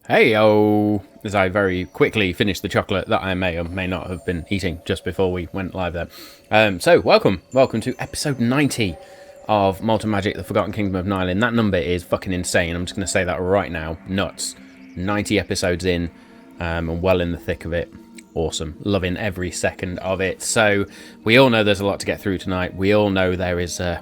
Hey-o! As I very quickly finished the chocolate that I may or may not have been eating just before we went live there. So, welcome to episode 90 of Malt and Magic, the Forgotten Kingdom of Nylin. That number is fucking insane. I'm just going to say that right now. Nuts. 90 episodes in, and well in the thick of it. Awesome. Loving every second of it. So, we all know there's a lot to get through tonight. We all know there is a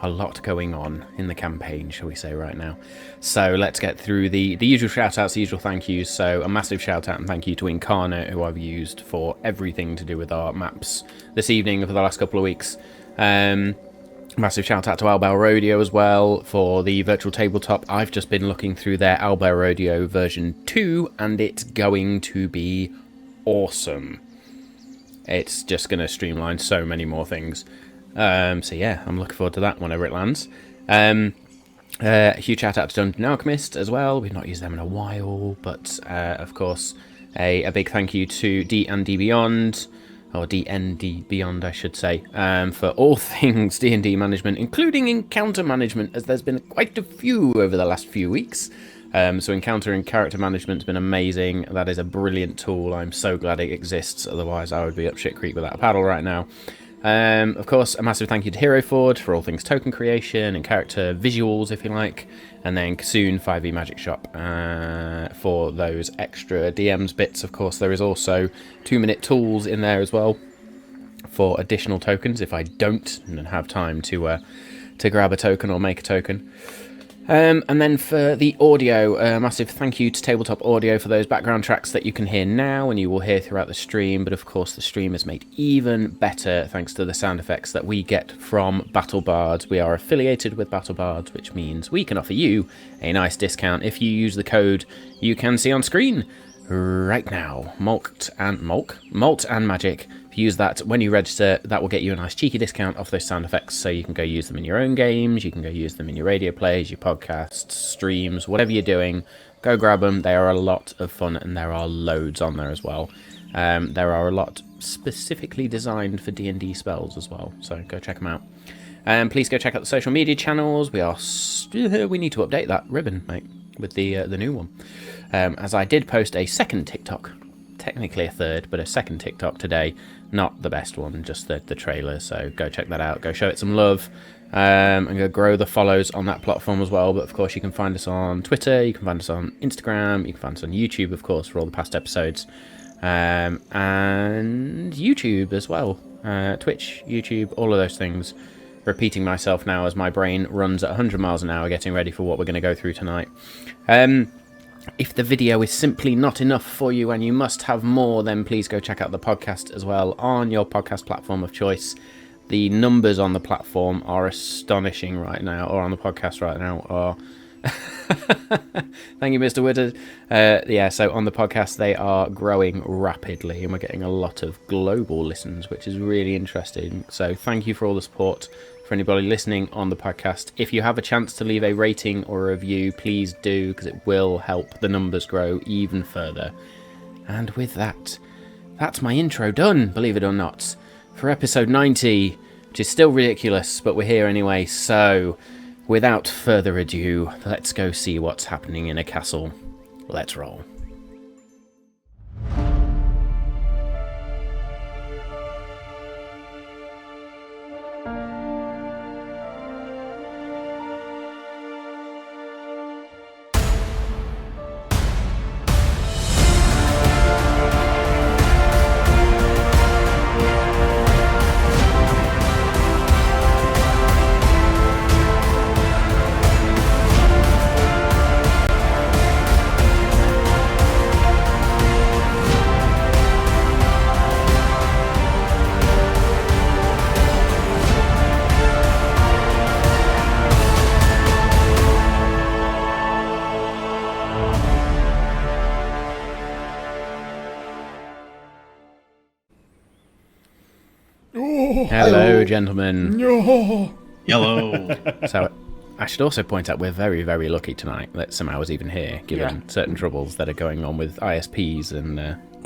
lot going on in the campaign, shall we say, right now. So let's get through the usual shout-outs, the usual thank yous. So a massive shout-out and thank you to Incarnate, who I've used for everything to do with our maps this evening for the last couple of weeks. Massive shout-out to Albert Rodeo as well for the virtual tabletop. I've just been looking through their Albert Rodeo version 2, and it's going to be awesome. It's just going to streamline so many more things. So yeah, I'm looking forward to that whenever it lands. A huge shout out to Dungeon Alchemist as well. We've not used them in a while, but of course a big thank you to D&D Beyond, or DND Beyond I should say, for all things D&D management, including encounter management, as there's been quite a few over the last few weeks. So encounter and character management's been amazing. That is a brilliant tool. I'm so glad it exists, otherwise I would be up shit creek without a paddle right now. Of course, a massive thank you to Hero Forge for all things token creation and character visuals, if you like, and then soon 5e Magic Shop for those extra DMs bits. Of course, there is also 2-minute tools in there as well for additional tokens if I don't have time to grab a token or make a token. And then for the audio, a massive thank you to Tabletop Audio for those background tracks that you can hear now and you will hear throughout the stream. But of course, the stream is made even better thanks to the sound effects that we get from BattleBards. We are affiliated with BattleBards, which means we can offer you a nice discount if you use the code you can see on screen right now. Malt and Magic. If you use that when you register, that will get you a nice cheeky discount off those sound effects, so you can go use them in your own games, you can go use them in your radio plays, your podcasts, streams, whatever you're doing. Go grab them. They are a lot of fun, and there are loads on there as well. There are a lot specifically designed for D&D spells as well, so go check them out. Please go check out the social media channels. We need to update that ribbon, mate, with the new one. As I did post a second TikTok, technically a third, but a second TikTok today. Not the best one, just the trailer, so go check that out. Go show it some love, and go grow the follows on that platform as well. But of course, you can find us on Twitter, you can find us on Instagram, you can find us on YouTube, of course, for all the past episodes, and YouTube as well. Twitch, YouTube, all of those things. Repeating myself now as my brain runs at 100 miles an hour getting ready for what we're going to go through tonight. If the video is simply not enough for you and you must have more, then please go check out the podcast as well on your podcast platform of choice. The numbers on the platform are astonishing right now, or on the podcast right now are... Thank you, Mr. Woodard. So on the podcast, they are growing rapidly, and we're getting a lot of global listens, which is really interesting. So thank you for all the support. For anybody listening on the podcast, if you have a chance to leave a rating or a review, please do, because it will help the numbers grow even further. And with that, that's my intro done, believe it or not, for episode 90, which is still ridiculous, but we're here anyway. So without further ado, let's go see what's happening in a castle. Let's roll. Hello, gentlemen. Yellow. So, I should also point out we're very, very lucky tonight that somehow is even here, given certain troubles that are going on with ISPs and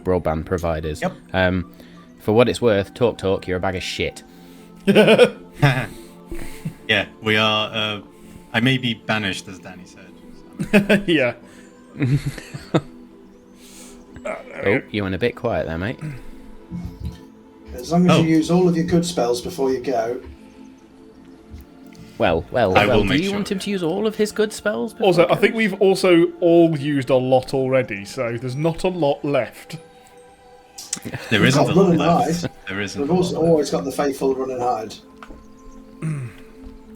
broadband providers. Yep. For what it's worth, talk, you're a bag of shit. Yeah, we are. I may be banished, as Danny said. Yeah. Oh, you went a bit quiet there, mate. As long as you use all of your good spells before you go. Well. Do you want him to use all of his good spells? Also, I think we've also all used a lot already, so there's not a lot left. There isn't a lot left. Hide. There isn't. We've also always got the faithful run and hide.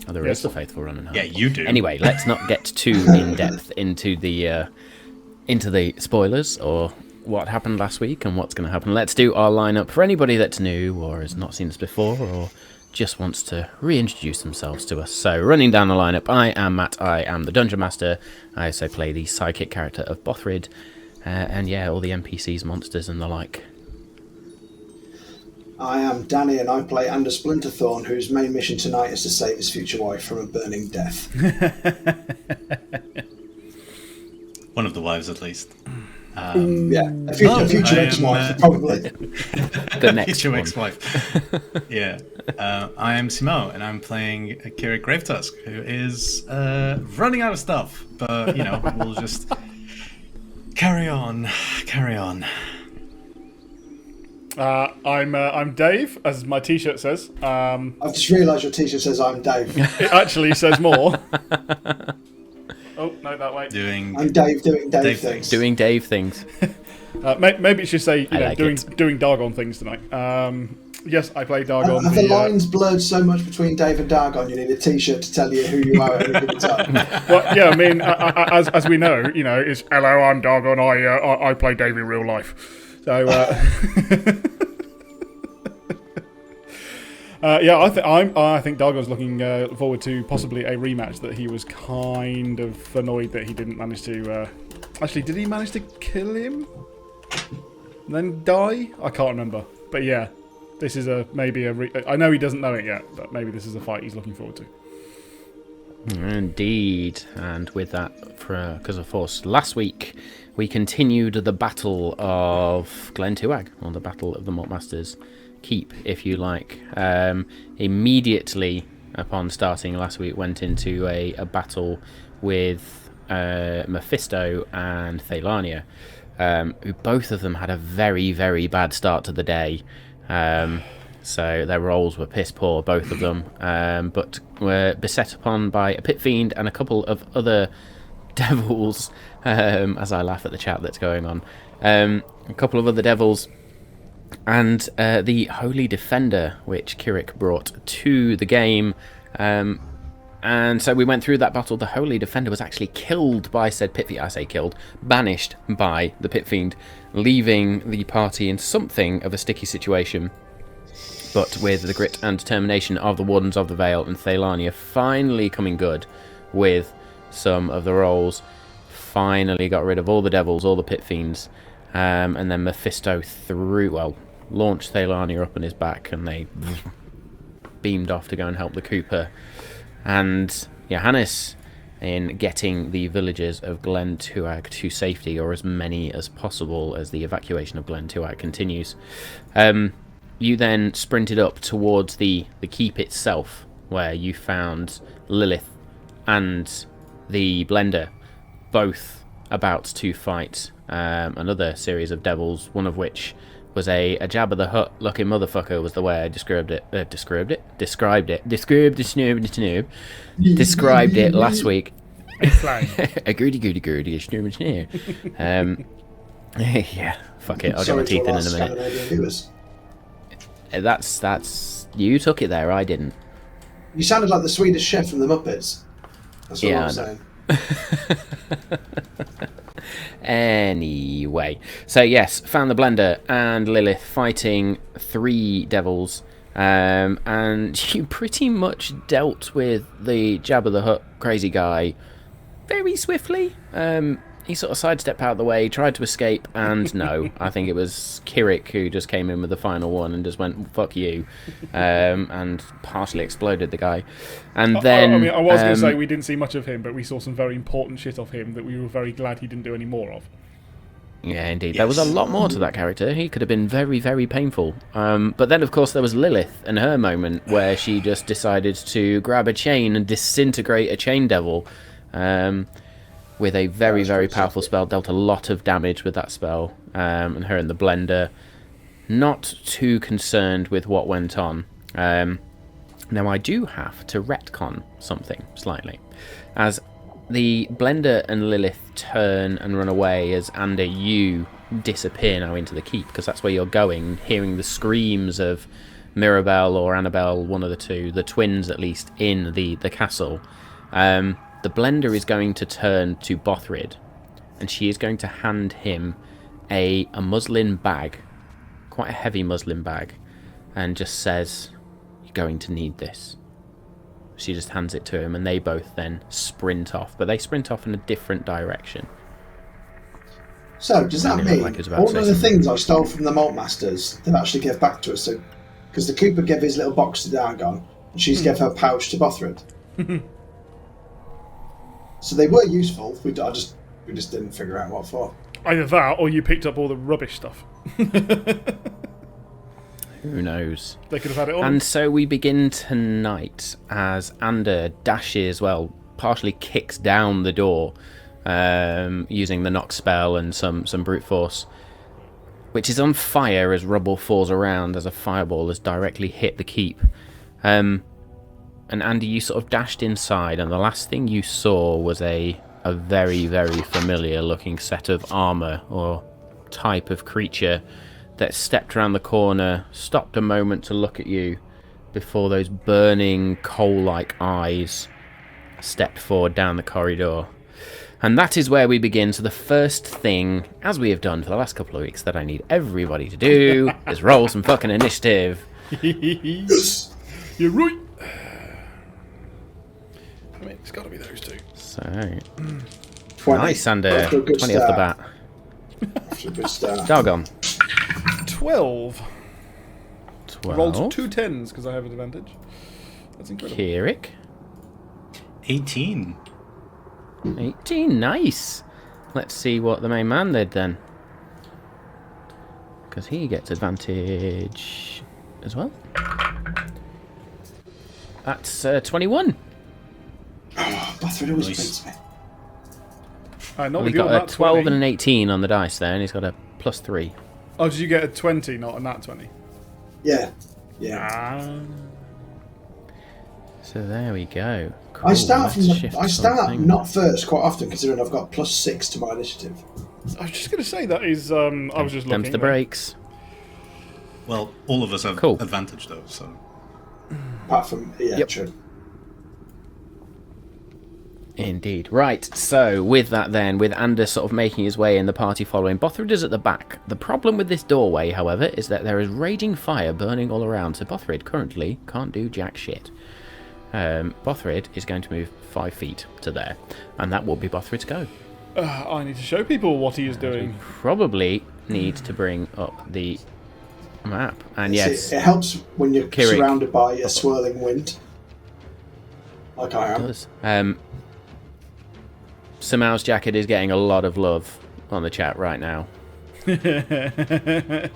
Oh, there is the faithful run and hide. Yeah, you do. Anyway, let's not get too in depth into the spoilers or what happened last week and what's going to happen. Let's do our lineup for anybody that's new or has not seen us before or just wants to reintroduce themselves to us. So, running down the lineup, I am Matt. I am the Dungeon Master. I also play the psychic character of Bothrid, and yeah, all the NPCs, monsters, and the like. I am Danny, and I play Anders Splinterthorn, whose main mission tonight is to save his future wife from a burning death. One of the wives, at least. Yeah, a future ex-wife, probably. The next future one. ex-wife. Yeah. I am Simo, and I'm playing Kira Gravetusk, who is running out of stuff. But, we'll just carry on. I'm Dave, as my T-shirt says. I've just realised your T-shirt says I'm Dave. It actually says more. Oh, no, that way. I'm Dave doing Dave things. Doing Dave things. Maybe it should say doing it. Dargon things tonight. Yes, I play Dargon. Have the lines blurred so much between Dave and Dargon, you need a T-shirt to tell you who you are at any given time. Well, yeah, I mean, as we know, it's hello, I'm Dargon. I play Dave in real life. So, yeah, I think Dargon's looking forward to possibly a rematch that he was kind of annoyed that he didn't manage to. Actually, did he manage to kill him? And then die? I can't remember. But yeah, this is I know he doesn't know it yet, but maybe this is a fight he's looking forward to. Indeed, and with that, because of course, last week we continued the battle of Glen Tuag, or the battle of the Maltmaster's Keep, if you like. Immediately upon starting last week, went into a battle with Mephisto and Thalania, who both of them had a very, very bad start to the day. So their rolls were piss poor, both of them, but were beset upon by a pit fiend and a couple of other devils, as I laugh at the chat that's going on. A couple of other devils, and the Holy Defender, which Kirik brought to the game. And so we went through that battle. The Holy Defender was actually killed by said pit fiend. I say killed, banished by the pit fiend, leaving the party in something of a sticky situation. But with the grit and determination of the Wardens of the Vale and Thalania finally coming good with some of the rolls, finally got rid of all the devils, all the pit fiends, and then Mephisto launched Thalania up on his back, and they beamed off to go and help the Cooper. And Johannes, in getting the villagers of Glen Tuag to safety, or as many as possible, as the evacuation of Glen Tuag continues. You then sprinted up towards the keep itself, where you found Lilith and the Blender, both about to fight another series of devils, one of which was a Jabba the Hutt looking motherfucker, was the way I described it last week. A goody, snoob. Yeah, fuck it, I'll get my teeth in a minute. That's you took it there, I didn't. You sounded like the Swedish chef from the Muppets. That's what I'm saying. Anyway, so yes, found the Blender and Lilith fighting 3 devils, and you pretty much dealt with the Jabba the Hutt crazy guy very swiftly. He sort of sidestepped out of the way, tried to escape, and no, I think it was Kirik who just came in with the final one and just went, fuck you, and partially exploded the guy. And then... I was going to say we didn't see much of him, but we saw some very important shit of him that we were very glad he didn't do any more of. Yeah, indeed. Yes. There was a lot more to that character. He could have been very, very painful. But then, of course, there was Lilith and her moment where she just decided to grab a chain and disintegrate a chain devil. with a very, very powerful spell. Dealt a lot of damage with that spell. And her and the Blender, not too concerned with what went on. Now, I do have to retcon something slightly. As the Blender and Lilith turn and run away, as Ander, you disappear now into the keep, because that's where you're going, hearing the screams of Mirabelle or Annabelle, one of the two, the twins at least, in the castle. The Blender is going to turn to Bothrid, and she is going to hand him a muslin bag, quite a heavy muslin bag, and just says, "You're going to need this." She just hands it to him, and they both then sprint off, but they sprint off in a different direction. So, does that mean like all of the things I stole from the Malt Masters, they've actually give back to us? So, because the Cooper gave his little box to Dargon, and she's gave her pouch to Bothrid. So they were useful. We just didn't figure out what for. Either that, or you picked up all the rubbish stuff. Who knows? They could have had it all. And so we begin tonight as Ander dashes, well, partially kicks down the door using the knock spell and some brute force, which is on fire as rubble falls around as a fireball has directly hit the keep. And Andy, you sort of dashed inside, and the last thing you saw was a very, very familiar looking set of armour or type of creature that stepped around the corner, stopped a moment to look at you before those burning coal-like eyes stepped forward down the corridor. And that is where we begin. So the first thing, as we have done for the last couple of weeks, that I need everybody to do is roll some fucking initiative. You're right. I mean, it's got to be those two. So, 20. nice, Ander. After a good 20 off the start. bat. After a good start. Dargon. 12. 12. Rolled 2 10s because I have an advantage. That's incredible. Kirik. 18. 18, nice. Let's see what the main man did then. Because he gets advantage as well. That's 21. Oh, Bothrid always Nice. beats me. Not Well, he with your got a nat 12 20. and an 18 on the dice there, and he's got a +3. Oh, did you get a 20, not a nat 20? Yeah. Ah. So there we go. Cool. I start from let's shift I start something. not first quite often, considering I've got +6 to my initiative. I was just going to say that is. I was just looking. Them's the breaks. Well, all of us have Cool. advantage though, so. Apart from Yep. true. Indeed. Right, so with that then, with Anders sort of making his way in, the party following, Bothrid is at the back. The problem with this doorway, however, is that there is raging fire burning all around, so Bothrid currently can't do jack shit. Bothrid is going to move 5 feet to there, and that will be Bothrid's go. I need to show people what he is doing. Probably need to bring up the map, and yes, It helps when you're Kirik. surrounded by a swirling wind, like I it am. does. Samau's jacket is getting a lot of love on the chat right now. It's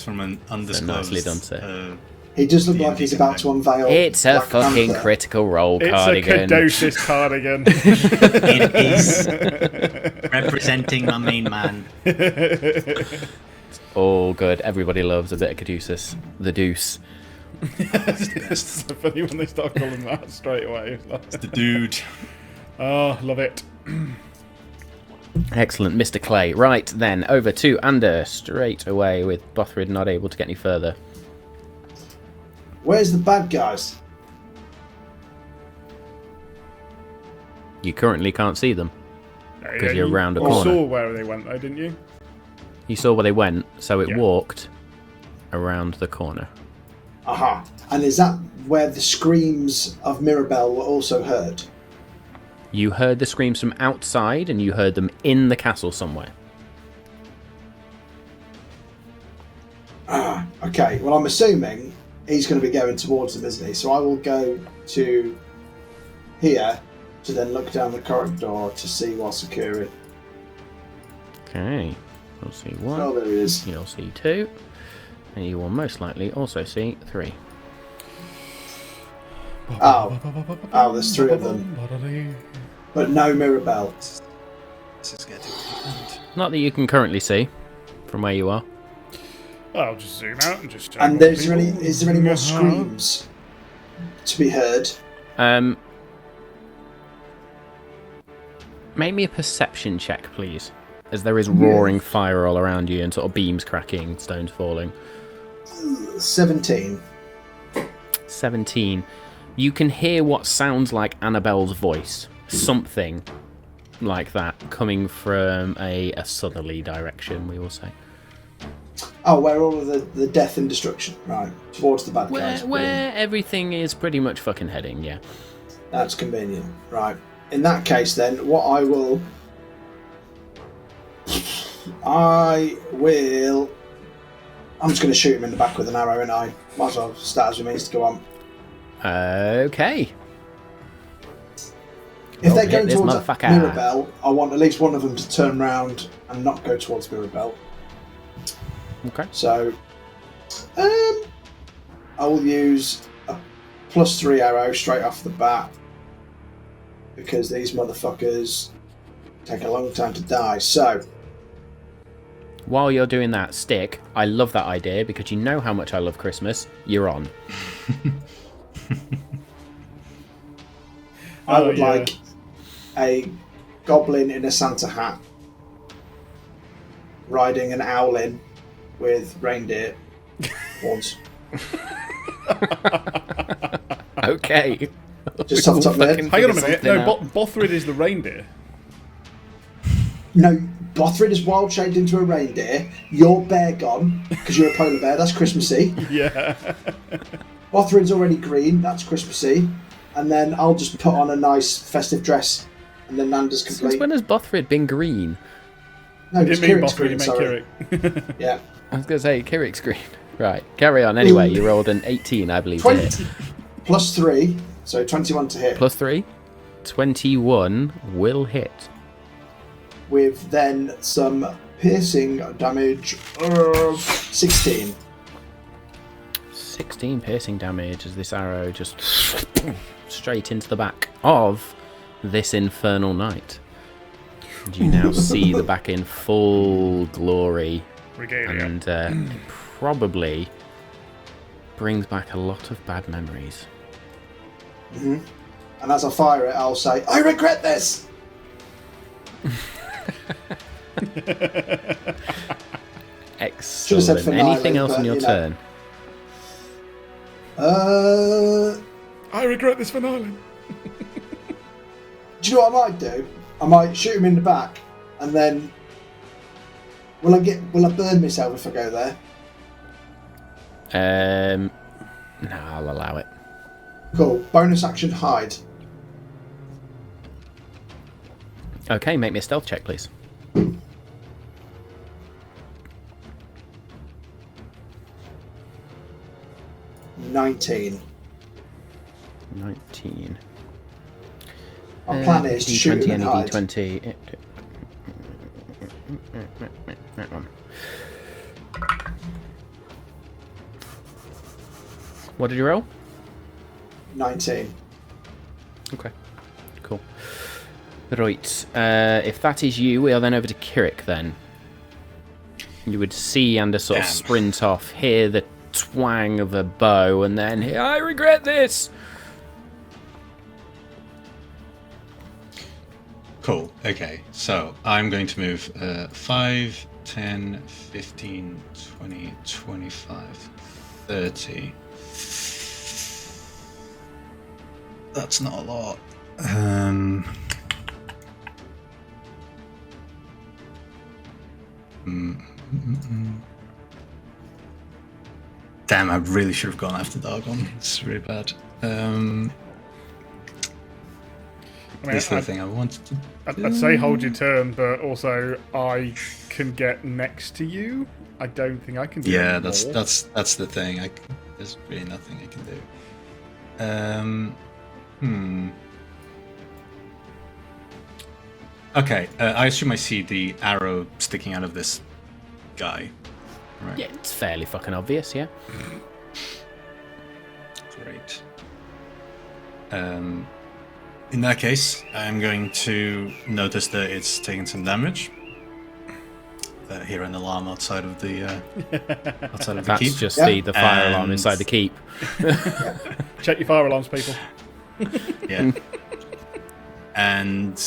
from an undisclosed. nicely done, sir. He does look like he's about to unveil. It's a Black fucking Panther. critical role It's cardigan. a caduceus cardigan. It is representing my main man. All good. Everybody loves a bit of caduceus. The deuce. It's so funny when they start calling that straight away. The dude. Oh, love it. Excellent, Mr. Clay. Right, then, over to Ander, straight away, with Bothrid not able to get any further. Where's the bad guys? You currently can't see them, because you're you round a You corner. saw where they went, though, didn't you? You saw where they went, so it Yeah. walked around the corner. Aha. And is that where the screams of Mirabelle were also heard? You heard the screams from outside, and you heard them in the castle somewhere. Ah, okay. Well, I'm assuming he's going to be going towards them, isn't he? So I will go to here to then look down the corridor to see what's occurring. Okay, you'll see one, Oh, there he is. you'll see 2, and you will most likely also see 3. Oh, there's 3 of them. but no Mirabelle. This is getting different. Not that you can currently see from where you are. I'll just zoom out and just check. And what is there any more screams to be heard? Make me a perception check, please. As there is roaring fire all around you and sort of beams cracking, stones falling. 17. 17. You can hear what sounds like Annabelle's voice. Something like that coming from a southerly direction, we will say. Oh, where all of the death and destruction, right? Towards the bad guys. Where everything is pretty much fucking heading, yeah. That's convenient, right? In that case, then, what I will... I'm just going to shoot him in the back with an arrow, and I might as well start as we means to go on. Okay. If they're going this towards motherfucker. Mirabelle, I want at least one of them to turn round and not go towards Mirabelle. Okay. So, I will use a +3 arrow straight off the bat because these motherfuckers take a long time to die. So, While you're doing that, Stick, I love that idea because you know how much I love Christmas. You're on. I would like a goblin in a Santa hat riding an owlin with reindeer horns. Okay. Just off the top of my head. Hang on a minute. No, out. Bothrid is the reindeer. No, Bothrid is wild shaped into a reindeer. You're bear gone because you're a polar bear. That's Christmassy. Yeah. Bothrid's already green. That's Christmassy. And then I'll just put on a nice festive dress, and then Nanda's complete. Since when has Bothrid been green? No, You it's didn't mean Kirik's Bothrid, green, you meant sorry. Kirik. Yeah. I was going to say, Kirik's green. Right, carry on. Anyway, you rolled an 18, I believe. 20 +3, so 21 to hit. +3. 21 will hit. With then some piercing damage of 16. 16 piercing damage as this arrow just straight into the back of this infernal knight. And you now see the back in full glory, Regalia. and it probably brings back a lot of bad memories. And as I fire it, I'll say, I regret this! Should've said Excellent. finale, Anything else but, on your you know. turn? I regret this finale. Do you know what I might do? I might shoot him in the back, and then will I burn myself if I go there? No, I'll allow it. Cool. Bonus action hide. Okay, make me a stealth check, please. 19. 19. My plan is to shoot him and hide. D20. That one. What did you roll? 19. Okay, cool. Right, if that is you, we are then over to Kirik then. You would see Anders sort of sprint off, hear the twang of a bow, and then hear, I regret this! Cool. Okay, so I'm going to move 5, 10, 15, 20, 25, 30. That's not a lot. Damn, I really should have gone after Dargon. It's really bad. This is the thing I wanted to do. I'd say hold your turn, but also I can get next to you. I don't think I can do Yeah, any that's more. the thing. There's really nothing I can do. Okay, I assume I see the arrow sticking out of this guy. Right. Yeah, it's fairly fucking obvious, yeah. Great. In that case, I'm going to notice that it's taking some damage. Hear an alarm outside of the That's keep. just Yeah. the fire alarm And- inside the keep. Check your fire alarms, people. Yeah. And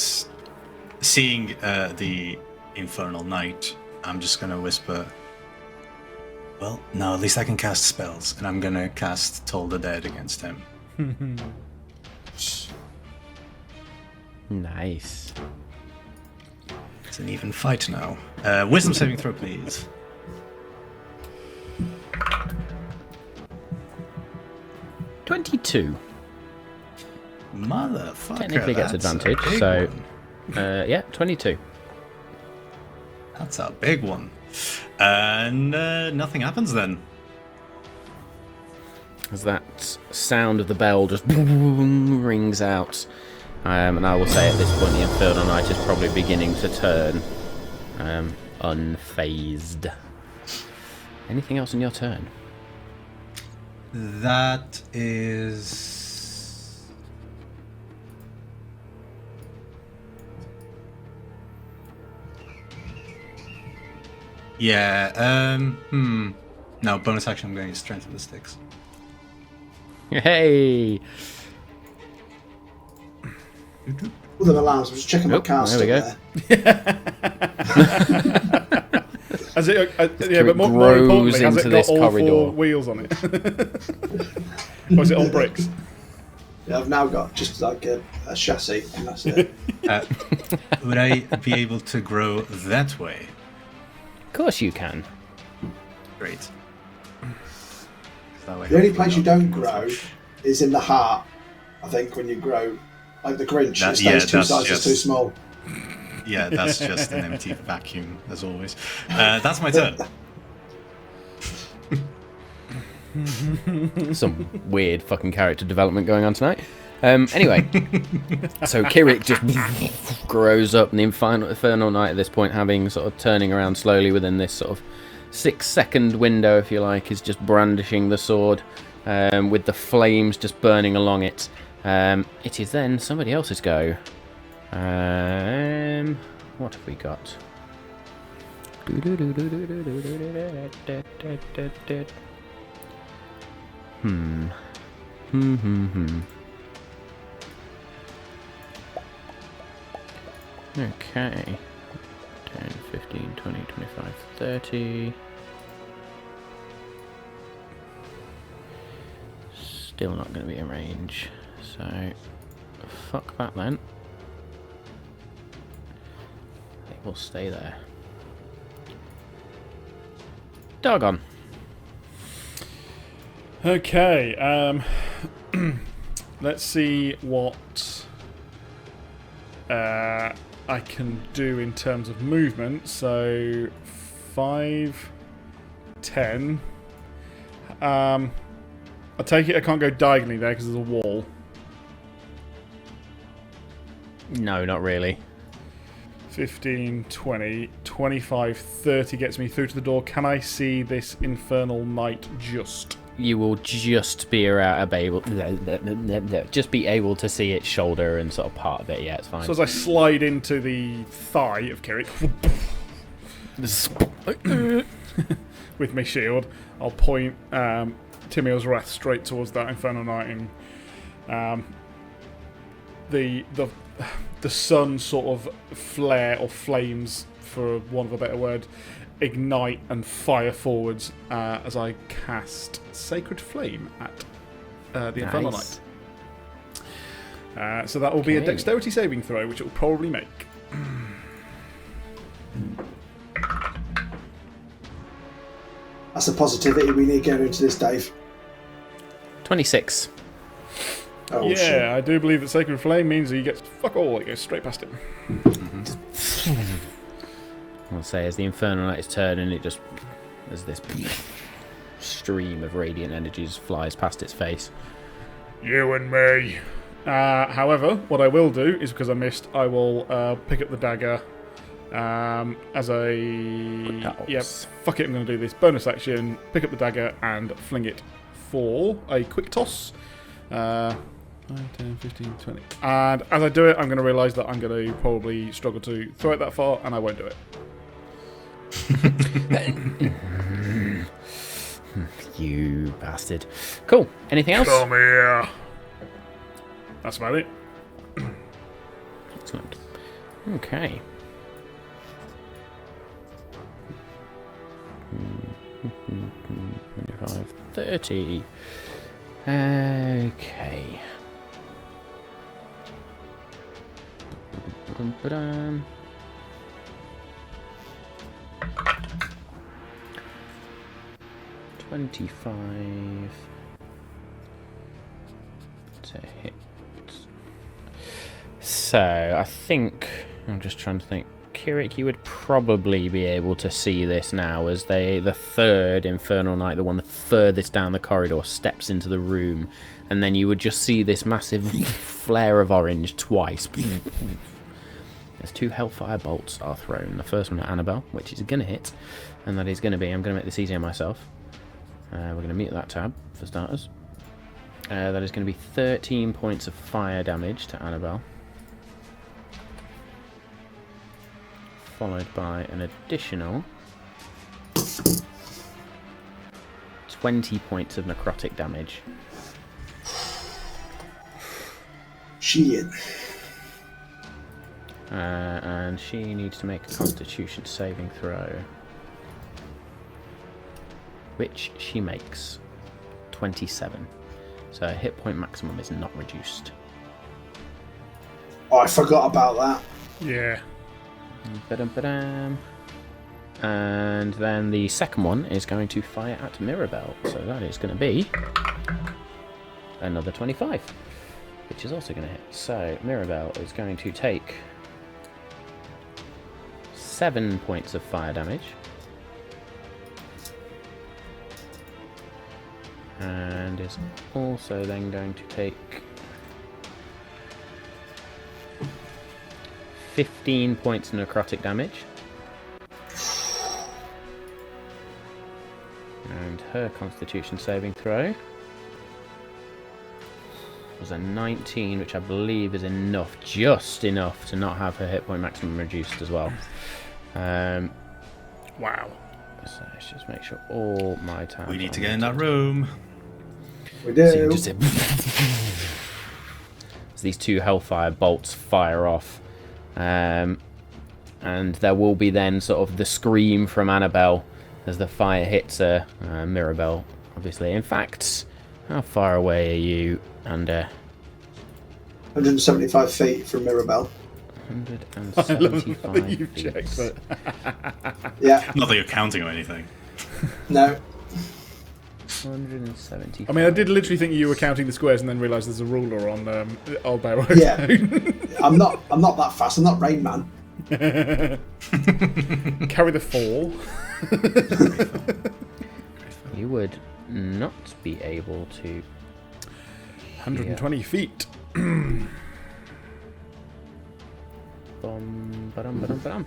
seeing the Infernal Knight, I'm just gonna whisper, well, now at least I can cast spells, and I'm gonna cast Toll the Dead against him. Nice. It's an even fight now. Wisdom saving throw, please. $22. Motherfucker. Technically gets that's a advantage, big so one. yeah, 22. That's a big one. And nothing happens then. As that sound of the bell just rings out. And I will say at this point the Infernal Knight is probably beginning to turn unfazed. Anything else in your turn? That is... Yeah, No, bonus action, I'm going to strengthen the sticks. Hey! Other alarms. I was just checking my Oh, cast. there we up go. there. Has it? Yeah, It but more grows importantly, has into it got this all corridor. 4 wheels on it? Or is it on bricks? Yeah, I've now got just like a chassis, and that's it. Would I be able to grow that way? Of course you can. Great. That way The only hopefully place you not- don't grow is in the heart. I think when you grow, like the Grinch, That- it stays yeah, two that's sizes just- too small. Yeah, that's just an empty vacuum, as always. That's my turn. Some weird fucking character development going on tonight. Anyway, so Kirik just grows up, and the Infernal Knight at this point, having sort of turning around slowly within this sort of 6-second window, if you like, is just brandishing the sword with the flames just burning along it. It is then somebody else's go. What have we got? Okay. 10, 15, 20, 25, 30. Still not going to be in range. So, fuck that then. They will stay there. Doggone. Okay, let's see what I can do in terms of movement. So 5, 10. I take it I can't go diagonally there because there's a wall. No, not really. 15, 20, 25, 30 gets me through to the door. Can I see this Infernal Knight just? You will just be able to see its shoulder and sort of part of it. Yeah, it's fine. So as I slide into the thigh of Kirik with my shield, I'll point Timir's Wrath straight towards that Infernal Knight, and the sun sort of flare or flames, for want of a better word, ignite and fire forwards as I cast Sacred Flame at the Infernal Nice. Knight. So that will be a Okay. dexterity saving throw, which it will probably make. That's the positivity we need going into this, Dave. 26. Oh, Yeah, shit. I do believe that Sacred Flame means he gets fuck all. It goes straight past him. I'll say as the Infernal Knight is turning, it just as this stream of radiant energy just flies past its face. You and me. However, what I will do is, because I missed, I will pick up the dagger as a... Yep, fuck it, I'm going to do this. Bonus action, pick up the dagger and fling it for a quick toss. 5, 10, 15, 20. And as I do it, I'm going to realise that I'm going to probably struggle to throw it that far, and I won't do it. You bastard. Cool. Anything else? Come here. That's about it. Excellent. Okay. 25, 30. Okay. Ba-dum. 25 to hit. So I think I'm just trying to think. Kirik, you would probably be able to see this now as the third Infernal Knight, the one the furthest down the corridor, steps into the room, and then you would just see this massive flare of orange twice. There's 2 Hellfire bolts are thrown. The first one at Annabelle, which is going to hit, and that is going to be, I'm going to make this easier myself. We're going to mute that tab for starters. That is going to be 13 points of fire damage to Annabelle, followed by an additional 20 points of necrotic damage. Shit. And she needs to make a Constitution saving throw, which she makes 27. So her hit point maximum is not reduced. Oh, I forgot about that. Yeah. Ba-dum-ba-dum. And then the second one is going to fire at Mirabelle. So that is going to be another 25, which is also going to hit. So Mirabelle is going to take 7 points of fire damage. And is also then going to take 15 points of necrotic damage. And her Constitution saving throw was a 19, which I believe is enough, just enough to not have her hit point maximum reduced as well. Wow. So let's just make sure all my tabs. We need to get in that room. We So you do. just as these 2 Hellfire bolts fire off, and there will be then sort of the scream from Annabelle as the fire hits her. Mirabelle, obviously. In fact, how far away are you? And 175 feet from Mirabelle. 175 that you've feet. checked, but Yeah. Not that you're counting or anything. No. 170. I mean, I did literally think you were counting the squares and then realised there's a ruler on Old Barrow. Yeah. I'm not that fast. I'm not Rain Man. Carry the 4. You would not be able to. 120 feet. Ba-dum.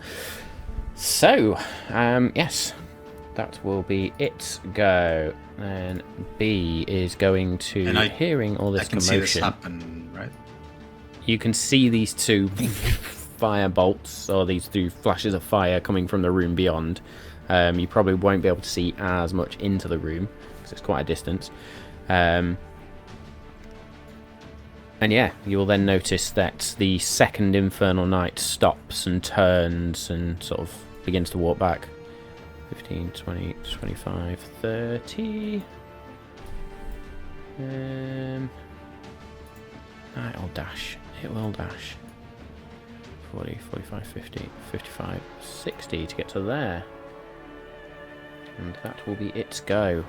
So, yes, that will be its go. And B is going to, And hearing all this I can see this commotion, happen, right? you can see these 2 fire bolts, or these 2 flashes of fire coming from the room beyond. You probably won't be able to see as much into the room, because it's quite a distance. And yeah, you will then notice that the second Infernal Knight stops and turns and sort of begins to walk back. 15, 20, 25, 30. It'll dash. It will dash. 40, 45, 50, 55, 60 to get to there. And that will be its go.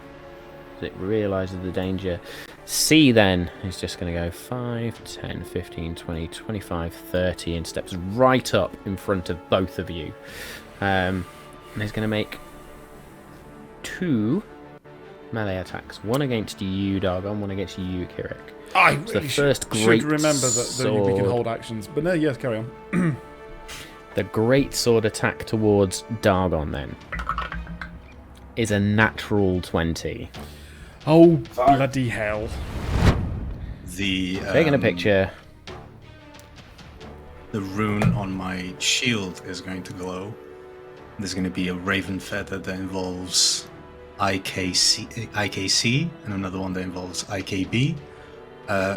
As it realises the danger. C then is just going to go 5, 10, 15, 20, 25, 30 and steps right up in front of both of you. And he's going to make 2 melee attacks. One against you, Dargon, one against you, Kirik. I It's really the first should great remember that we can sword. hold actions. But no, yes, carry on. The great sword attack towards Dargon then is a natural 20. Oh, Fine. bloody hell. the Taking a picture. the rune on my shield is going to glow. There's going to be a raven feather that involves IKC, and another one that involves IKB.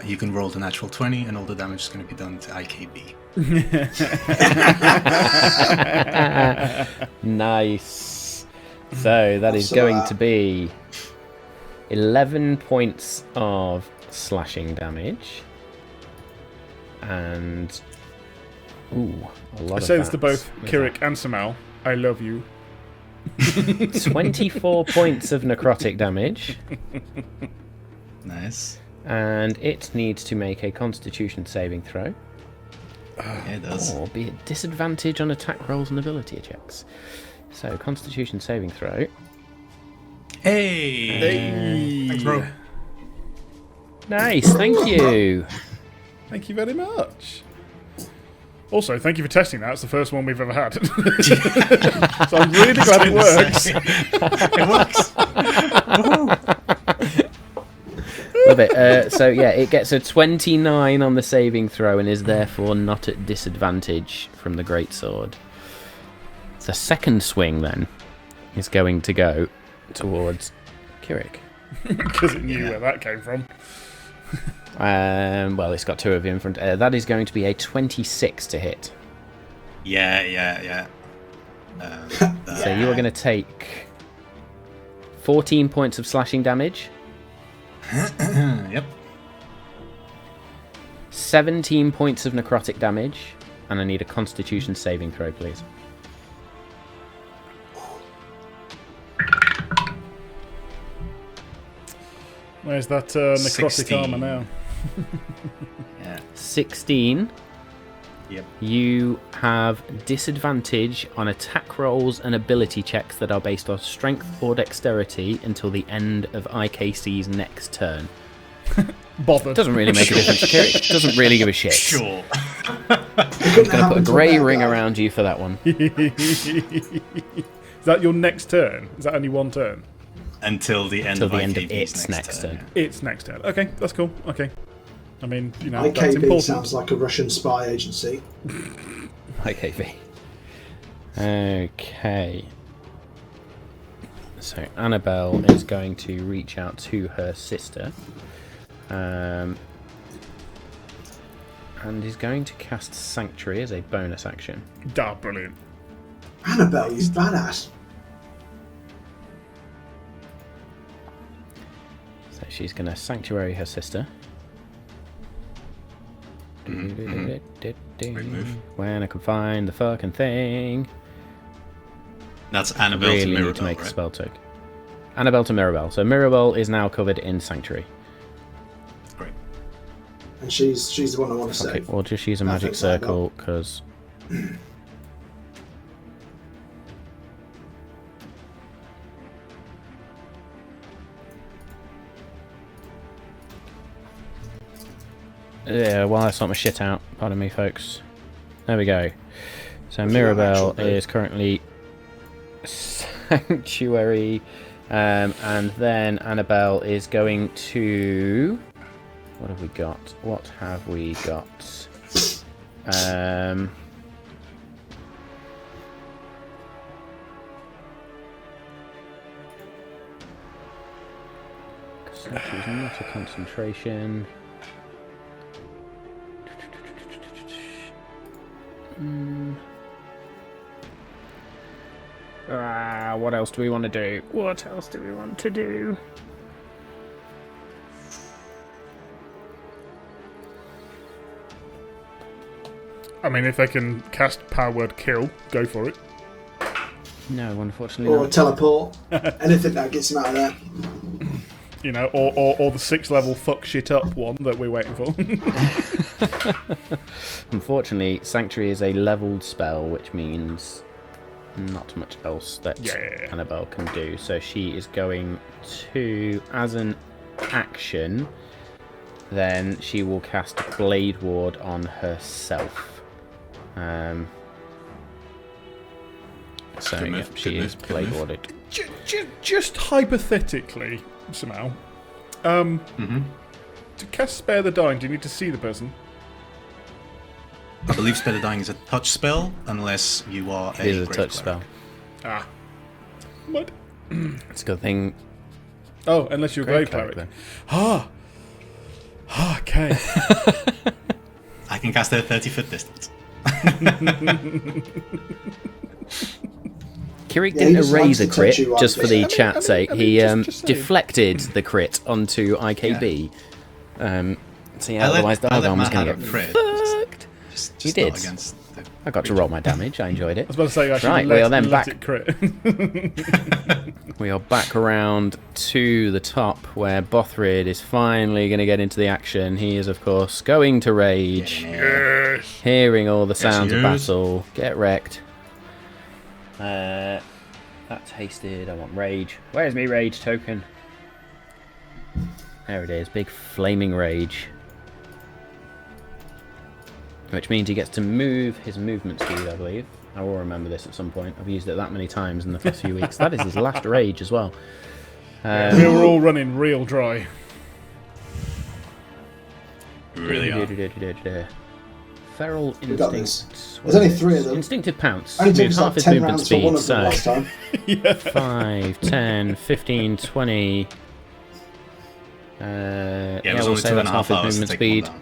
You can roll the natural 20, and all the damage is going to be done to IKB. Nice. So that is going to be 11 points of slashing damage. And ooh, a lot I of say this to that. both Kirik and Samal. I love you. 24 points of necrotic damage. Nice. And it needs to make a constitution saving throw. Yeah, it does. Or be at disadvantage on attack rolls and ability checks. So, constitution saving throw. Hey! Thanks, bro. Nice, thank you. Thank you very much. Also, thank you for testing that. It's the first one we've ever had. So I'm really glad it works. It works. Love it. So yeah, it gets a 29 on the saving throw and is therefore not at disadvantage from the greatsword. The second swing then is going to go towards Kirik. Because it knew where that came from. Well, it's got two of you in front. That is going to be a 26 to hit. Yeah. So you are going to take 14 points of slashing damage. Yep. 17 points of necrotic damage, and I need a constitution saving throw, please. Where's that necrotic 16. armor now? Yeah. 16. Yep. You have disadvantage on attack rolls and ability checks that are based on strength or dexterity until the end of IKC's next turn. Bothered. Doesn't really make a difference, Kirik. Doesn't really give a shit. Sure. I'm going to put a grey ring around you for that one. Is that your next turn? Is that only one turn? Until the end Until of the end of IKB's its next turn. It's next turn. Okay, that's cool. Okay. I mean, you know, that's IKB important. sounds like a Russian spy agency. IKV. Okay. So Annabelle is going to reach out to her sister. And is going to cast Sanctuary as a bonus action. Ah, brilliant. Annabelle, you badass. So she's going to Sanctuary her sister. Great move. When I can find the fucking thing. That's Annabelle Really to need Mirabelle, to make a right? spell check. Annabelle to Mirabelle. So Mirabelle is now covered in Sanctuary. Great. And she's the one I want to Okay, save. we'll just use a No, magic thanks, Annabelle. circle because. Yeah, well, I sort my shit out. Pardon me, folks. There we go. So Mirabelle is currently Sanctuary, and then Annabelle is going to. What have we got? What have we got? Sanctuary is not a concentration. What else do we want to do? What else do we want to do? I mean, if they can cast Power Word Kill, go for it. No, unfortunately Or not. teleport. Anything that gets him out of there. You know, or the 6th level fuck shit up one that we're waiting for. Unfortunately, Sanctuary is a leveled spell, which means not much else that Yeah. Annabelle can do. So she is going to, as an action, then she will cast Blade Ward on herself. So Good yeah, move, she good is move, good Blade move. Warded. Just hypothetically, somehow, To cast Spare the Dying, do you need to see the person? I believe Spare the Dying is a touch spell, unless you are It is a grave touch cleric. spell. Ah. What? It's a good thing. Oh, unless you're a Grave Cleric. then. Ah. Okay. I can cast it at 30-foot distance. Yeah, Kirik he didn't just erase likes a to crit, touch you on just for this. the chat's sake. He just saying. deflected the crit onto IKB. So yeah, otherwise I let Dargon was Matt going have to a get crit. fucked. Just You did. not against the I got to roll my damage. I enjoyed I it. was about to say, actually, Right, we are then let back. it crit. We are back around to the top where Bothrid is finally going to get into the action. He is, of course, going to rage. Yes. Hearing all the sounds he of is. battle. Get wrecked. That's hasted. I want rage. Where's me rage token? There it is. Big flaming rage. Which means he gets to move his movement speed, I believe. I will remember this at some point. I've used it that many times in the past few weeks. That is his last rage as well. We were all running real dry. really are. Feral got this. instinct. There's only 3 of them. Instinctive pounce. Only took Moves us half like his 10 movement rounds for one speed. of them So last time. 5, 10, 15, 20. Yeah, it was we'll only say 2.5 that's half his hours to movement take speed. one down.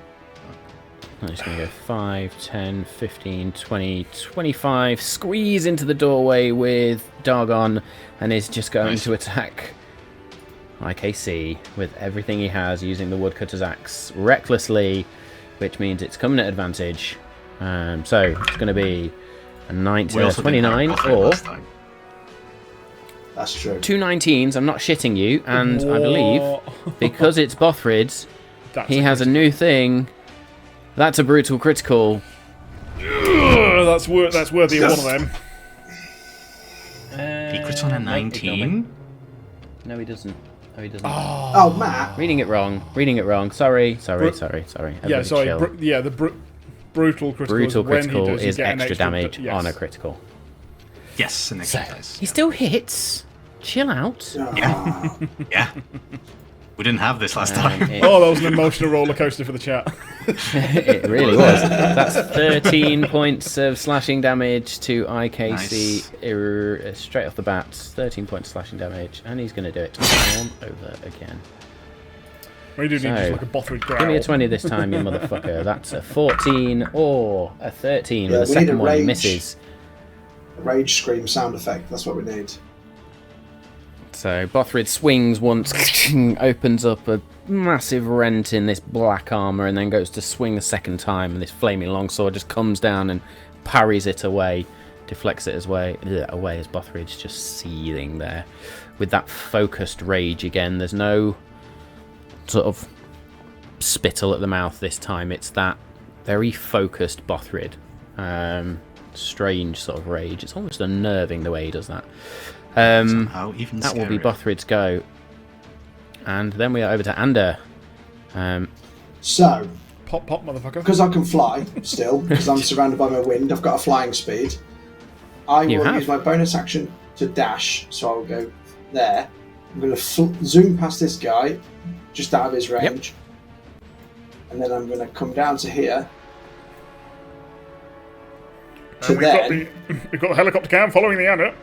I'm just going to go 5, 10, 15, 20, 25. Squeeze into the doorway with Dargon and is just going Nice. to attack IKC with everything he has using the woodcutter's axe recklessly, which means it's coming at advantage. So it's going to be a We also didn't have 29 Bothrid or last time. That's true. 2 19s. I'm not shitting you, and I believe because it's Bothrid's, That's he has a new thing. That's a brutal critical. That's worthy of one of them. He crits on a Nope, ignore me. 19. No, he doesn't. No, he doesn't. Oh, Matt. Reading it wrong. Sorry. Yeah, Everybody sorry. chill. The brutal critical. Brutal is when he critical does, you is get an extra damage yes. on a critical. Yes, an So extra dice. he still hits. Chill out. Ah. Yeah. We didn't have this last time. Oh, that was an emotional roller coaster for the chat. It really was. That's 13 points of slashing damage to IKC straight off the bat. 13 points of slashing damage, and he's going to do it all over again. We do need So, just like a Bothrid growl. Give me a 20 this time, you motherfucker. That's a 14 or a 13. Yeah, With the we need second a one he rage. misses. Rage scream sound effect. That's what we need. So Bothrid swings once, opens up a massive rent in this black armour, and then goes to swing a second time, and this flaming longsword just comes down and parries it away, deflects it away as Bothrid's just seething there. With that focused rage again, there's no sort of spittle at the mouth this time, it's that very focused Bothrid. Strange sort of rage. It's almost unnerving the way he does that. Somehow even That will be scarier. Bothrid's go. And then we are over to Ander. So, Pop, motherfucker. because I can fly still, because I'm surrounded by my wind, I've got a flying speed. I You will have. use my bonus action to dash, so I'll go there. I'm going to zoom past this guy, just out of his range. And then I'm going to come down to here. And we've got the helicopter cam following the Anna.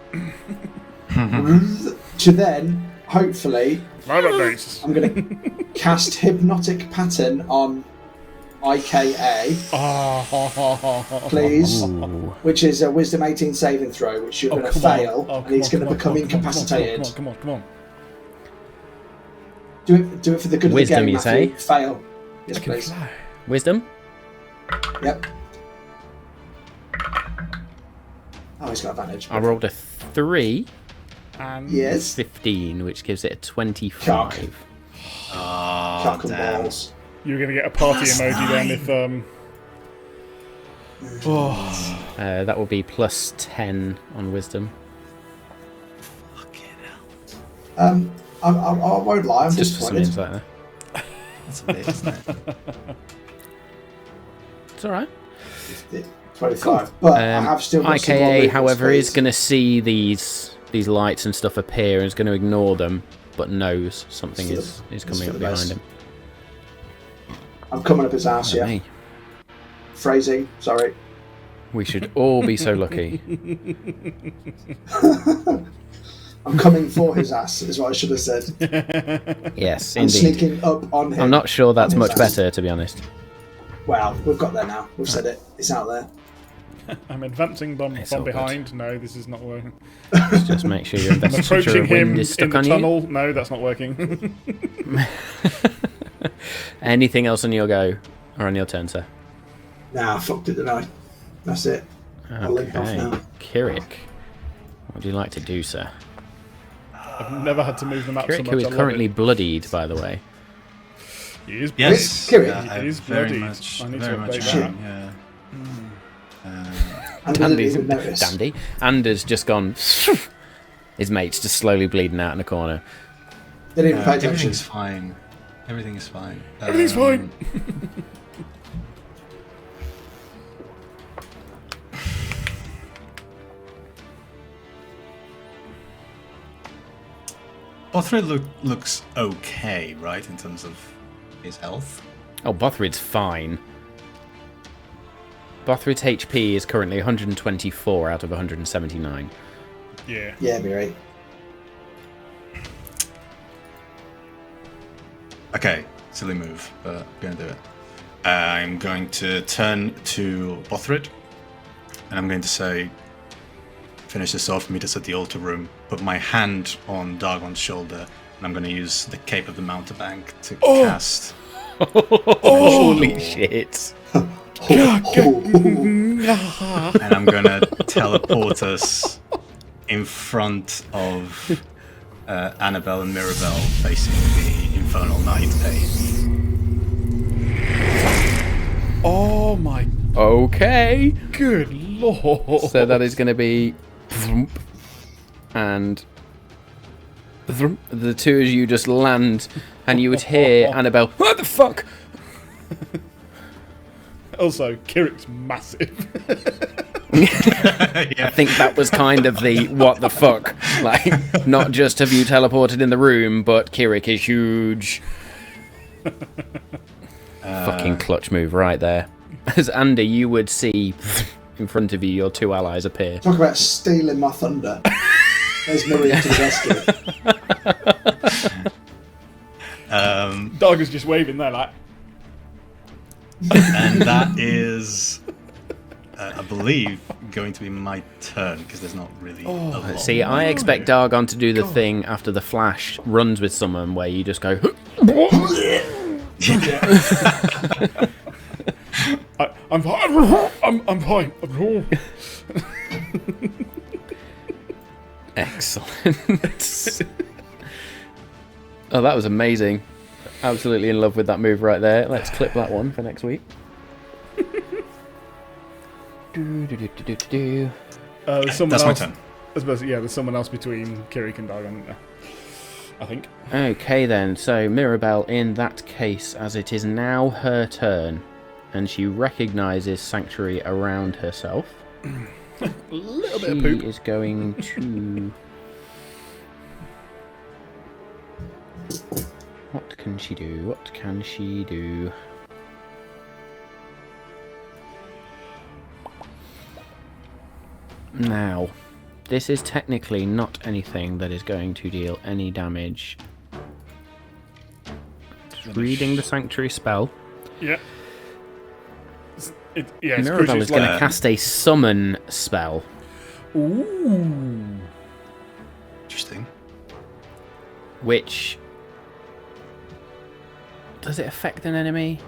To then, hopefully, Live updates. I'm going to cast Hypnotic Pattern on IKA, please, which is a Wisdom 18 saving throw, which you're going to fail, and he's going to become incapacitated. Come on. Do it for the good Wisdom, of the game, you Matthew. say? Fail. Yes, please. Wisdom? Yep. Oh, he's got advantage. I rolled a 3, And Yes. 15, which gives it a 25. Cock. Oh, Cock and damn. balls. you're going to get a party emoji then if... That will be plus 10 on Wisdom. Fucking hell. I won't lie, I'm Just for some disappointed. insight there. That's a bit, isn't it? It's alright. 25. But I have still got some more IKA, movement however, is speed. going to see these lights and stuff appear and is going to ignore them, but knows something is coming for up the behind best. him. I'm coming up his ass, yeah. Me. Phrasing, sorry. We should all be so lucky. I'm coming for his ass, is what I should have said. Yes, I'm indeed. sneaking up on him. I'm not sure that's on his much ass. better, to be honest. Well, we've got there now. We've said it. It's out there. I'm advancing It's from all good. behind. No, this is not working. Just make sure your I'm investiture approaching him wind is in stuck the on tunnel. No, that's not working. you. Anything else on your go? Or on your turn, sir? Nah, I fucked it, didn't I? That's it. I'll limp off Okay. now. Kirik, what would you like to do, sir? I've never had to move the map so Kirik, much. who is I love currently it. bloodied, by the way. He is Yes, Kirik. I He is very bloodied. much, I need to very much update am, that. yeah. I didn't even notice. Dandy. Anders just gone. His mate's just slowly bleeding out in the corner. Didn't even pay attention. Everything's fine. Everything is fine. Everything's fine. Bothrid looks okay, right, in terms of his health. Oh, Bothrid's fine. Bothrid's HP is currently 124 out of 179. Yeah. Yeah, be right. Okay, silly move, but I'm gonna do it. I'm going to turn to Bothrid, and I'm going to say, finish this off, meet us at the altar room, put my hand on Dargon's shoulder, and I'm going to use the Cape of the Mountebank to cast. Holy shit. And I'm going to teleport us in front of Annabelle and Mirabelle facing the Infernal Night Oh my Okay. good lord. So that is going to be... And... The two of you just land, and you would hear Annabelle, what the fuck? Also, Kirik's massive. I think that was kind of the what the fuck. Like, not just have you teleported in the room, but Kirik is huge. Fucking clutch move right there. As Andy, you would see in front of you your two allies appear. Talk about stealing my thunder. There's Maria to the rescue. Dog is just waving there like. And that is, I believe, going to be my turn, because there's not really a lot. See, I expect Dargon to do the thing after the Flash runs with someone where you just go... I'm fine. I'm fine. Excellent. Oh, that was amazing. Absolutely in love with that move right there. Let's clip that one for next week. There's someone That's my else. turn. I suppose, yeah, there's someone else between Kirik and Dargon. I think. Okay then, so Mirabelle, in that case, as it is now her turn, and she recognises Sanctuary around herself, A little bit of she poop. is going to... What can she do? What can she do? Now, this is technically not anything that is going to deal any damage. Just reading the Sanctuary spell. Yeah. It's Mirabelle is going to like- cast a summon spell. Ooh. Interesting. Which... Does it affect an enemy?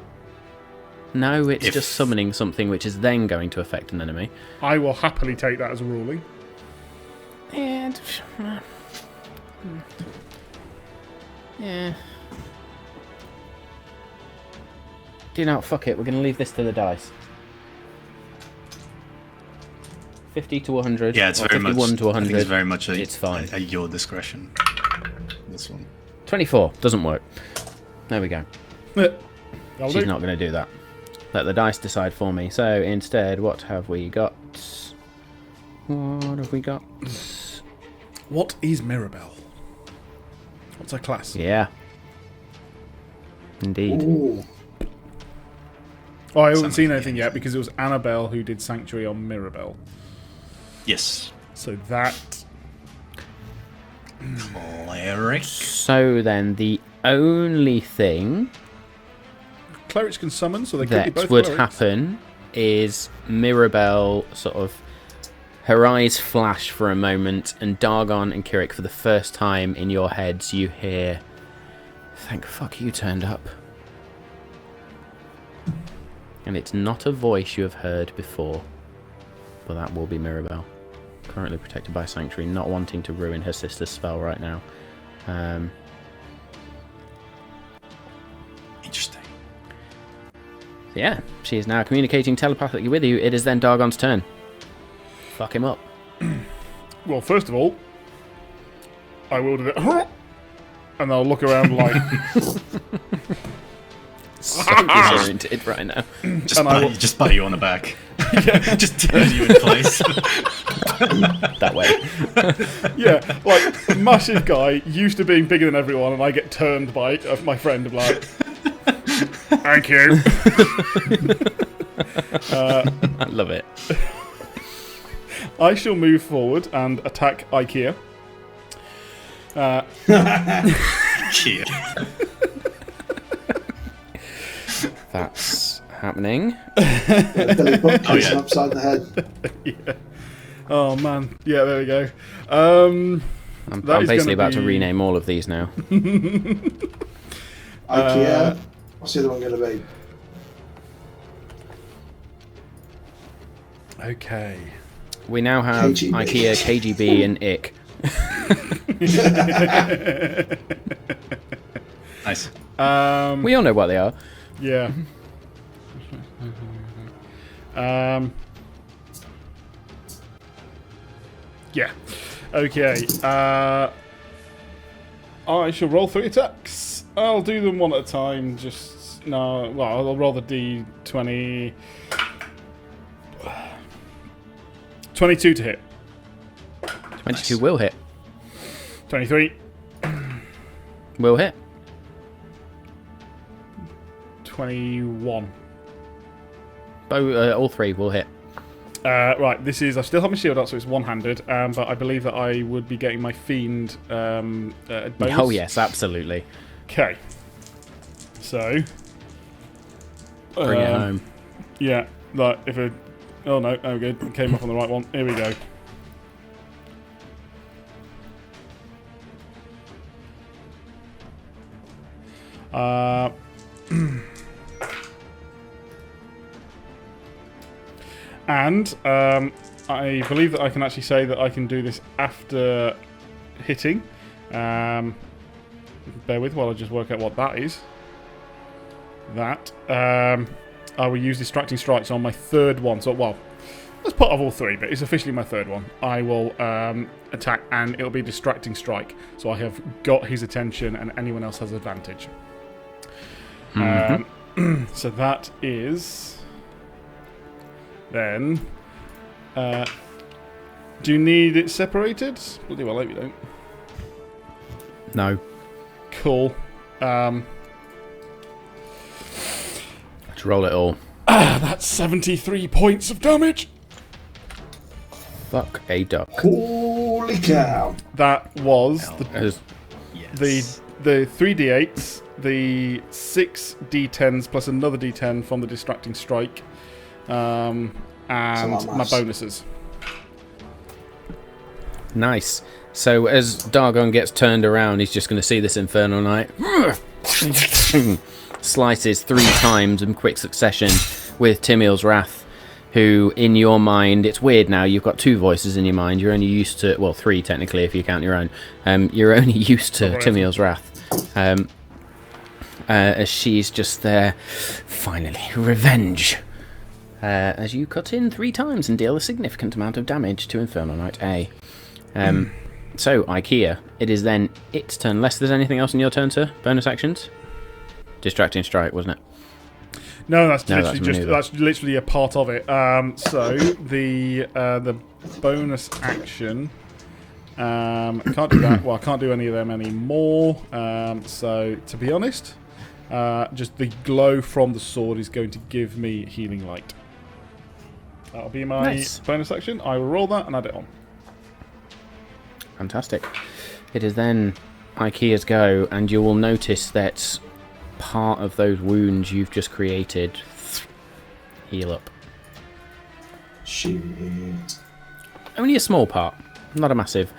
No, it's If- just summoning something which is then going to affect an enemy. I will happily take that as a ruling. And... Yeah. Do you know what? Fuck it. We're going to leave this to the dice. 50 to 100. Yeah, it's or very 51 much. to I think 100. it's very much It's fine. at your discretion. This one. 24. Doesn't work. There we go. I'll She's do. not going to do that. Let the dice decide for me. So instead, what have we got? What have we got? What is Mirabelle? What's her class? Yeah. Indeed. Ooh. Oh, I haven't Sounds seen like anything yet because it was Annabelle who did Sanctuary on Mirabelle. Yes. So that... Cleric. So then the only thing Clerics can summon, so they could be that both would clerics. happen is Mirabelle sort of her eyes flash for a moment, and Dargon and Kirik, for the first time in your heads, you hear, "Thank fuck you turned up." And it's not a voice you have heard before, but that will be Mirabelle, currently protected by Sanctuary, not wanting to ruin her sister's spell right now. Interesting. Yeah, she is now communicating telepathically with you. It is then Dargon's turn. Fuck him up. Well, first of all, I will do that. And I'll look around like... So disoriented right now. Just pat you on the back. Just turn you in place. That way. Yeah, like, massive guy, used to being bigger than everyone, and I get turned by my friend, like... Thank you. I love it. I shall move forward and attack IKEA. Kia. That's happening. Billy Buck kicks him yeah. upside the head. Yeah. Oh, man. Yeah, there we go. I'm That is basically gonna about to be- rename all of these now. IKEA. What's the other one going to be? Okay. We now have KGB. IKEA, KGB, and IK. Nice. We all know what they are. Yeah. Yeah. Okay. I shall roll 3 attacks. I'll do them one at a time. Just no. Well, I'll roll the D20. 22 to hit. 22 will hit. 23. Will hit. 21. All three will hit. Right, this is... I still have my shield up, so it's one-handed, but I believe that I would be getting my fiend bonus. Oh, yes, absolutely. Okay. So... Bring it home. Yeah, like, if it... Oh, no, oh, good. It came up on the right one. Here we go. And I believe that I can actually say that I can do this after hitting. Bear with while I just work out what that is. That. I will use Distracting Strikes on my third one. So, well, that's part of all three, but it's officially my third one. I will attack, and it'll be Distracting Strike. So I have got his attention, and anyone else has advantage. So that is... Then... do you need it separated? Bloody well, I hope you don't. No. Cool. Let's roll it all. That's 73 points of damage. Fuck a duck. Holy cow. That was As- Yes. the 3d8s, the 6 d10s plus another d10 from the Distracting Strike, and my maths. bonuses. Nice. So as Dargon gets turned around, he's just going to see this Infernal Knight. Slices 3 times in quick succession with Timiel's Wrath, who, in your mind, it's weird now, you've got 2 voices in your mind. You're only used to, well, 3 technically if you count your own. You're only used to Timiel's Wrath. As she's just there, finally, revenge. As you cut in 3 times and deal a significant amount of damage to Infernal Knight A. So, IKEA, it is then its turn. Unless there's anything else in your turn, sir? Bonus actions? Distracting Strike, wasn't it? No, that's No, literally that's that's literally a part of it. So the bonus action, I can't do that. Well, I can't do any of them anymore. So to be honest, Just the glow from the sword is going to give me healing light. That'll be my bonus action. I will roll that and add it on. Fantastic. It is then Ikea's go, and you will notice that part of those wounds you've just created heal up. Shit. Only a small part, not a massive.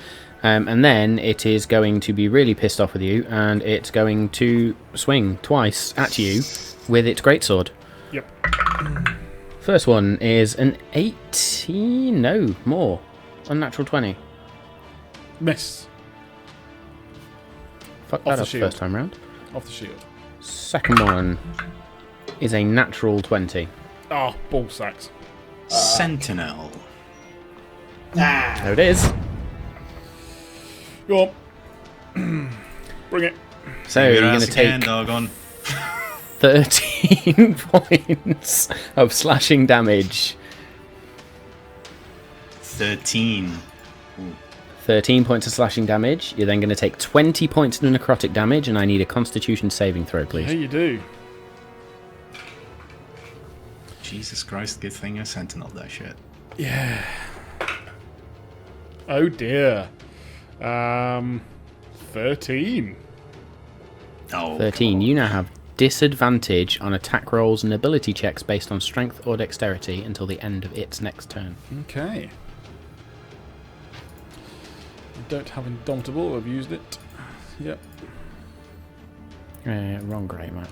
And then it is going to be really pissed off with you, and it's going to swing twice at you with its greatsword. Yep. First one is an 18, no, more. Unnatural 20. Miss. Fuck Off that the up shield. first time round. Off the shield. Second one is a natural 20. Oh, ball sacks. Sentinel. There it is. Go on. Bring it. So you're going to take doggone. 13 points of slashing damage. 13. 13 points of slashing damage. You're then going to take 20 points of necrotic damage, and I need a Constitution saving throw, please. Yeah, you do. Jesus Christ, good thing I sentinel that shit. Yeah. Oh dear. 13. Oh, 13. You now have disadvantage on attack rolls and ability checks based on strength or dexterity until the end of its next turn. Okay. I don't have Indomitable. I've used it. Yep. Wrong grey, Matt.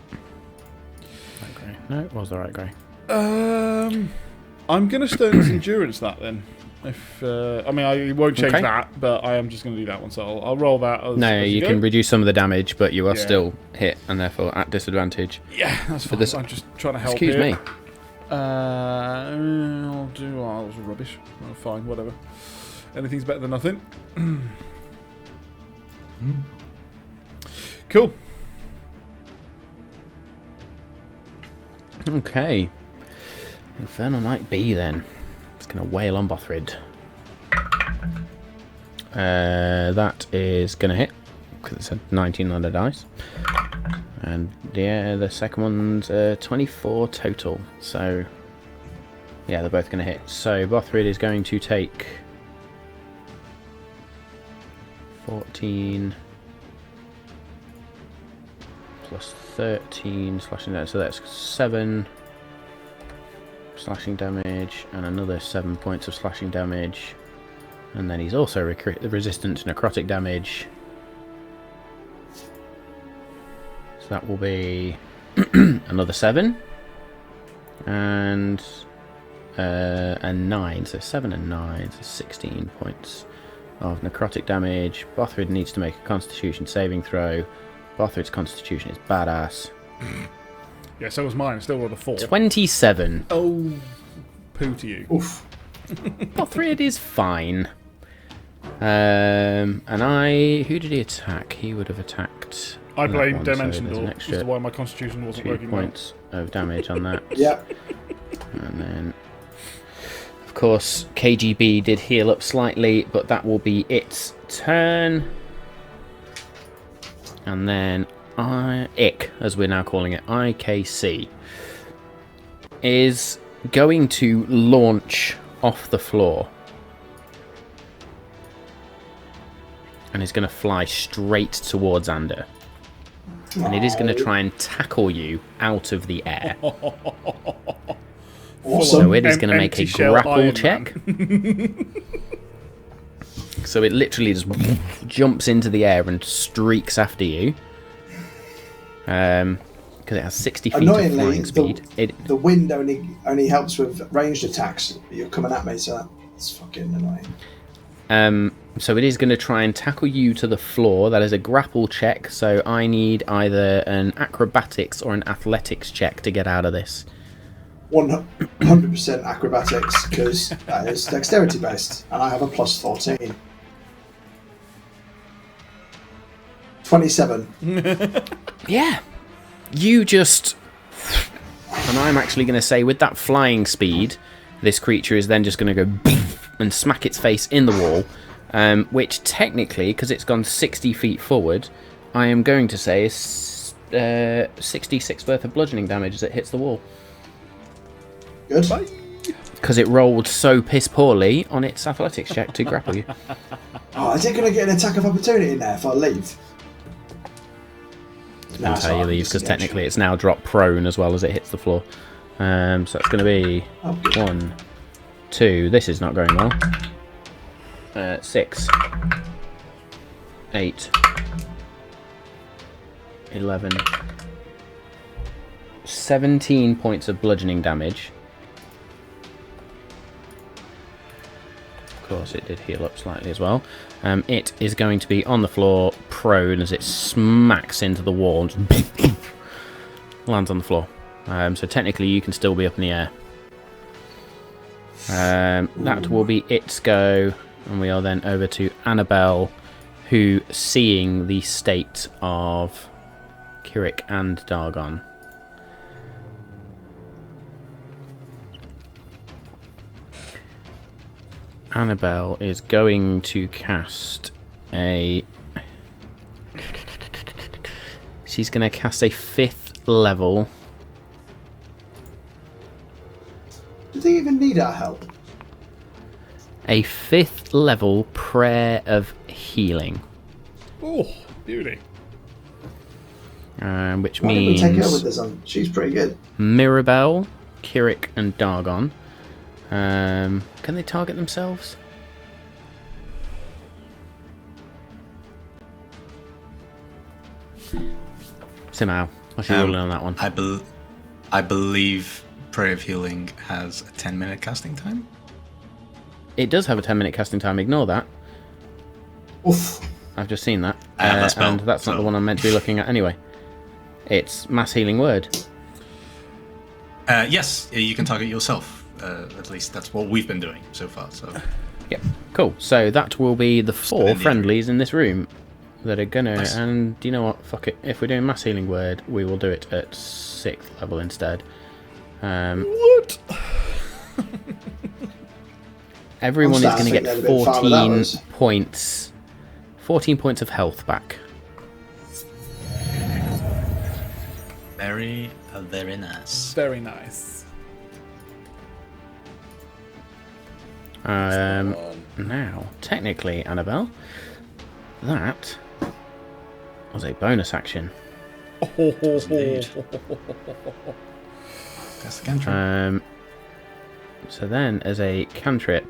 Right grey. No, it was the right grey. I'm going to Stone's Endurance that then. If I mean, I won't change that, but I am just going to do that one. So I'll roll that. As you go. can reduce some of the damage, but you are still hit and therefore at disadvantage. Yeah, that's fine. I'm just trying to help. Excuse me. I'll do. Oh, that was rubbish. Oh, fine, whatever. Anything's better than nothing. Cool. Okay. Infernal Knight B then. It's going to wail on Bothrid. That is going to hit, because it's a 19 on the dice. And yeah, the second one's 24 total. So, yeah, they're both going to hit. So, Bothrid is going to take 14 plus 13 slashing damage. So that's 7 slashing damage and another 7 points of slashing damage. And then he's also resistant to necrotic damage. So that will be another 7 and 9. So 7 and 9, so 16 points of necrotic damage. Bothrid needs to make a Constitution saving throw. Bothrid's Constitution is badass. Yeah, so was mine. Still rolled a 4. 27. Oh, poo to you. Oof. Bothrid is fine. And who did he attack? He would have attacked. I blame that one, Dimension so there's Door. an This extra is why my Constitution wasn't 2 working well. points of damage on that. Yep. And then, of course, KGB did heal up slightly, but that will be its turn. And then IK, as we're now calling it, IKC, is going to launch off the floor. And is going to fly straight towards Ander. And it is going to try and tackle you out of the air. Awesome. So it is going to make a Empty shell grapple Iron check. So it literally just jumps into the air and streaks after you. Because it has 60 feet of Annoyingly, flying speed. the wind only helps with ranged attacks. You're coming at me, so that's fucking annoying. So it is going to try and tackle you to the floor. That is a grapple check. So I need either an acrobatics or an athletics check to get out of this. 100% acrobatics, because that is dexterity based, and I have a plus 14. 27. Yeah. You just... And I'm actually going to say, with that flying speed, this creature is then just going to go and smack its face in the wall, which technically, because it's gone 60 feet forward, I am going to say is 66 worth of bludgeoning damage as it hits the wall. Good. Bye. Because it rolled so piss poorly on its athletics check to grapple you. Oh, is it going to get an attack of opportunity in there if I leave? Depends how you leave, because technically it's now dropped prone as well as it hits the floor. So it's going to be 1, 2. This is not going well. 6, 8, 11, 17 points of bludgeoning damage. Of course, it did heal up slightly as well. It is going to be on the floor, prone, as it smacks into the wall and lands on the floor. So technically, you can still be up in the air. That will be its go, and we are then over to Annabelle, who, seeing the state of Kirik and Dargon. Annabelle is going to cast a... She's going to cast a 5th level. Do they even need our help? A 5th level Prayer of Healing. Oh, beauty. Which Why did we means take her with us on? She's pretty good. Mirabelle, Kirik, and Dargon. Can they target themselves? Simao, what's your ruling on that one? I believe Prayer of Healing has a 10-minute casting time. It does have a 10-minute casting time, ignore that. Oof. I've just seen that. That spell, and that's not the one I'm meant to be looking at anyway. It's Mass Healing Word. Yes, you can target yourself. At least that's what we've been doing so far. So, Yep, cool. So that will be the 4 in the friendlies in this room that are gonna... Nice. And do you know what? Fuck it. If we're doing Mass Healing Word, we will do it at 6th level instead. What? Everyone is going to think get they're a bit far with that 14 ones. points. 14 points of health back. Very, very nice. Very nice. Now, technically, Annabelle, that was a bonus action. indeed. That's the cantrip. So then, as a cantrip,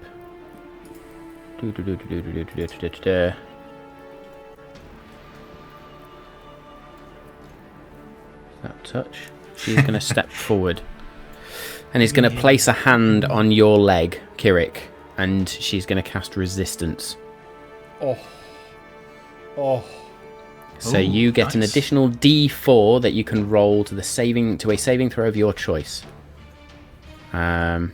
that touch. She's going to step forward, and he's going to place a hand on your leg, Kirik, and she's going to cast resistance. Oh. Oh. So Ooh, you get an nice. additional D4 that you can roll to a saving throw of your choice. So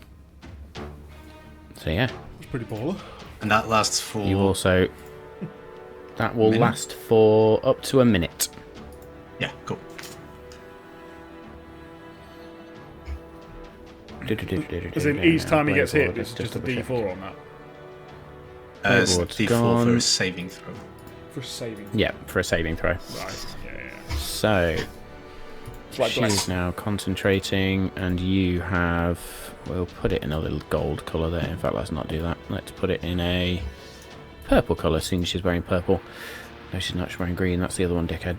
yeah, It's pretty baller. And that lasts for... you also... That will Minute? last for up to a minute. Yeah, cool. As in, each time he gets hit, Blaze it's Ward, just a double check. D4 on that. It's Ward's D4 gone. for a saving throw. For saving. Yeah, for a saving throw. Right. Yeah. So It's like she's bless. now concentrating, and you have... We'll put it in a little gold colour there. In fact, let's not do that. Let's put it in a purple colour, seeing she's wearing purple. No, she's not. She's wearing green. That's the other one, dickhead.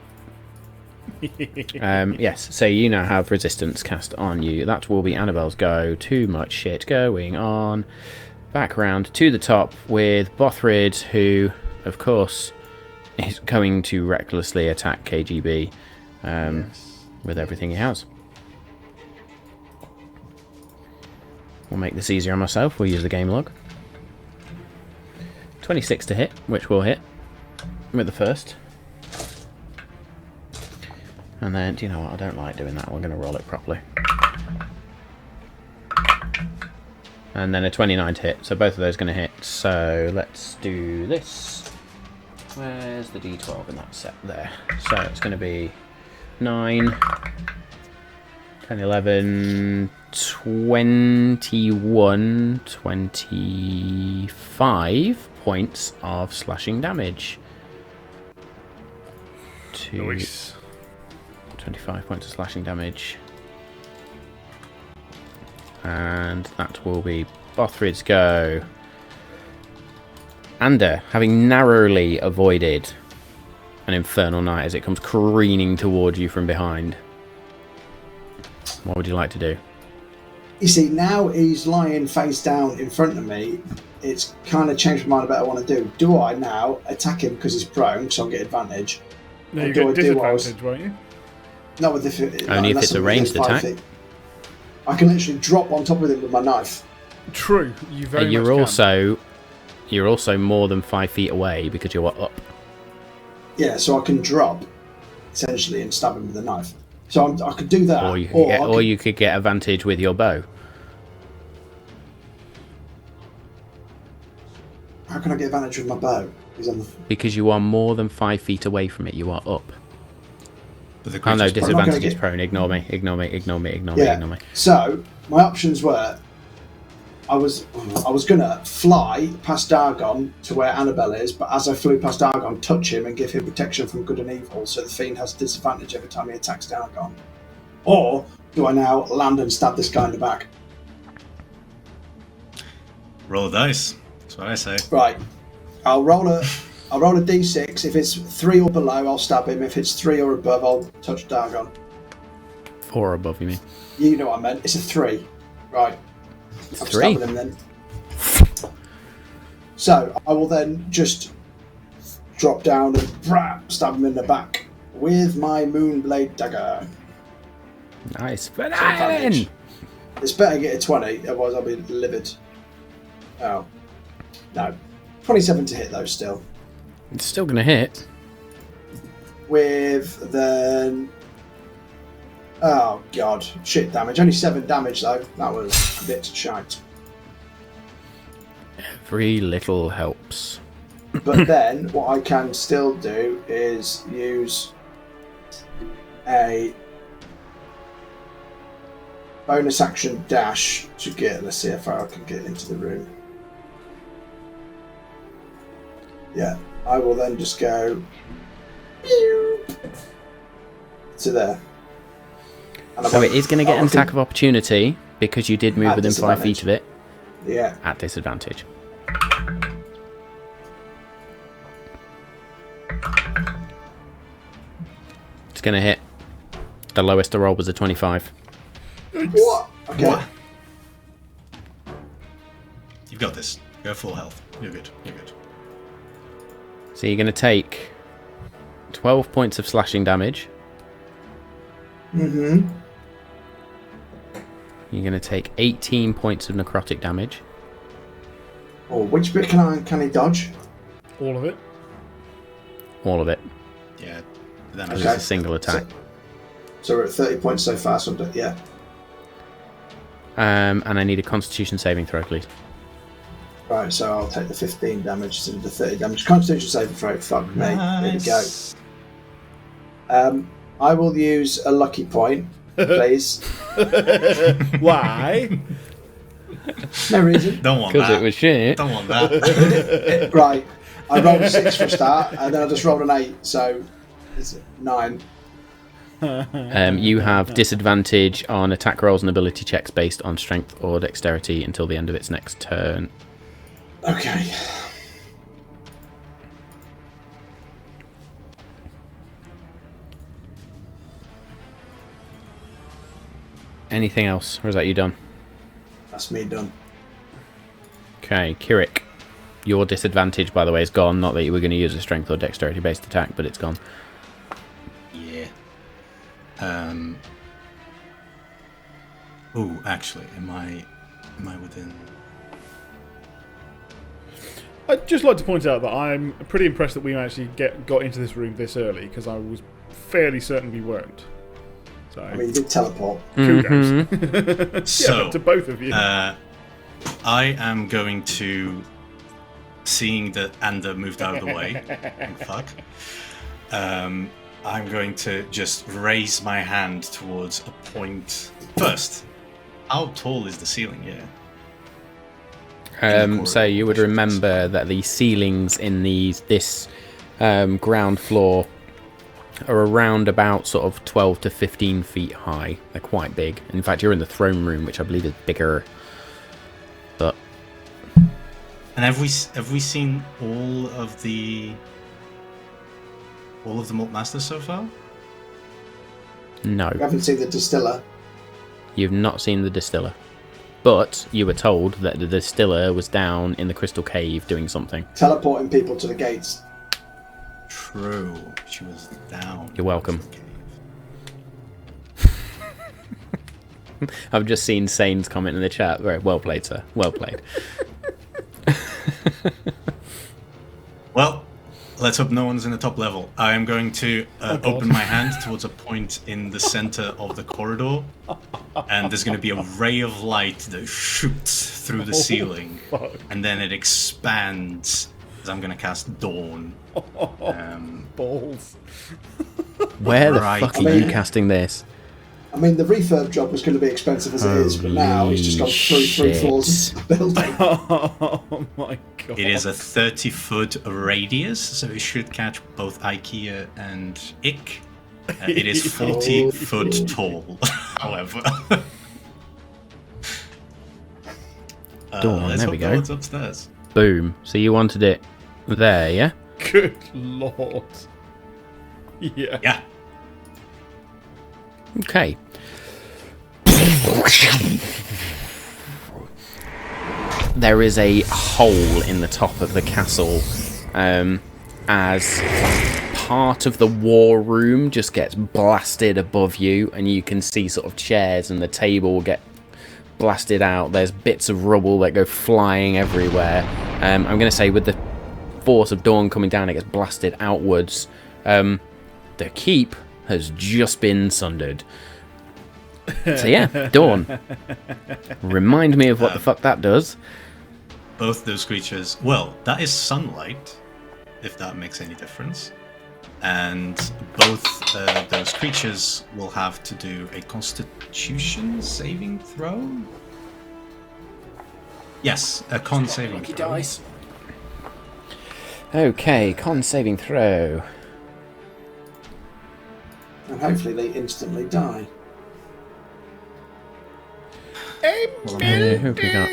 Yes, so you now have resistance cast on you. That will be Annabelle's go. Too much shit going on. Back round to the top with Bothrid, who, of course, is going to recklessly attack KGB with everything he has. We'll make this easier on myself. We'll use the game log. 26 to hit, which will hit with the first. And then, do you know what? I don't like doing that. We're going to roll it properly. And then a 29 to hit. So both of those are going to hit. So let's do this. Where's the D12 in that set? There. So it's going to be 9, 10, 11, 21, 25 points of slashing damage. Nice. 25 points of slashing damage. And that will be Bothrid's go. Ander, having narrowly avoided an Infernal Knight as it comes careening towards you from behind, what would you like to do? You see, now he's lying face down in front of me. It's kind of changed my mind about what I want to do. Do I now attack him because he's prone, so I'll get advantage? No, Or you do get I do what I was- disadvantage, won't you? Not with the Only if unless it's a I'm ranged within 5 attack. feet. I can literally drop on top of him with my knife. True, you very much You're can. also more than 5 feet away because you're up. Yeah, so I can drop essentially and stab him with a knife. So I could do that, Or you could get advantage with your bow. How can I get advantage with my bow? He's on the. Because you are more than 5 feet away from it, you are up. But the Oh no, creature's prone. disadvantage get- is prone. Ignore me. Yeah. So my options were, I was gonna fly past Dargon to where Annabelle is, but as I flew past Dargon, touch him and give him protection from good and evil, so the fiend has disadvantage every time he attacks Dargon. Or do I now land and stab this guy in the back? Roll a dice. That's what I say. Right. I'll roll a d6. If it's 3 or below, I'll stab him. If it's 3 or above, I'll touch Dargon. 4 above, you mean? You know what I meant. It's a 3. Right. I'm 3? stabbing him then. So I will then just drop down and stab him in the back with my Moonblade dagger. Nice. But Advantage. It's better get a 20, otherwise I'll be livid. Oh. No. 27 to hit though still. It's still going to hit. With then... Oh god. Shit damage. Only 7 damage though. That was a bit shite. Every little helps. But then what I can still do is use a bonus action dash to get, let's see how far I can get into the room. Yeah, I will then just go to there. And I So won't- it is going to get I an can- attack of opportunity because you did move At within 5 feet disadvantage. of it Yeah, at disadvantage. It's going to hit. The lowest I rolled was a 25. what? Okay. What? You've got this. Go full health. You're good. You're good. So you're going to take 12 points of slashing damage. Mm-hmm. You're going to take 18 points of necrotic damage. Oh, which bit can he dodge? All of it. All of it. Yeah. Because Okay. it's a single attack. So we're at 30 points so far, so yeah. And I need a constitution saving throw, please. Right, so I'll take the 15 damage to the 30 damage. Constitution saving throw, fuck me. Here we go. I will use a lucky point, please. Why? No reason. Don't want Because that. it was shit. Don't want that. Right, I rolled a 6 for a start, and then I just rolled an 8, so it's 9. You have disadvantage on attack rolls and ability checks based on strength or dexterity until the end of its next turn. Okay. Anything else? Or is that you done? That's me done. Okay, Kirik. Your disadvantage, by the way, is gone. Not that you were going to use a strength or dexterity based attack, but it's gone. Yeah. Oh, actually, am I within? I'd just like to point out that I'm pretty impressed that we actually got into this room this early, because I was fairly certain we weren't. So, I mean, you did teleport. kudos. So, to both of you. I am going to, seeing that Ander moved out of the way, thank fuck, I'm going to just raise my hand towards a point. First, how tall is the ceiling here? So you would remember that the ceilings in this ground floor are around about sort of 12 to 15 feet high. They're quite big. In fact, you're in the throne room, which I believe is bigger. But And have we seen all of the Malt Masters so far? no, We haven't seen the distiller. you've not seen the distiller. But you were told that the distiller was down in the Crystal Cave doing something. Teleporting people to the gates. True. She was down. You're welcome. the cave. I've just seen Sane's comment in the chat. Very well played, sir. Well played. Well, let's hope no one's in the top level. I am going to open my hand towards a point in the center of the corridor, and there's going to be a ray of light that shoots through the ceiling, fuck. and then it expands as I'm going to cast Dawn. Balls. Where the Right. fuck are you casting this? I mean, the refurb job was going to be expensive as it is, but now it's just gone through 3 Holy floors of the building. Oh my god. It is a 30-foot radius, so it should catch both IKEA and Ick. It is 40 foot tall, however. Dawn, let's there hope we no go. one's upstairs. Boom. So you wanted it there, yeah? Good lord. Yeah. Yeah. Okay. There is a hole in the top of the castle as part of the war room just gets blasted above you, and you can see sort of chairs and the table get blasted out. There's bits of rubble that go flying everywhere. I'm going to say with the force of Dawn coming down, it gets blasted outwards. The keep has just been sundered. So yeah, Dawn. Remind me of what the fuck that does. Both those creatures. Well, that is sunlight, if that makes any difference. And both those creatures will have to do a Constitution saving throw. Yes, a con saving throw. Okay, con saving throw. And hopefully they instantly die. Who have we got?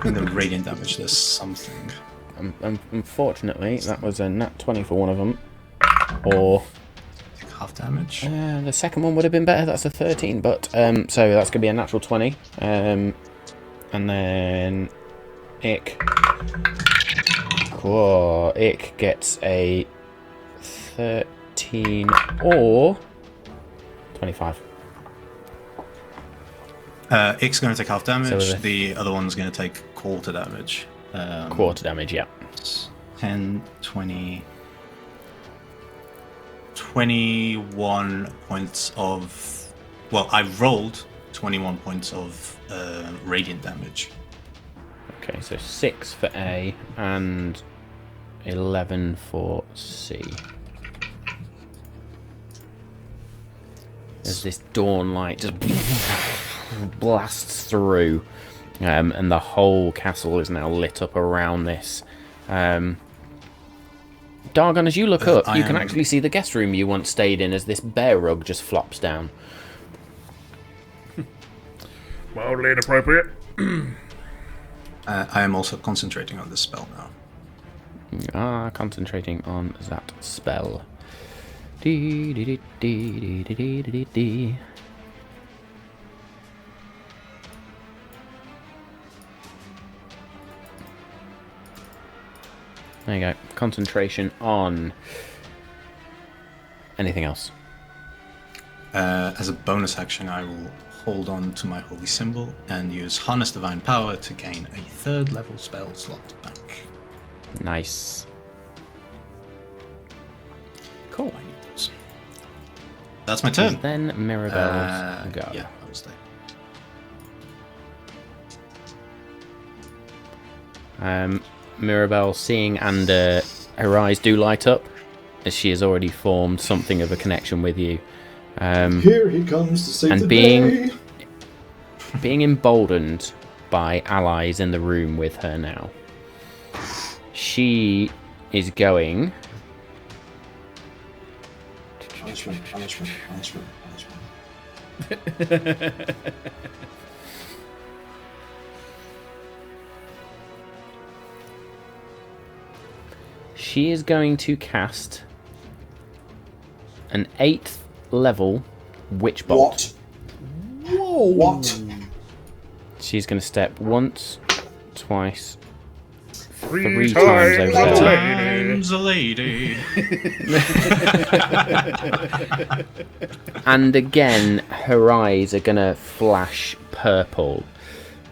In the radiant damage, there's something. Unfortunately, that was a nat 20 for one of them. Or Take half damage. the second one would have been better. That's a 13, but so that's gonna be a natural 20. And then Ick. Cool. Ick gets a 13 or 25. Ick's going to take half damage. So the other one's going to take quarter damage. Quarter damage, yeah. 10, 20, 21 points of... Well, I rolled 21 points of radiant damage. Okay, so 6 for A and 11 for C. There's this dawn light just blasts through, and the whole castle is now lit up around this. Dargon, as you look up, you can actually see the guest room you once stayed in as this bear rug just flops down. Mildly inappropriate. I am also concentrating on this spell now. You are concentrating on that spell. Dee, dee, dee, dee, dee, dee, dee, dee. There you go. Concentration on anything else. As a bonus action, I will hold on to my holy symbol and use Harness Divine Power to gain a 3rd level spell slot back. Nice. Cool. I need those. That's my turn. Then Mirabelle's go. Yeah, I will stay. Mirabelle, seeing Ander, her eyes do light up as she has already formed something of a connection with you. Here he comes to save And the being- day. Being emboldened by allies in the room with her now, she is going Management. She is going to cast an 8th level Witch Bolt. What? Whoa! What? She's going to step once, twice, 3 times over there. Time's a lady. And again, her eyes are going to flash purple.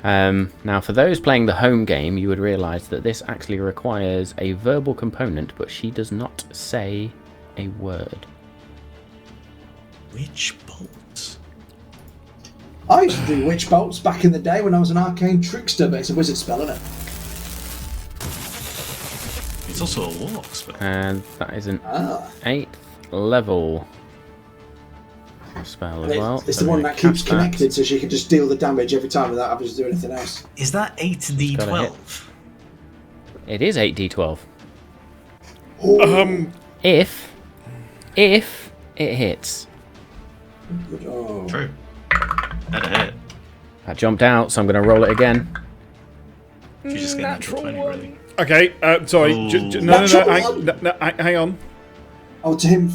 Now, for those playing the home game, you would realise that this actually requires a verbal component, but she does not say a word. Witch bolt. I used to do witch bolts back in the day when I was an arcane trickster, but it's a wizard spell, isn't it? It's also a warlock spell. And that is an 8th level spell as well. It's So the one we're that gonna keeps cast that. connected, so she can just deal the damage every time without having to do anything else. Is that 8d12? It is 8d12. Oh, If it hits. oh. True. Better hit. That jumped out, so I'm going to roll it again. You just get natural 20, really. Okay, sorry. Ooh. No, Natural hang on. Oh, to him.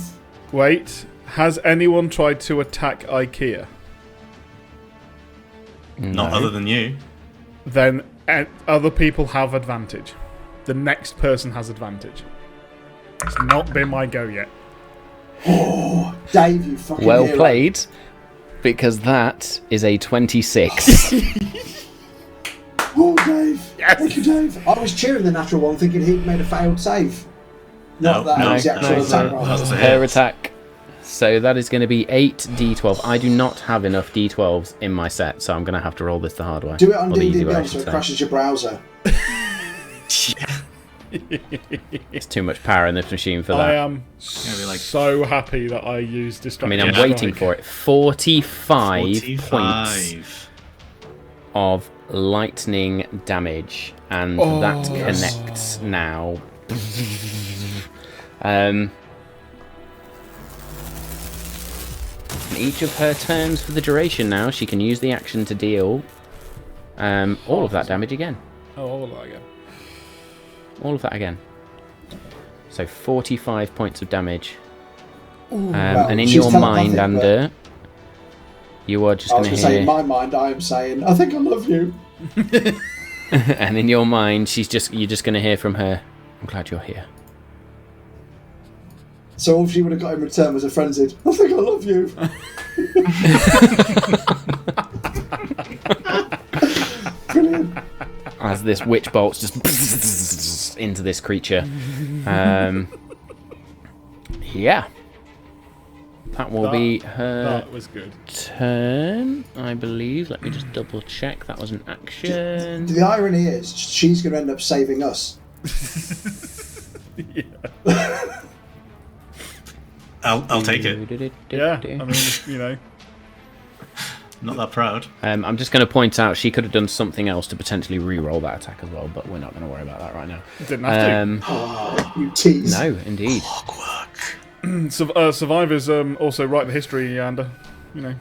Wait. Has anyone tried to attack IKEA? Not No. other than you. Then other people have advantage. The next person has advantage. It's not been my go yet. Oh, Dave, you fucking Well hero. played, because that is a 26. Oh, Dave. Yes. Thank you, Dave. I was cheering the natural one, thinking he'd made a failed save. Not that no, it was the actual no, attack no, roll. that's the Her hit. attack. So that is going to be 8d12. I do not have enough d12s in my set, so I'm going to have to roll this the hard way. Do it on Or the D&D easy way, I Beyond should so it say. crashes your browser. It's too much power in this machine for I that. am be like- so happy that I used I distraction. mean, I'm Yeah. waiting for it. 45 points 45. of lightning damage, and that connects now. And each of her turns for the duration now, she can use the action to deal all of that damage again. Oh, all of that again. All of that again. So 45 points of damage. And in she's your telepathic, mind, Ander, you are just I going was to going to say, hear... in my mind, I am saying, I think I love you. And in your mind, you're just going to hear from her, I'm glad you're here. So all she would have got in return was a frenzied, I think I love you. Brilliant. As this witch bolts just into this creature. Yeah. That will be her That was good. turn, I believe. Let me just double check. That was an action. The irony is, she's going to end up saving us. I'll take it. Yeah, I mean, you know. Not that proud. I'm just going to point out she could have done something else to potentially re-roll that attack as well, but we're not going to worry about that right now. Didn't have Oh, you tease. No, indeed. Clockwork. to. Survivors also write the history, and, you know.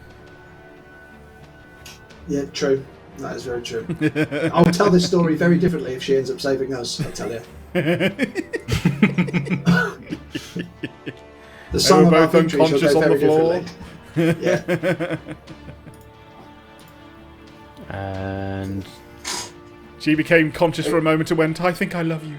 Yeah, true. That is very true. I'll tell this story very differently if she ends up saving us, I'll tell you. The song were of our both victory shall unconscious go on the very floor. differently. Yeah. And She became conscious for a moment and went, I think I love you.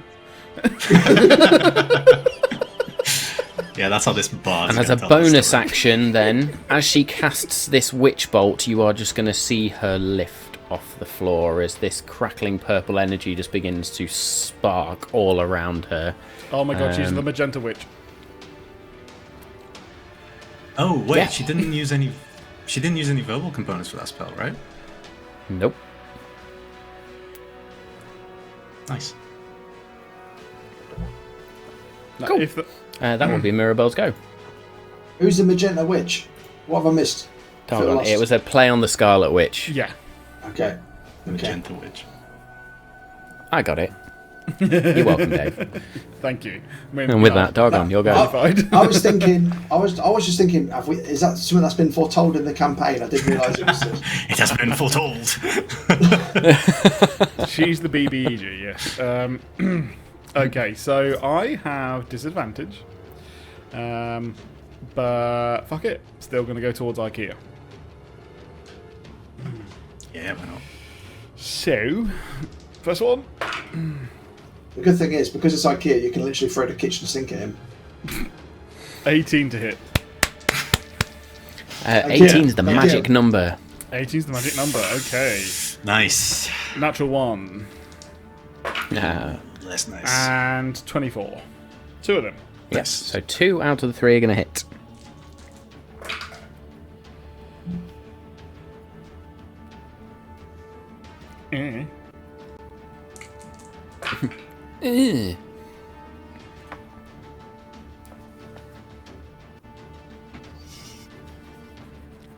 Yeah, that's how this bar. as a bonus action, then, as she casts this witch bolt, you are just going to see her lift off the floor as this crackling purple energy just begins to spark all around her. Oh my god, she's the magenta witch. Oh wait, Yeah. she didn't use any. She didn't use any verbal components for that spell, right? Nope. Nice. No, Cool. if the, That will be Mirabelle's go. Who's the magenta witch? What have I missed? Hold Feel on, lost. it was a play on the Scarlet Witch. yeah. Okay. Okay. Magenta witch. I got it. You're welcome, Dave. Thank you. I mean, And with that, Dargon, you'll go. I was thinking. I was just thinking. Is that something that's been foretold in the campaign? I didn't realise it was. It has been foretold. She's the BBEG, yes. Okay, so I have disadvantage. But fuck it. Still going to go towards IKEA. Yeah, why not? So, first one. The good thing is, because it's IKEA, you can literally throw the kitchen sink at him. 18 to hit. 18's the magic number. 18's the magic number, okay. Nice. Natural 1. Less nice. And 24. 2 of them. Yes, so 2 out of the 3 are going to hit.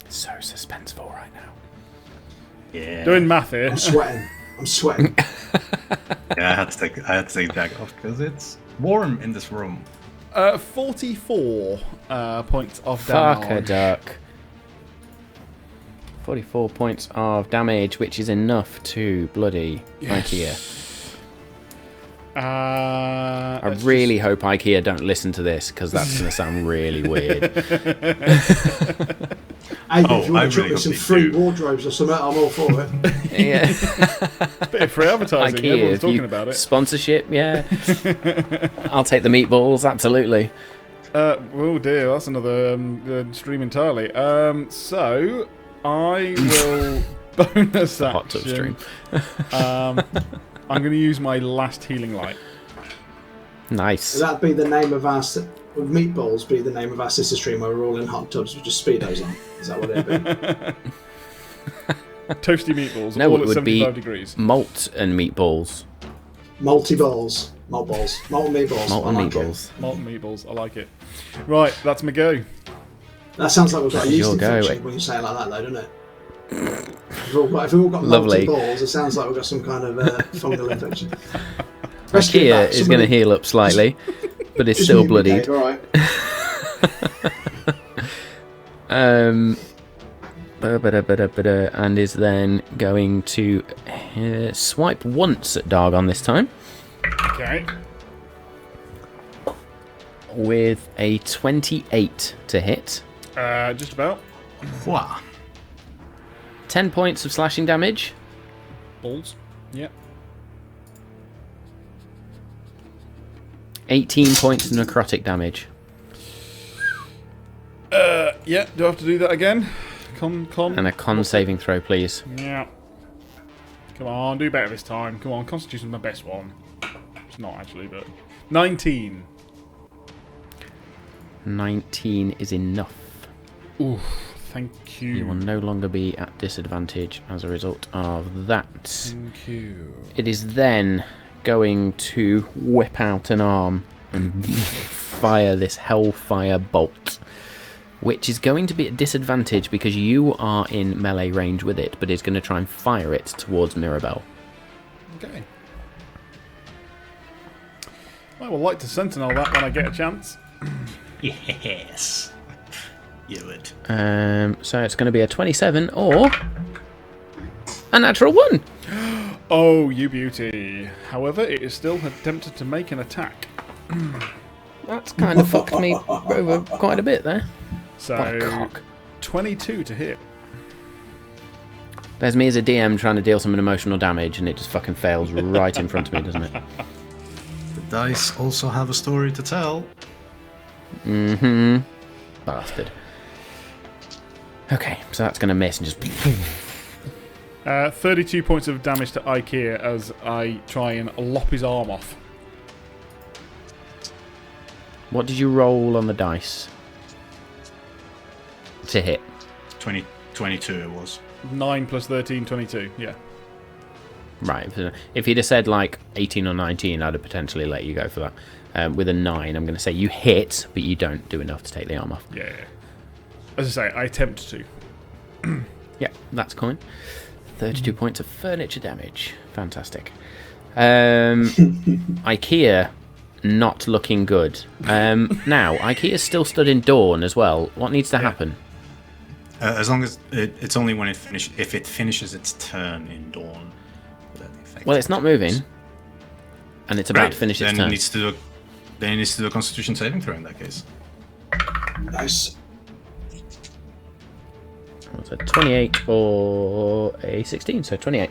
So suspenseful right now. Yeah. Doing math here. I'm sweating. Yeah, I had to take that off because it's warm in this room. 44 points of Fuck a damage. duck. 44 points of damage, which is enough to bloody IKEA. I really hope IKEA don't listen to this, because that's going to sound really weird. Hey, if you want to really chuck some hope they free do. wardrobes or something, I'm all for it. Yeah. A bit of free advertising. IKEA, Everyone's if talking you about it. sponsorship, yeah. I'll take the meatballs, absolutely. Oh dear, that's another stream entirely. So I will bonus action. Hot tub stream. I'm going to use my last healing light. Nice. That'd be the name of our would meatballs be the name of our sister stream where we're all in hot tubs with just speedos on. Is that what it'd be? Toasty meatballs, No, all it at would be 75 degrees. malt and meatballs. Multi balls, malt balls, molten meatballs. Malt I and like it. meatballs. Molten meatballs, I like it. Right, that's my go. That sounds like we've got a This is yeast your go, infection eh? when you say it like that, though, doesn't it? If we've all got Lovely. multi balls, it sounds like we've got some kind of fungal infection. Especially IKEA that, is somebody- going to heal up slightly, but it's just still mute me, bloodied. Dave, all right. And is then going to swipe once at Dargon this time Okay. with a 28 to hit. Just about. Wow. 10 points of slashing damage. Balls. Yep. 18 points of necrotic damage. Yeah, do I have to do that again? Con. And a con saving throw, please. Yeah. Come on, do better this time. Come on, Constitution's my best one. It's not actually, but 19. 19 is enough. Oof, thank you. You will no longer be at disadvantage as a result of that. Thank you. It is then going to whip out an arm and fire this hellfire bolt, which is going to be at disadvantage because you are in melee range with it, but is going to try and fire it towards Mirabelle. Okay. I would like to sentinel that when I get a chance. Yes. You would. So it's going to be a 27 or a natural 1. Oh, you beauty. However, it is still attempted to make an attack. That's kind of fucked me over quite a bit there. What a So, cock. 22 to hit. There's me as a DM trying to deal some emotional damage, and it just fucking fails right in front of me, doesn't it? The dice also have a story to tell. Mm-hmm. Bastard. Okay, so that's going to miss and just... 32 points of damage to IKEA as I try and lop his arm off. What did you roll on the dice to hit? 22 it was. 9 plus 13, 22. Yeah. Right. If he'd have said like 18 or 19, I'd have potentially let you go for that. With a 9, I'm going to say you hit, but you don't do enough to take the arm off. Yeah. As I say, I attempt to. Yeah, that's common. 32 points of furniture damage. Fantastic. IKEA not looking good. Now, IKEA's still stood in Dawn as well. What needs to happen? As long as it's only when if it finishes its turn in Dawn. Well, it's not moving. And it's about to finish its turn. It needs to do a Constitution saving throw in that case. Nice. What's a 28 or a 16? So 28.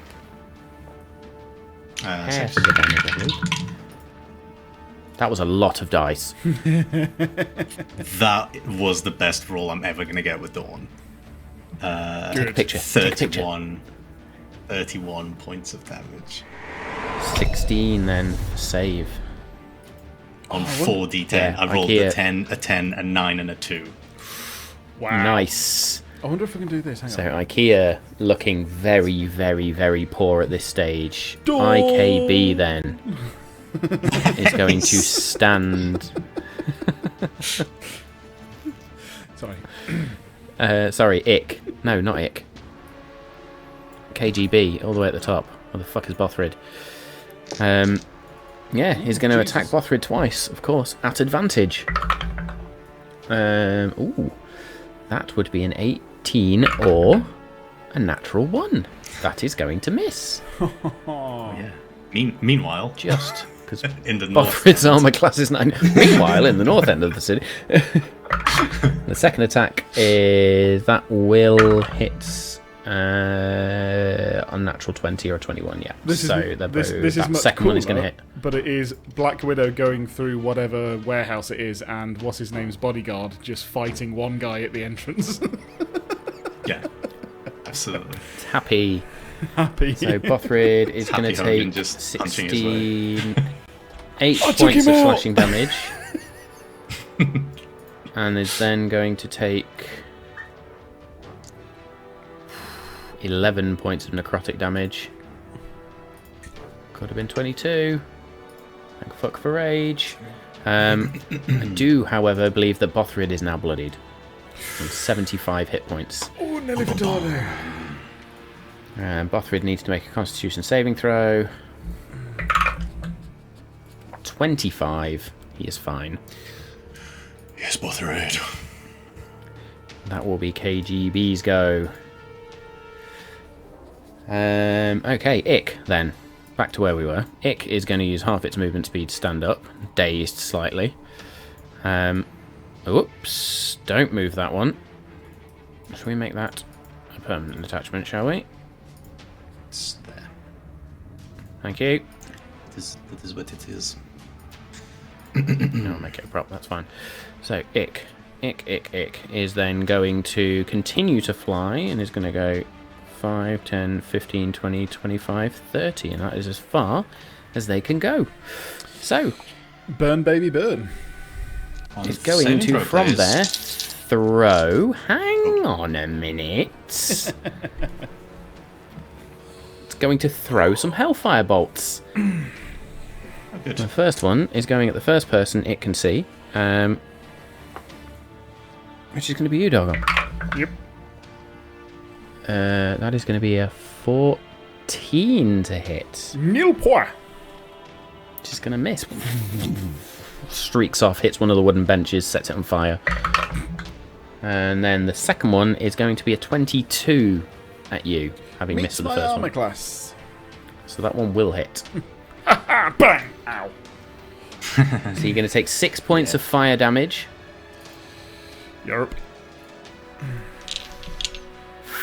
Half Saves. of the damage, I believe. That was a lot of dice. That was the best roll I'm ever going to get with Dawn. Take a picture. Take a picture. 31 points of damage. 16 then for save. On 4d10. Yeah, I rolled IKEA. a 10, a 9, and a 2. Wow. Nice. I wonder if we can do this. Hang So on. IKEA looking very, very, very poor at this stage. Dawn! IKB then is going to stand. Sorry. Sorry, Ick. No, not Ick. KGB, all the way at the top. What the fuck is Bothrid? Yeah, he's going to attack Bothrid twice, of course, at advantage. Ooh, that would be an 18 or a natural 1. That is going to miss. Oh, yeah. Meanwhile, Just because in the north. Bothrid's armor class is 9. Meanwhile, in the north end of the city, the second attack is that will hit unnatural 20 or 21. Yeah. This is that much second one is cooler, going to hit. But it is Black Widow going through whatever warehouse it is, and what's his name's bodyguard just fighting one guy at the entrance. Yeah, absolutely. It's happy. Happy. So Bothrid is going to Happy Hogan take just punching his way. 16, 8 I took points him of out! slashing damage, and is then going to take 11 points of necrotic damage. Could have been 22. Thank fuck for rage. I do, however, believe that Bothrid is now bloodied. On 75 hit points. Oh, Nelly Furtado. Bothrid needs to make a Constitution saving throw. 25. He is fine. Yes, Bothrid. That will be KGB's go. Okay, Ick then. Back to where we were. Ick is going to use half its movement speed to stand up, dazed slightly. Oops, don't move that one. Shall we make that a permanent attachment, shall we? It's there. Thank you. That is what it is. No, I'll make it a prop, that's fine. So, Ick is then going to continue to fly and is going to go 5, 10, 15, 20, 25, 30, and that is as far as they can go. So, Burn, baby, burn. it's going to, from there, throw... Hang on a minute. It's going to throw some Hellfire bolts. Oh, good. The first one is going at the first person it can see, which is going to be you, Dogon. Yep. That is going to be a 14 to hit. Nil point. Just going to miss. Streaks off, hits one of the wooden benches, sets it on fire. And then the second one is going to be a 22 at you, having missed with the first armor one. class. So that one will hit. Bang! Ow. So you're going to take 6 points of fire damage, Yerp.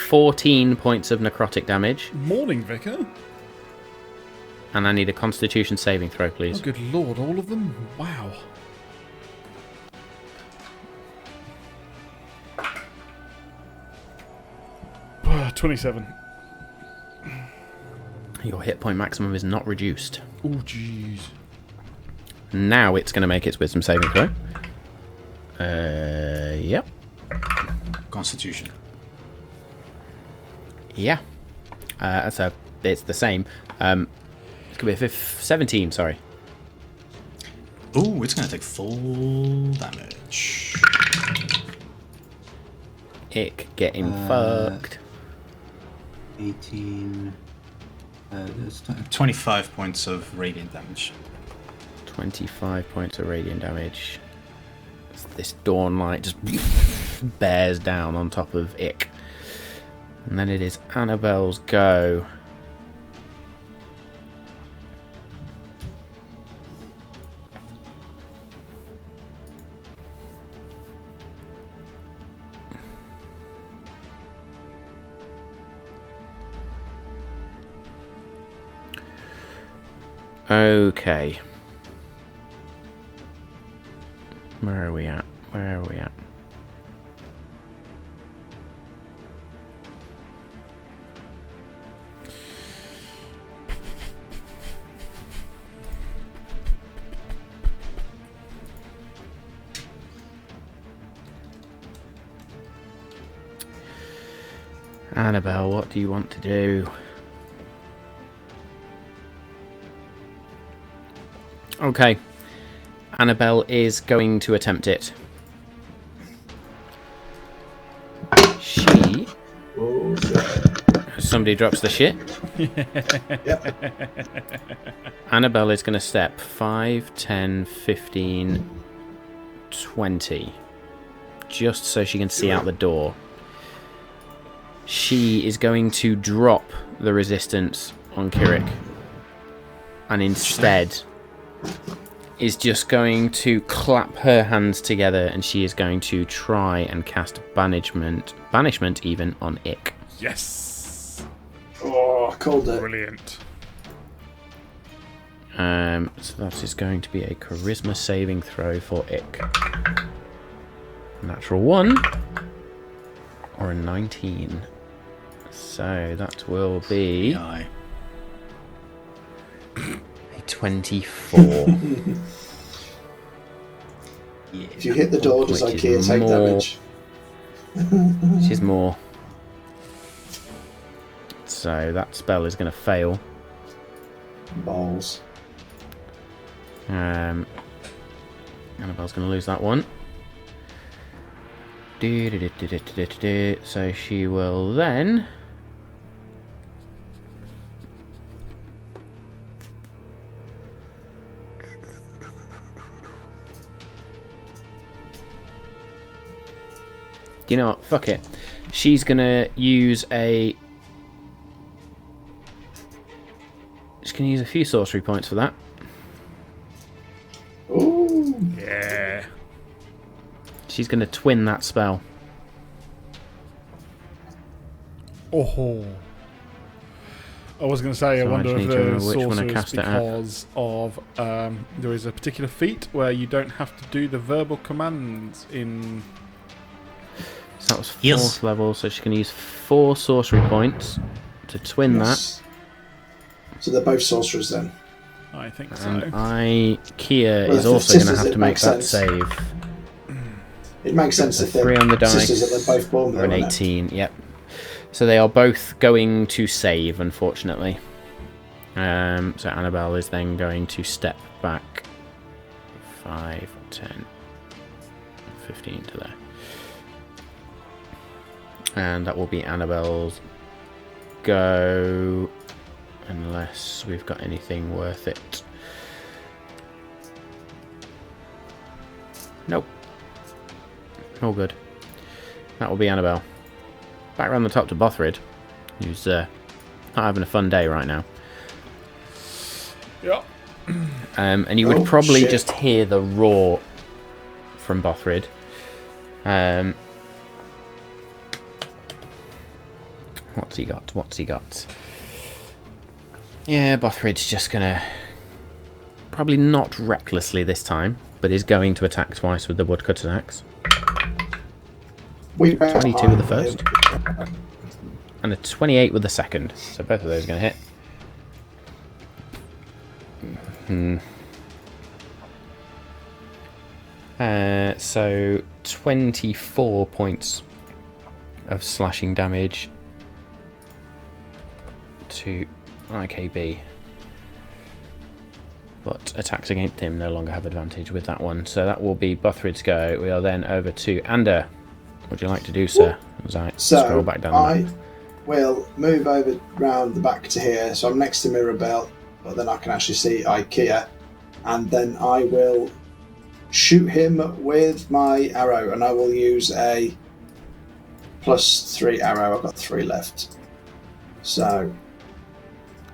14 points of necrotic damage, Morning, Vicar. and I need a Constitution saving throw, Oh, please. good lord, all of them? Wow. Oh, 27. Your hit point maximum is not reduced. Oh, jeez. Now it's going to make its wisdom saving throw. Yep. Constitution. Yeah. It's the same. It's going to be a 17, sorry. Oh, it's going to take full damage. Ick getting fucked. 18. There's 25 points of radiant damage. 25 points of radiant damage. This dawn light just bears down on top of Ick. And then it is Annabelle's go. Okay. Where are we at? Where are we at? Annabelle, what do you want to do? Okay. Annabelle is going to attempt it. She... Oh, shit. Somebody drops the shit. Yep. Annabelle is going to step 5, 10, 15, 20. Just so she can see out the door. She is going to drop the resistance on Kirik. And instead is just going to clap her hands together, and she is going to try and cast banishment even on Ick. Yes. Oh, I called it. Brilliant. So that is going to be a charisma saving throw for Ick. Natural 1 or a 19. So that will be Aye. a 24. If you hit the door, does Which IKEA is take more- damage? Which is more. So that spell is going to fail. Balls. Annabelle's going to lose that one. So she will then... You know what? Fuck it. She's going to use a... She's going to use a few sorcery points for that. Ooh. Yeah. She's going to twin that spell. Oh. I was going to say, I So I wonder just if need to the remember which one I sorcerer's cast it at. because of there is a particular feat where you don't have to do the verbal commands in. So that was 4th Yes. level, so she can use 4 sorcery points to twin Yes. So they're both sorcerers then. I think that. so. And Kia Well, is if also it's going to have sisters, to it make makes that sense. save. It makes sense So if they're 3 on the dice, sisters that they're both born or there. an isn't it? 18, yep. So they are both going to save, unfortunately. So Annabelle is then going to step back 5, 10, 15 to there. And that will be Annabelle's go, unless we've got anything worth it. Nope. All good. That will be Annabelle. Back around the top to Bothrid, who's not having a fun day right now. Yeah. And you would Oh, probably shit. just hear the roar from Bothrid. What's he got? What's he got? Yeah, Bothrid's just gonna... Probably not recklessly this time, but is going to attack twice with the woodcutter's axe. We 22 with the first. And a 28 with the second. So both of those are going to hit. So 24 points of slashing damage to IKB. But attacks against him no longer have advantage with that one. So that will be Bothrid's go. We are then over to Ander. What would you like to do, sir? As I scroll back down the map. will move over round the back to here, so I'm next to Mirabelle, but then I can actually see IKEA, and then I will shoot him with my arrow, and I will use a +3 arrow. I've got 3 left. So,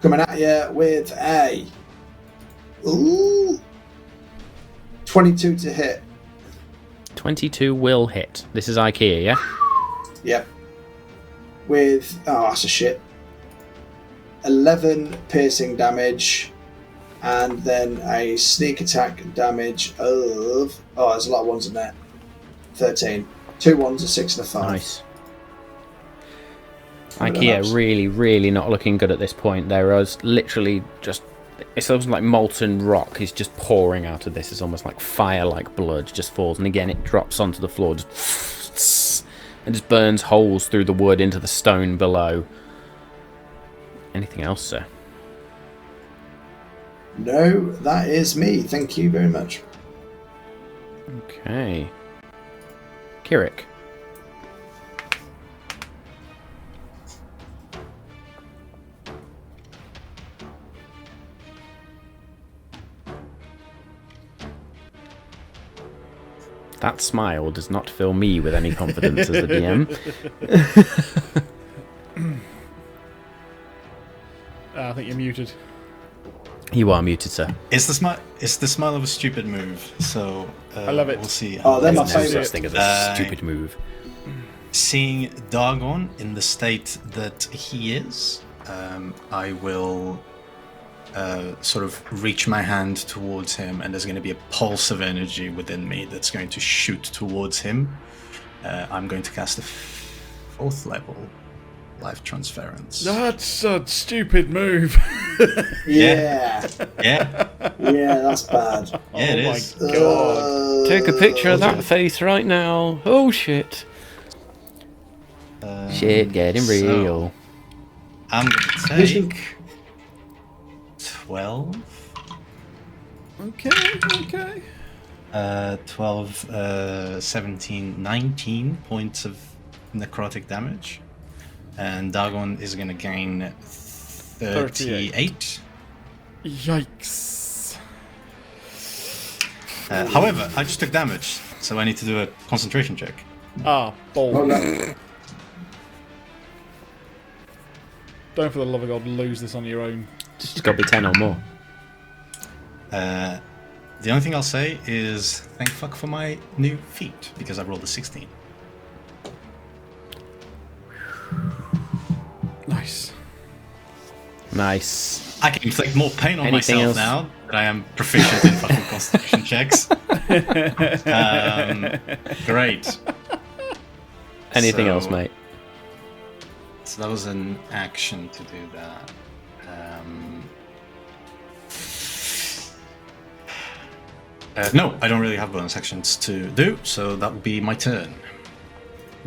coming at you with a 22 to hit. 22 will hit. This is IKEA, yeah? Yep. With, that's a shit. 11 piercing damage, and then a sneak attack damage of, there's a lot of ones in there. 13. 2 ones, a 6 and a 5. Nice. IKEA really, really not looking good at this point. There is literally just... It's almost like molten rock is just pouring out of this. It's almost like fire-like blood just falls. And again, it drops onto the floor. Just, and just burns holes through the wood into the stone below. Anything else, sir? No, that is me. Thank you very much. Okay. Kirik. That smile does not fill me with any confidence as the DM. I think you're muted. You are muted, sir. It's the smile of a stupid move. So I love it. We'll see. Oh, they're my There's no favourite. such thing as a stupid move. Seeing Dagon in the state that he is, I will sort of reach my hand towards him, and there's going to be a pulse of energy within me that's going to shoot towards him. I'm going to cast a 4th level life transference. That's a stupid move. Yeah. Yeah, Yeah, that's bad. yeah, it Oh is. my god. Take a picture of that face right now. Oh shit. Shit getting so- real. I'm going to take 12. Okay. 12, 17, 19 points of necrotic damage. And Dagon is going to gain 38. Yikes. However, I just took damage, so I need to do a concentration check. Ah, Oh, balls. no. Don't for the love of God lose this on your own. Just got to be 10 or more. The only thing I'll say is thank fuck for my new feat, because I rolled a 16. Nice. Nice. I can inflict more pain on Anything myself else? now that I am proficient in fucking concentration checks. Great. Anything So- else, mate? So that was an action to do that. No, I don't really have bonus actions to do, so that will be my turn.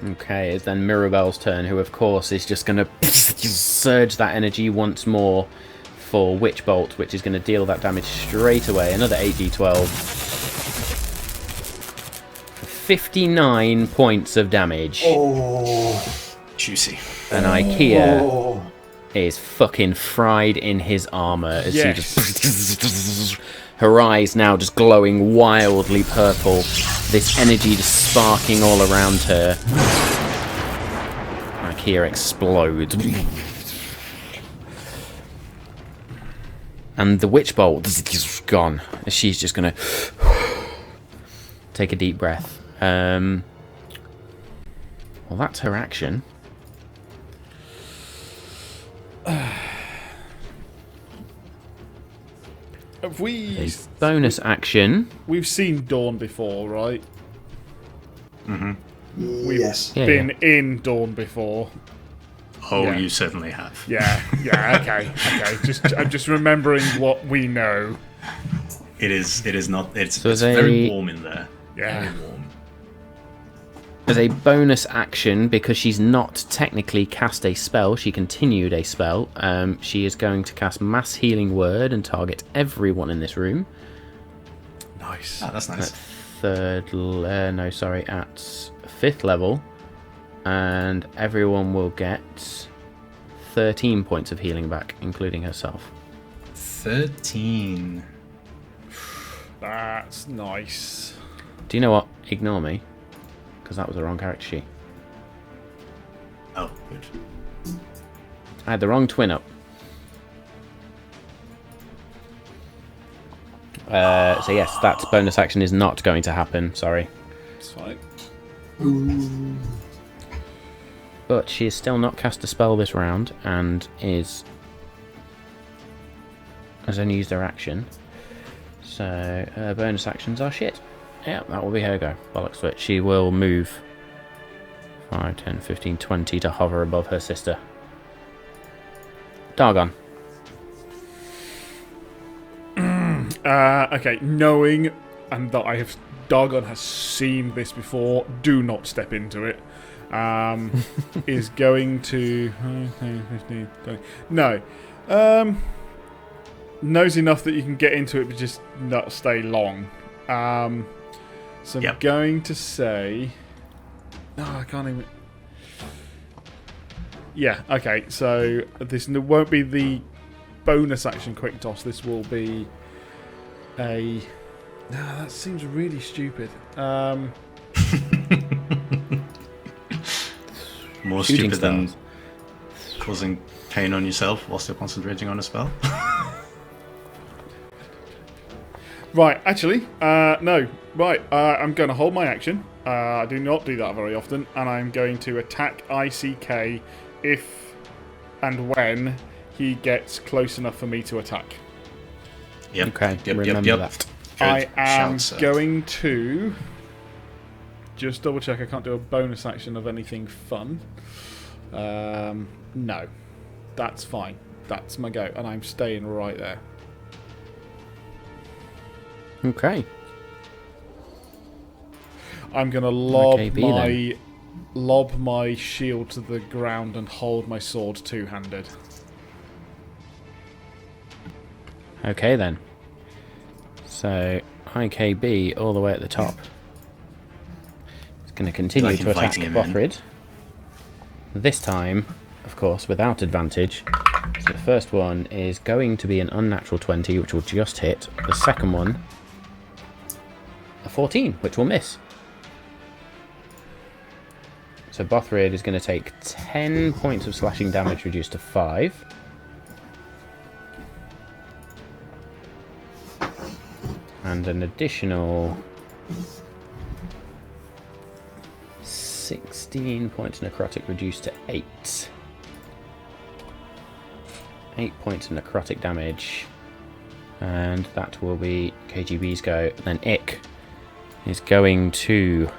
Okay, it's then Mirabelle's turn, who of course is just going to surge that energy once more for Witch Bolt, which is going to deal that damage straight away. Another 8d12. 59 points of damage. Oh. Juicy. And IKEA Oh. is fucking fried in his armor as Yes. she just... Her eyes now just glowing wildly purple. This energy just sparking all around her. IKEA explodes. And the Witch Bolt is gone. She's just gonna take a deep breath. Well, that's her action. Have A we... bonus action. We've seen Dawn before, right? Yes. Yeah, Been in Dawn before. Oh, Yeah. you certainly have. Yeah, okay. I'm just remembering what we know. It is not. It's So it's they- very warm in there. Yeah. Very warm. As a bonus action, because she's not technically cast a spell, she continued a spell. She is going to cast Mass Healing Word and target everyone in this room. Nice. Ah, that's nice. At 5th level, and everyone will get 13 points of healing back, including herself. 13. That's nice. Do you know what? Ignore me, because that was the wrong character sheet. Oh, good. I had the wrong twin up. So yes, that bonus action is not going to happen. Sorry. It's fine. But she is still not cast a spell this round, and has only used her action. So her bonus actions are shit. Yeah, that will be her go. Bollocks to it. She will move 5, 10, 15, 20 to hover above her sister. Dargon. Okay, knowing and that Dargon has seen this before, do not step into it. Is going to 15, 20. No. Knows enough that you can get into it but just not stay long. So I'm going to say... No, I can't even... Yeah, okay, so this won't be the bonus action quick toss. This will be a... No, that seems really stupid. More Shooting stupid than stars. causing pain on yourself whilst you're concentrating on a spell. Right, actually, no. Right, I'm going to hold my action. I do not do that very often. And I'm going to attack ICK if and when he gets close enough for me to attack. Yep. Okay, Yep. remember that. Good I am shout, sir. going to... Just double check I can't do a bonus action of anything fun. No. That's fine. That's my go. And I'm staying right there. Okay. I'm going to lob my shield to the ground and hold my sword two-handed. Okay then. So IKB all the way at the top. It's going to continue Like to attack inviting him in. Bothrid. This time, of course, without advantage. So the first one is going to be an unnatural 20, which will just hit. The second one, a 14, which will miss. So Bothrid is going to take 10 points of slashing damage, reduced to 5. And an additional 16 points necrotic, reduced to 8. 8 points of necrotic damage. And that will be KGB's go. Then Ick is going to...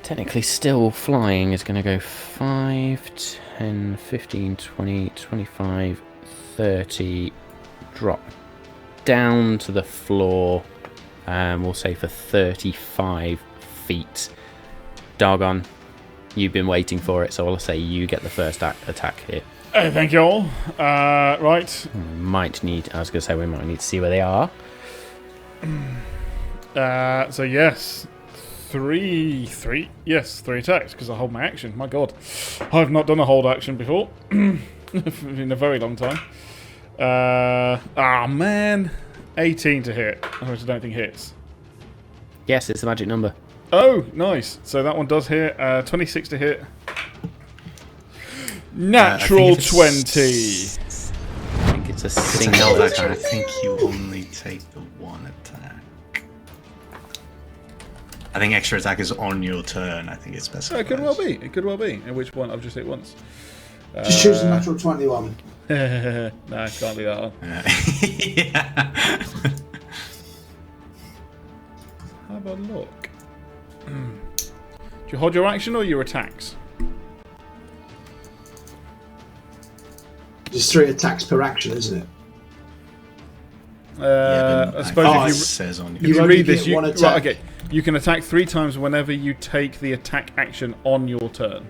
Technically still flying, is going to go 5, 10, 15, 20, 25, 30, drop down to the floor, we'll say for 35 feet. Dargon, you've been waiting for it, so I'll say you get the first attack here. Thank you all. Right. I was going to say we might need to see where they are. So yes. Three attacks, because I hold my action. My god. I've not done a hold action before. In a very long time. Man. 18 to hit, which I don't think hits. Yes, it's a magic number. Oh, nice. So that one does hit. 26 to hit. Natural 20. I think it's a It's a single held action. I attack. think you only take the one attack. I think extra attack is on your turn. I think it's best. It could well be. It could well be. In which one? I've just hit once. Just choose a natural 21. No, I can't do that one. Yeah. Have a look. Do you hold your action or your attacks? There's 3 attacks per action, isn't it? I suppose it if you says on if your You you only read this, get one right, attack. okay, you can attack 3 times whenever you take the attack action on your turn.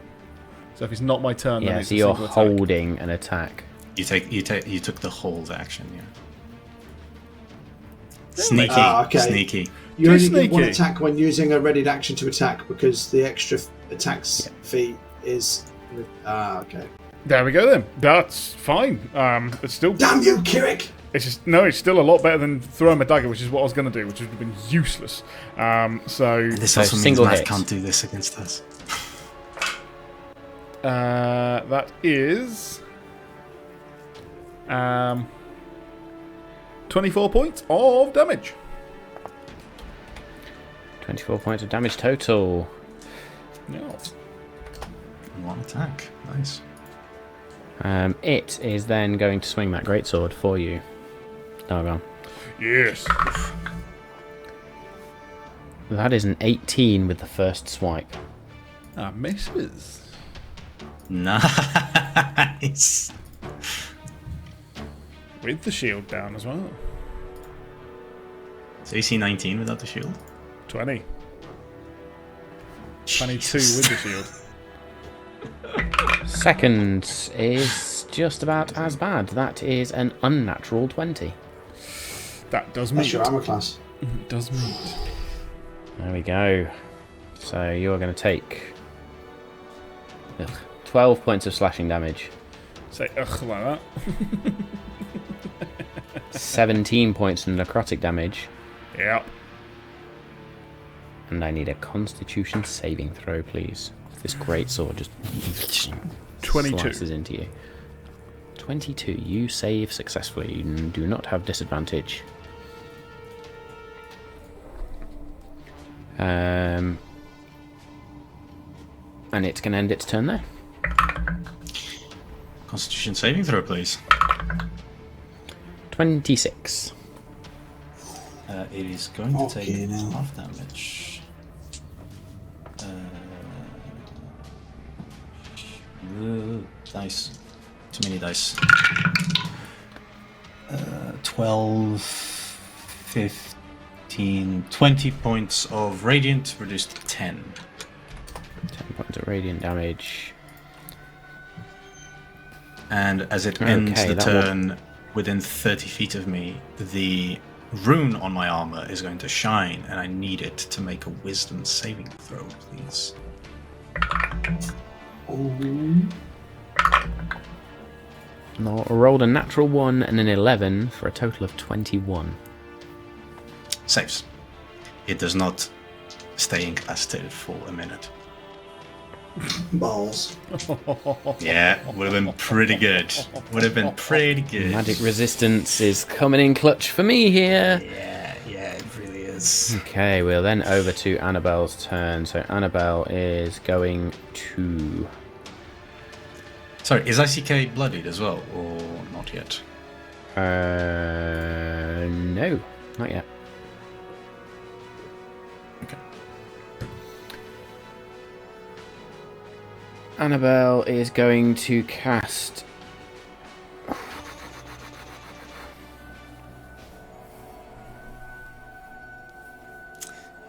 So if it's not my turn, then Yeah, it's so a you're single attack. holding an attack. You took the hold action, yeah. Yeah, Sneaky. okay. Sneaky. You only get one sneaky. attack when using a readied action to attack because the extra attacks fee is. Okay. There we go then. That's fine. It's still. Damn you, Kirik! It's still a lot better than throwing a dagger, which is what I was going to do, which would have been useless. So This also means single Matt hit. can't do this against us. that is 24 points of damage. 24 points of damage total. Yeah. One attack. Nice. It is then going to swing that greatsword for you. Dargon. Yes. That is an 18 with the first swipe. Misses. Nice. With the shield down as well. So AC 19 without the shield? 20. 22 with the shield. Second is just about as bad. That is an unnatural 20. That does That's meet. your armor class. It does meet. There we go. So you're going to take 12 points of slashing damage, Say ugh like that. 17 points of necrotic damage, Yep. and I need a Constitution saving throw, please. This great sword just 22. slices into you. 22. You save successfully. You do not have disadvantage. And it's going to end its turn there. Constitution saving throw, please. 26. It is going to take Okay, now. half damage. Dice. Too many dice. 12, 15, 20 points of radiant, reduced to 10. 10 points of radiant damage. And as it ends Okay, the that will- turn within 30 feet of me, the rune on my armor is going to shine, and I need it to make a wisdom saving throw, please. No, I rolled a natural 1 and an 11 for a total of 21. Saves. It does not stay incapacitated for a minute. Balls. Yeah, would have been pretty good. Would have been pretty good. Magic resistance is coming in clutch for me here. Yeah, it really is. Okay, we're then over to Annabelle's turn. So Annabelle is going to... Sorry, is ICK bloodied as well, or not yet? No, not yet. Okay. Annabelle is going to cast...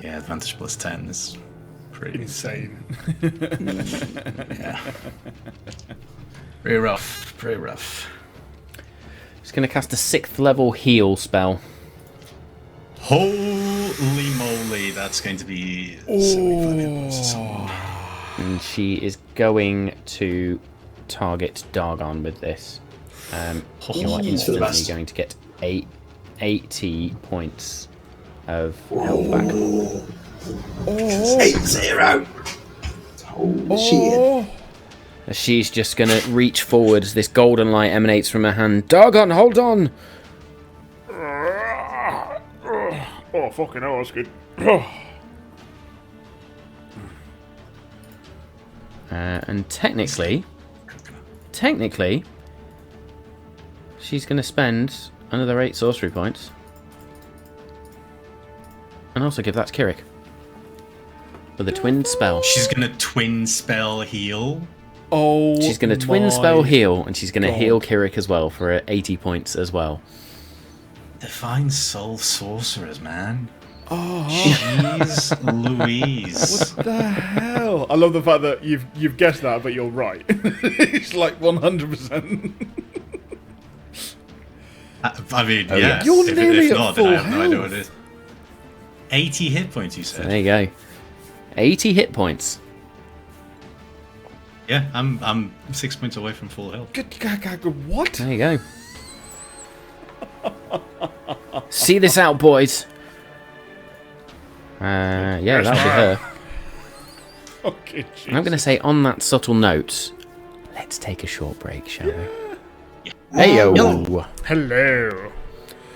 Yeah, advantage plus 10 is pretty Insane. Yeah. Pretty rough. Pretty rough. She's going to cast a 6th level heal spell. Holy moly, that's going to be 75 hit points to someone. And she is going to target Dargon with this. You are instantly best. going to get 80 points of health back. 8-0! Holy shit. She's just going to reach forward as this golden light emanates from her hand. Dargon, hold on! Oh, fucking hell, that's good. And technically, she's going to spend another 8 sorcery points. And also give that to Kirik. With a twin spell. She's gonna twin spell heal. Oh, She's going to twin my spell heal, and she's going to God. heal Kirik as well for 80 points as well. Divine soul sorcerers, man. Oh, Jeez Louise. what the hell? I love the fact that you've guessed that, but you're right. It's like 100%. I mean, Oh, yeah. yeah. You're if nearly at not, then I full have no idea what health. it is. 80 hit points, you said. There you go. 80 hit points. Yeah, I'm 6 points away from full health. What? There you go. See this out, boys. Yeah, that'll be her. Okay, I'm going to say on that subtle note, let's take a short break, shall we? Heyo! Hello.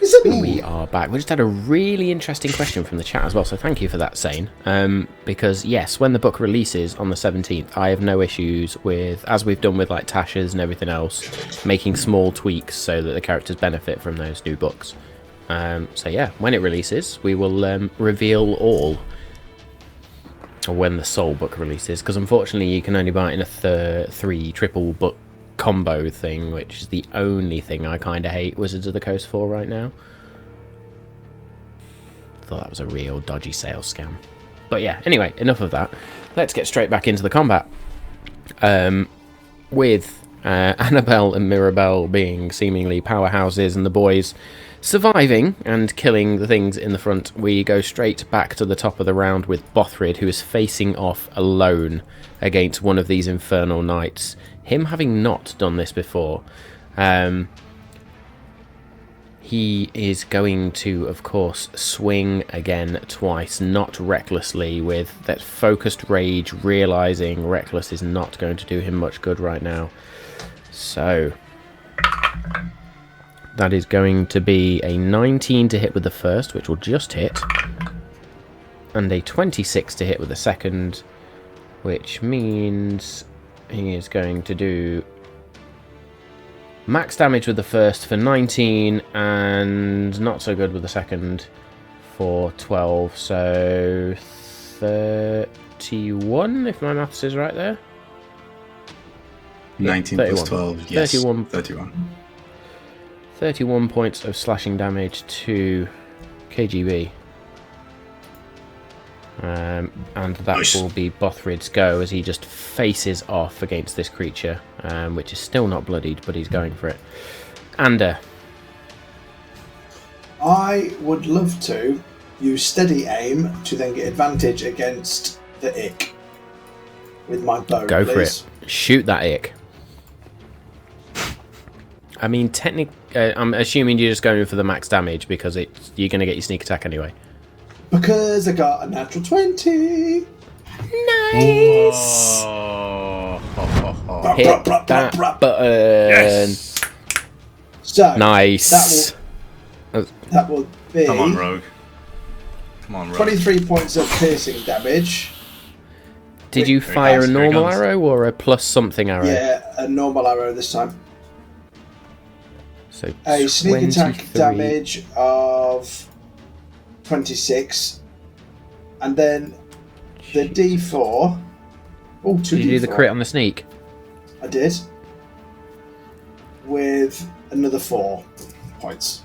Is it me? We are back. We just had a really interesting question from the chat as well, so thank you for that, Sane. Because, yes, when the book releases on the 17th, I have no issues with, as we've done with like Tasha's and everything else, making small tweaks so that the characters benefit from those new books. So, yeah, when it releases, we will reveal all. Or when the Soul book releases, because unfortunately you can only buy it in a 3 triple book combo thing, which is the only thing I kind of hate Wizards of the Coast for right now. Thought that was a real dodgy sales scam. But yeah, anyway, enough of that. Let's get straight back into the combat. With Annabelle and Mirabelle being seemingly powerhouses and the boys surviving and killing the things in the front, we go straight back to the top of the round with Bothrid, who is facing off alone against one of these infernal knights. Him having not done this before. He is going to, of course, swing again twice, not recklessly, with that focused rage, realising Reckless is not going to do him much good right now. So that is going to be a 19 to hit with the first, which will just hit, and a 26 to hit with the second, which means he is going to do max damage with the first for 19 and not so good with the second for 12, so 31 if my maths is right there. 19 plus 12, yes. 31. 31 points of slashing damage to KGB. And that Nice. will be Bothrid's go as he just faces off against this creature, which is still not bloodied, but he's going for it. Ander. I would love to use steady aim to then get advantage against the ick with my bow. Go for please. it. Shoot that ick. I mean, I'm assuming you're just going for the max damage because you're going to get your sneak attack anyway. Because I got a natural 20. Nice. Oh. Hit that button. Yes. So Nice. that will be Come on, Rogue. Come on, Rogue. 23 points of piercing damage. Did you Very fire nice, a very normal nice. arrow or a plus something arrow? Yeah, a normal arrow this time. So A sneak attack 23. damage of 26, and then the D4. Oh, 2d4. Did you do the crit on the sneak? I did. With another 4 points.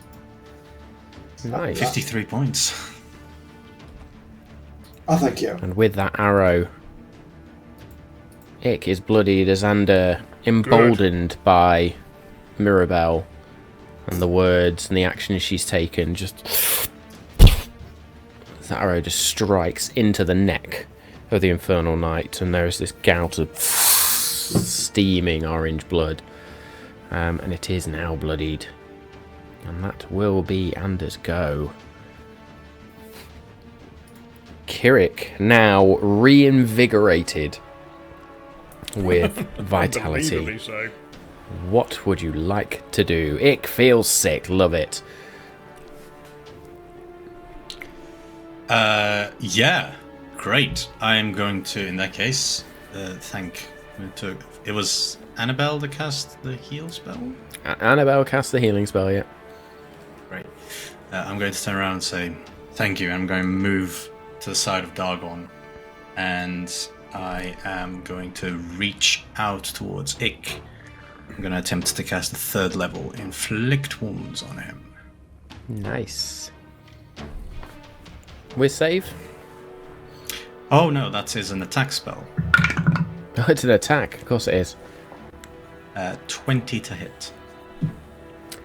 Nice. 53 points. Oh, thank you. And with that arrow, Ick is bloodied as Ander, emboldened by Mirabelle and the words and the actions she's taken, just that arrow just strikes into the neck of the Infernal Knight, and there is this gout of steaming orange blood, and it is now bloodied, and that will be Ander's go. Kirik, now reinvigorated with vitality. Unbelievably so. What would you like to do? Ick feels sick. Love it. Yeah, great. I am going to, in that case, it was Annabelle that cast the heal spell? Annabelle cast the healing spell, yeah. Great. I'm going to turn around and say thank you. I'm going to move to the side of Dargon, and I am going to reach out towards Ick. I'm going to attempt to cast the 3rd level Inflict Wounds on him. Nice. With save? Oh no, that is an attack spell. Oh, it's an attack. Of course it is. 20 to hit.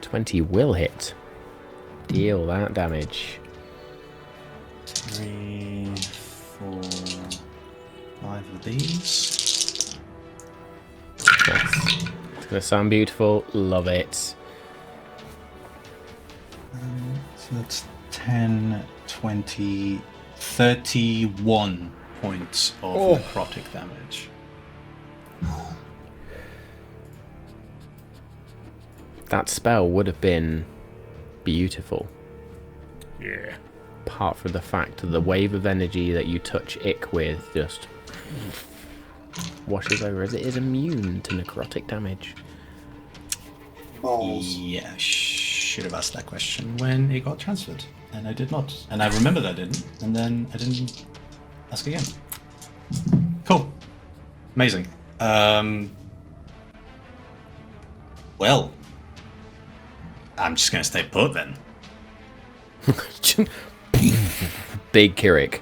20 will hit. Deal that damage. 3, 4, 5 of these. They sound beautiful. Love it. So that's 10, 20, 31 points of necrotic damage. That spell would have been beautiful. Yeah. Apart from the fact that the wave of energy that you touch Ick with just washes over, as it is immune to necrotic damage. Balls. Yeah, should have asked that question when it got transferred, and I did not. And I remembered I didn't, and then I didn't ask again. Cool. Amazing. Well, I'm just going to stay put then. Big Kirik.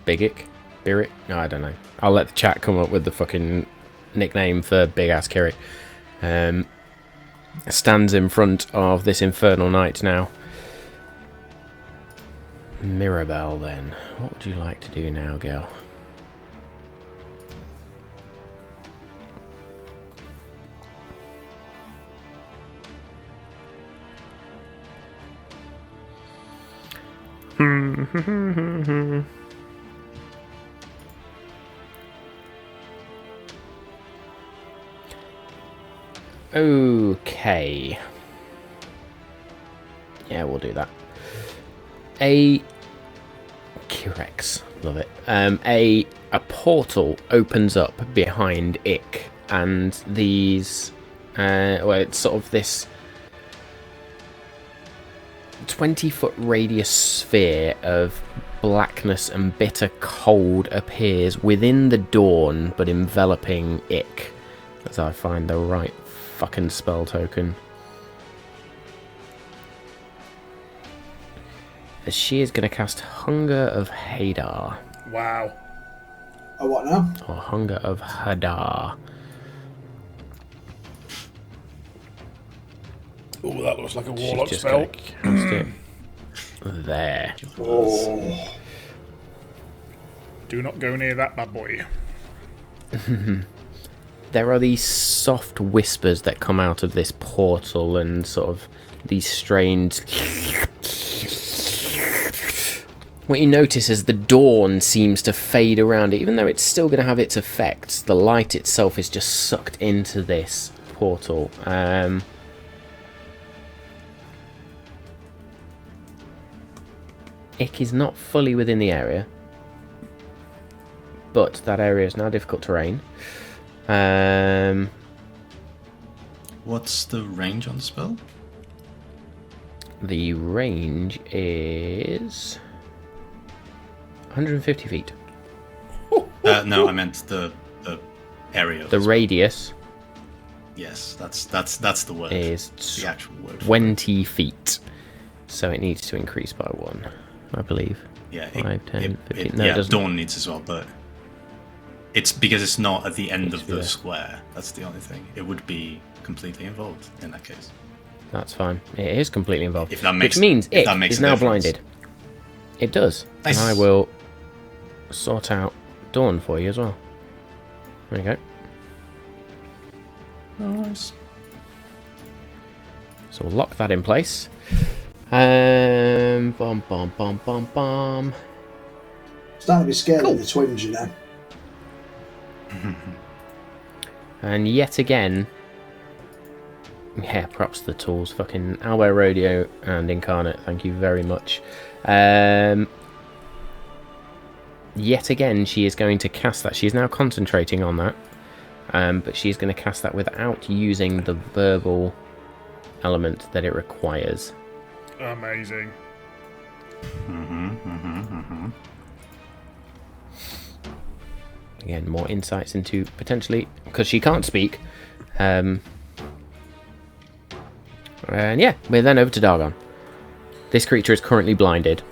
Bigick? Birik? No, I don't know. I'll let the chat come up with the fucking nickname for big ass Kirik. Stands in front of this infernal knight now. Mirabelle, then. What would you like to do now, girl? Okay. Yeah, we'll do that. A Curex, love it. A portal opens up behind Ick, and these, well, it's sort of this 20-foot radius sphere of blackness and bitter cold appears within the dawn, but enveloping Ick. As I find the right fucking spell token. As she is going to cast Hunger of Hadar. Wow. Oh, what now? Or Hunger of Hadar. Oh, that looks like a She's warlock just spell. going to cast it there. Oh. Do not go near that bad boy. There are these soft whispers that come out of this portal, and sort of these strange... What you notice is the dawn seems to fade around it, even though it's still going to have its effects. The light itself is just sucked into this portal. Ick is not fully within the area, but that area is now difficult terrain. What's the range on the spell? The range is 150 feet. No, I meant the area. The radius Yes, that's the word. is the actual word. 20 feet. So it needs to increase by 1, I believe. Yeah, 5, 10, 15. No, yeah, it doesn't. Dawn needs as well, but it's because it's not at the end of the there. square. That's the only thing. It would be completely involved in that case. That's fine. It is completely involved. If that makes- Which means if Ick that makes is a now difference. blinded. It does. Nice. And I will sort out Dawn for you as well. There you go. Nice. So we'll lock that in place. Bomb, bomb, bomb, bomb, bomb. Starting to be scared Cool. of the twins, you know. And yet again, yeah, props to the tools. Fucking Owlbear Rodeo and Incarnate, thank you very much. Yet again, she is going to cast that. She is now concentrating on that. But she is going to cast that without using the verbal element that it requires. Amazing. Again, more insights into potentially, because she can't speak. And yeah, we're then over to Dargon. This creature is currently blinded.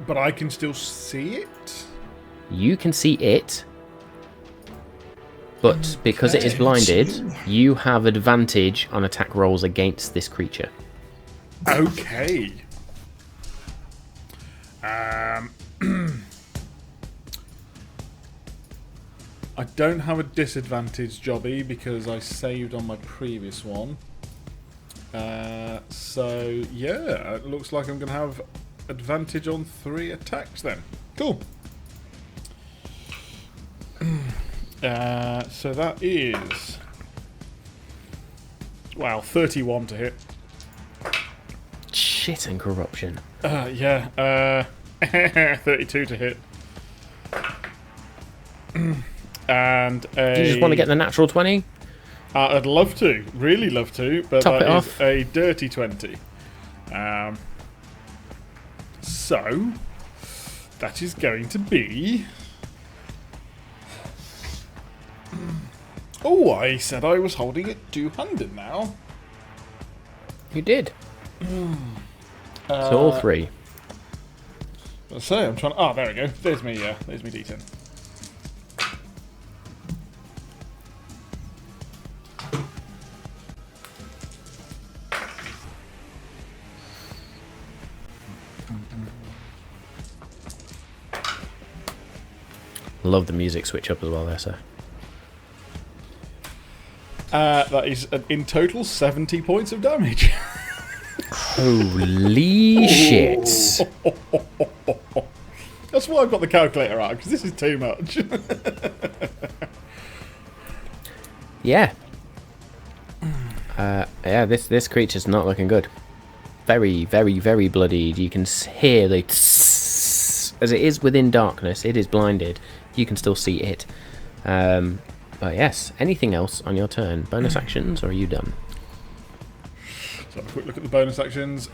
But I can still see it? You can see it, but because it is blinded, you have advantage on attack rolls against this creature. Okay. I don't have a disadvantage, Jobby, because I saved on my previous one. So, yeah, it looks like I'm going to have advantage on 3 attacks then. Cool. So that is... Wow, 31 to hit. Shit and corruption. Yeah, 32 to hit. And a... Do you just want to get the natural 20? I'd love to, really love to, but Top it that is off. a dirty 20. So, that is going to be... Oh, I said I was holding it 200 now. You did. So all 3. Let's say I'm trying. Oh, there we go. There's me. There's me D10. Love the music switch up as well there, sir. That is in total 70 points of damage. Holy shit. That's why I've got the calculator out, because this is too much. Yeah. Yeah, this creature's not looking good. Very, very, very bloodied. You can hear the tss, as it is within darkness. It is blinded. You can still see it. But yes, anything else on your turn? Bonus actions, or are you done? So have a quick look at the bonus actions.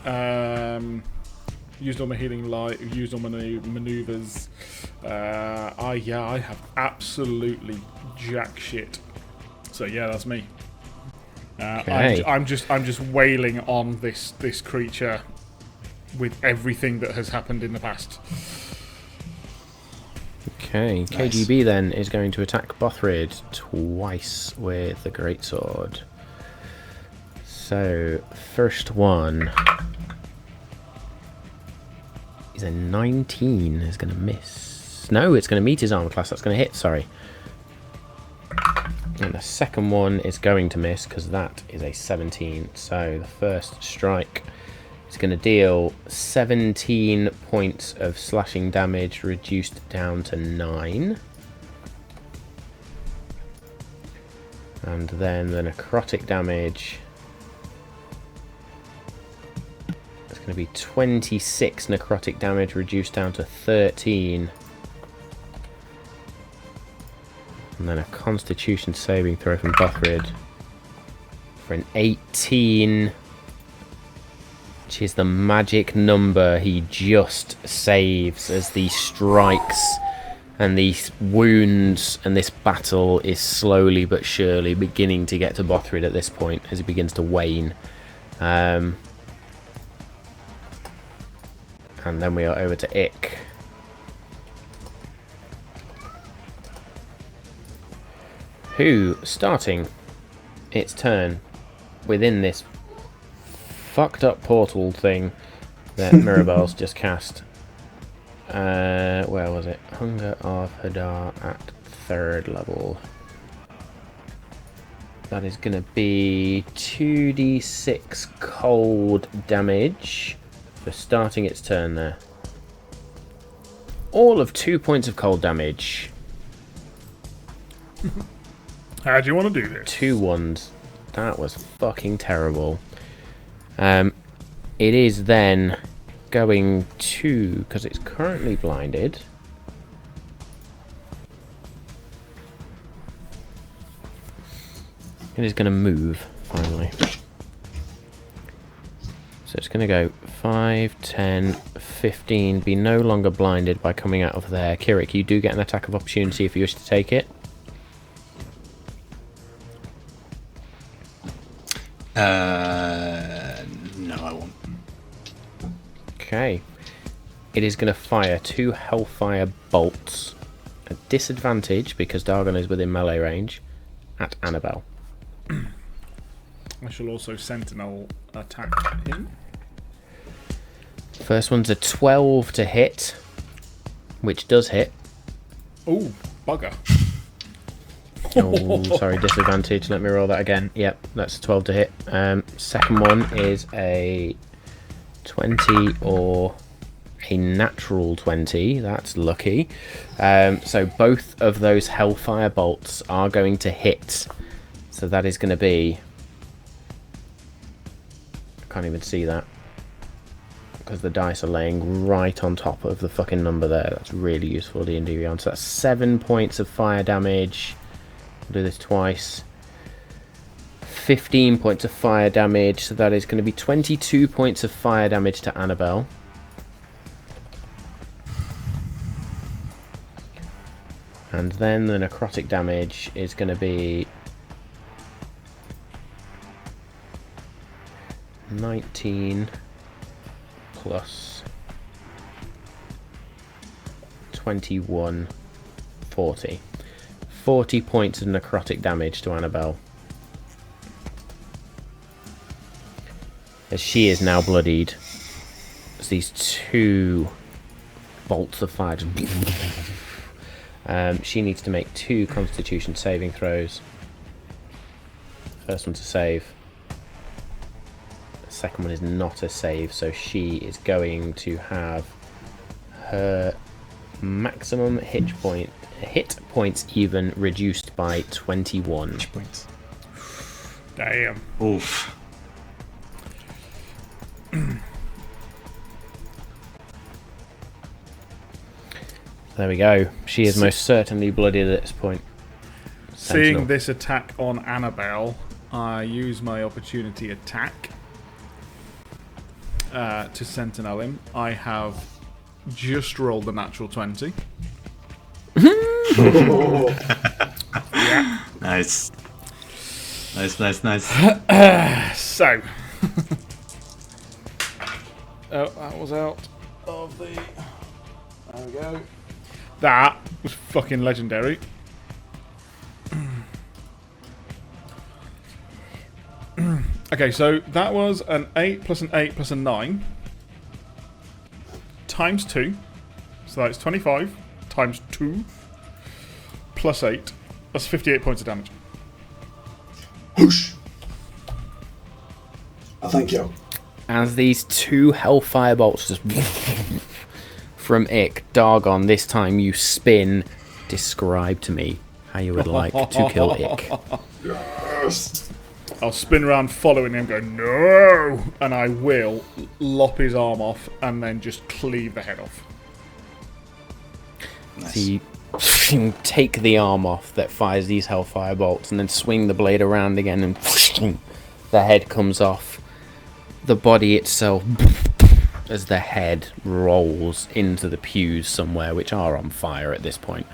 Used all my healing light. Used all my maneuvers. I have absolutely jack shit. So yeah, that's me. Okay. I'm just wailing on this creature with everything that has happened in the past. Okay, Nice. KGB then is going to attack Bothrid twice with the greatsword. So, first one is a 19. Is going to miss. No, it's going to meet his armor class. That's going to hit. Sorry. And the second one is going to miss because that is a 17. So the first strike is going to deal 17 points of slashing damage, reduced down to 9. And then the necrotic damage is going to be 26 necrotic damage, reduced down to 13. And then a Constitution saving throw from Bothrid for an 18, which is the magic number he just saves as these strikes and these wounds, and this battle is slowly but surely beginning to get to Bothrid at this point as he begins to wane. And then we are over to Ick. Who, starting its turn within this fucked up portal thing that Mirabelle's just cast. Where was it? Hunger of Hadar at 3rd level. That is going to be 2d6 cold damage for starting its turn there. All of 2 points of cold damage. How do you want to do this? 2 ones. That was fucking terrible. It is then going to, because it's currently blinded. It is going to move, finally. So it's going to go 5, 10, 15, be no longer blinded by coming out of there. Kirik, you do get an attack of opportunity if you wish to take it. No, I won't. Okay. It is going to fire 2 Hellfire bolts at disadvantage because Dargon is within melee range at Annabelle. I shall also Sentinel attack him. First one's a 12 to hit, which does hit. Oh, bugger. Oh, sorry, disadvantage. Let me roll that again. Yep, that's a 12 to hit. Second one is a 20 or a natural 20. That's lucky. So both of those Hellfire bolts are going to hit. So that is going to be... I can't even see that, because the dice are laying right on top of the fucking number there. That's really useful, D&D Beyond. So that's 7 points of fire damage. I'll do this twice. 15 points of fire damage. So that is going to be 22 points of fire damage to Annabelle. And then the necrotic damage is going to be 19 plus 21, 40. 40 points of necrotic damage to Annabelle, as she is now bloodied, as these two bolts of fire just she needs to make 2 constitution saving throws. First one to save. The second one is not a save, so she is going to have her maximum hit points even reduced by 21. Hit points. Damn. Oof. There we go. She is most certainly bloodied at this point. Sentinel. Seeing this attack on Annabelle, I use my opportunity attack to sentinel him. I have just rolled a natural 20. Yeah. Nice. Nice. So. Oh, that was out of the... There we go. That was fucking legendary. Okay, so that was an 8 plus an 8 plus a 9 times 2. So that's 25 times 2 plus 8. That's 58 points of damage. Whoosh. Oh, thank you. As these 2 hellfire bolts just from Ick, Dargon, this time you spin. Describe to me how you would like to kill Ick. Yes. I'll spin around following him, go, no! And I will lop his arm off and then just cleave the head off. So you take the arm off that fires these hellfire bolts and then swing the blade around again and the head comes off. The body itself, as the head rolls into the pews somewhere, which are on fire at this point.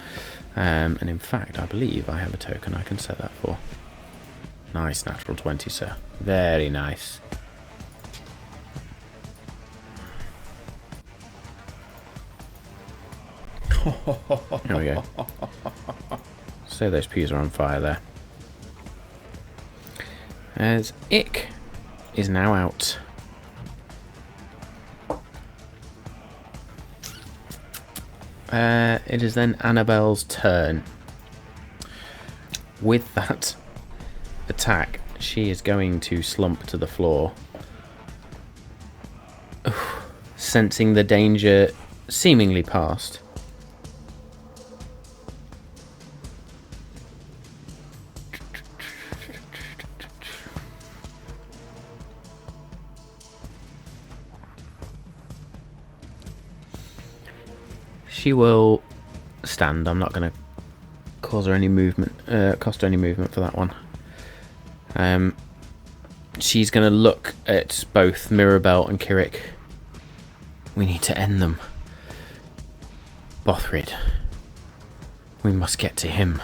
And in fact, I believe I have a token I can set that for. Nice natural 20, sir. Very nice. There we go. So those pews are on fire there. As Ick is now out. It is then Annabelle's turn. With that attack, she is going to slump to the floor. Sensing the danger seemingly past. She will stand. I'm not going to cause her any movement, cost her any movement for that one. She's going to look at both Mirabelle and Kirik. We need to end them. Bothrid. We must get to him.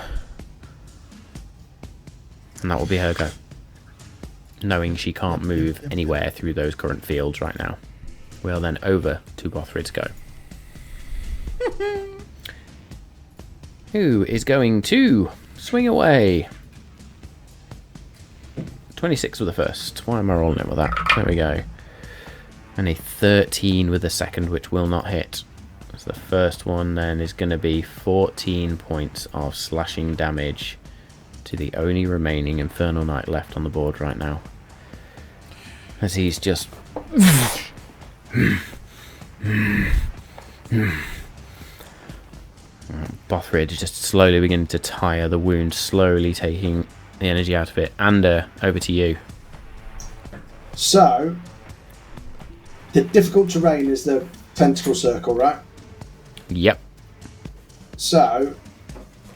And that will be her go. Knowing she can't move anywhere through those current fields right now. We'll then over to Bothrid's go. Who is going to swing away? 26 with the first. Why am I rolling it with that? There we go. And a 13 with the second, which will not hit. So the first one then is going to be 14 points of slashing damage to the only remaining Infernal Knight left on the board right now. As he's just... Bothrid is just slowly beginning to tire the wound, slowly taking the energy out of it. Ander, over to you. So, the difficult terrain is the tentacle circle, right? Yep. So,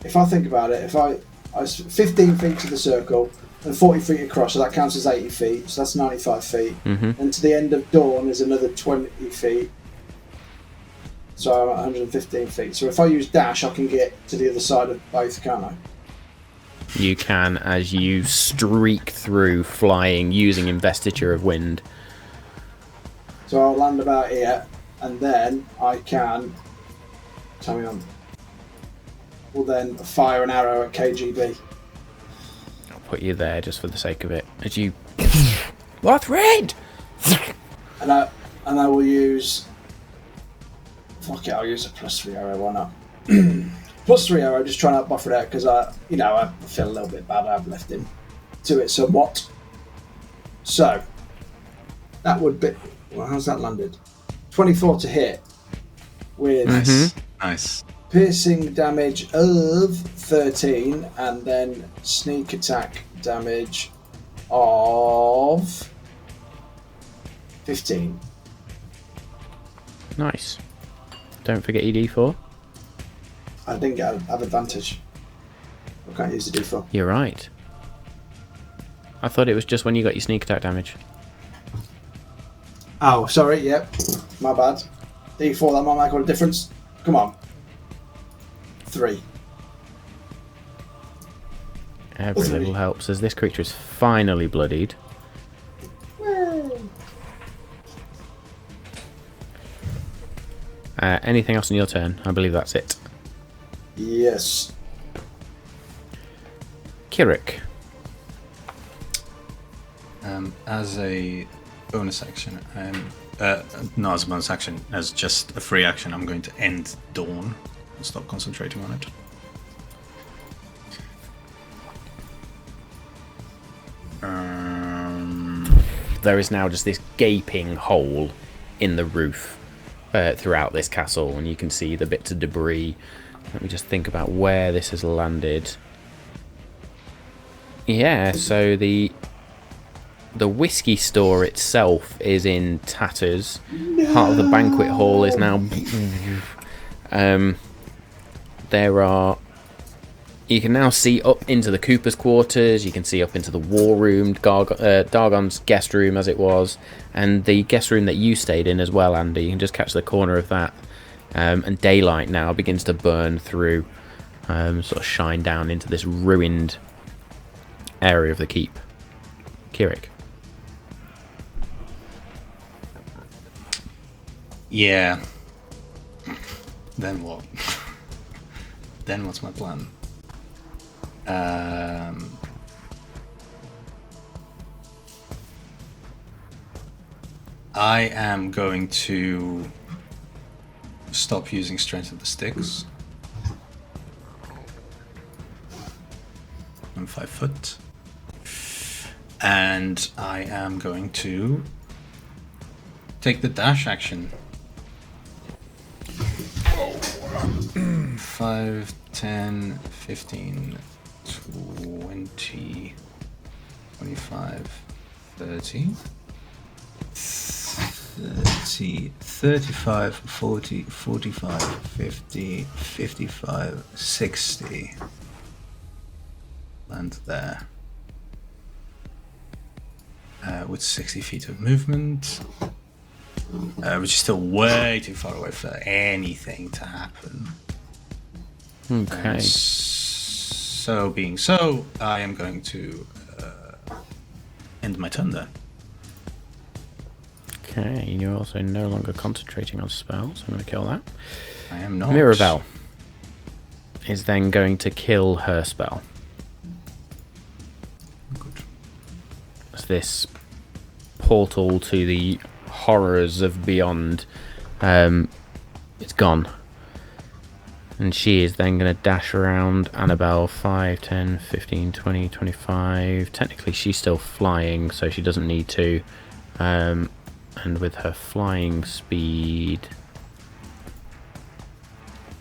if I think about it, if I 15 feet to the circle and 40 feet across, so that counts as 80 feet, so that's 95 feet. And to the end of dawn is another 20 feet. So I'm at 115 feet. So if I use dash, I can get to the other side of both, can't I? You can, as you streak through, flying, using Investiture of Wind. So I'll land about here, and then I can... Tell me on. Will then fire an arrow at KGB. I'll put you there just for the sake of it. As you... Bothrid! And I will use... Fuck it, I'll use a +3 arrow, why not? +3 arrow, just trying to buffer it out, because I feel a little bit bad I've left him to it somewhat. So, that would be... Well, how's that landed? 24 to hit, with Nice. piercing damage of 13, and then sneak attack damage of 15. Nice. Don't forget your D4. I didn't have advantage. I can't use the D4. You're right. I thought it was just when you got your sneak attack damage. Oh, sorry, yep. My bad. D4, that might make all the difference. Come on. 3. Every little helps, as this creature is finally bloodied. Anything else on your turn? I believe that's it. Yes. Kirik. As a bonus action, not as a bonus action, as just a free action, I'm going to end Dawn and stop concentrating on it. There is now just this gaping hole in the roof throughout this castle, and you can see the bits of debris. Let me just think about where this has landed. Yeah, so the whiskey store itself is in tatters. Part of the banquet hall is now... You can now see up into the Cooper's quarters, you can see up into the war room, Dargon's guest room as it was, and the guest room that you stayed in as well, Andy. You can just catch the corner of that. And daylight now begins to burn through, sort of shine down into this ruined area of the keep. Kirik. Yeah. Then what? Then what's my plan? I am going to stop using Strength of the Sticks. I'm 5 foot. And I am going to take the dash action. 5, 10, 15, 20, 25, 30, 35, 40, 45, 50, 55, 60. Land there. With 60 feet of movement. Which is still way too far away for anything to happen. Okay. So being so, I am going to end my turn there. Okay, you're also no longer concentrating on spells. I'm going to kill that. I am not. Mirabelle is then going to kill her spell. Good. As this portal to the horrors of beyond, it's gone. And she is then going to dash around Annabelle 5, 10, 15, 20, 25. Technically, she's still flying, so she doesn't need to. And with her flying speed...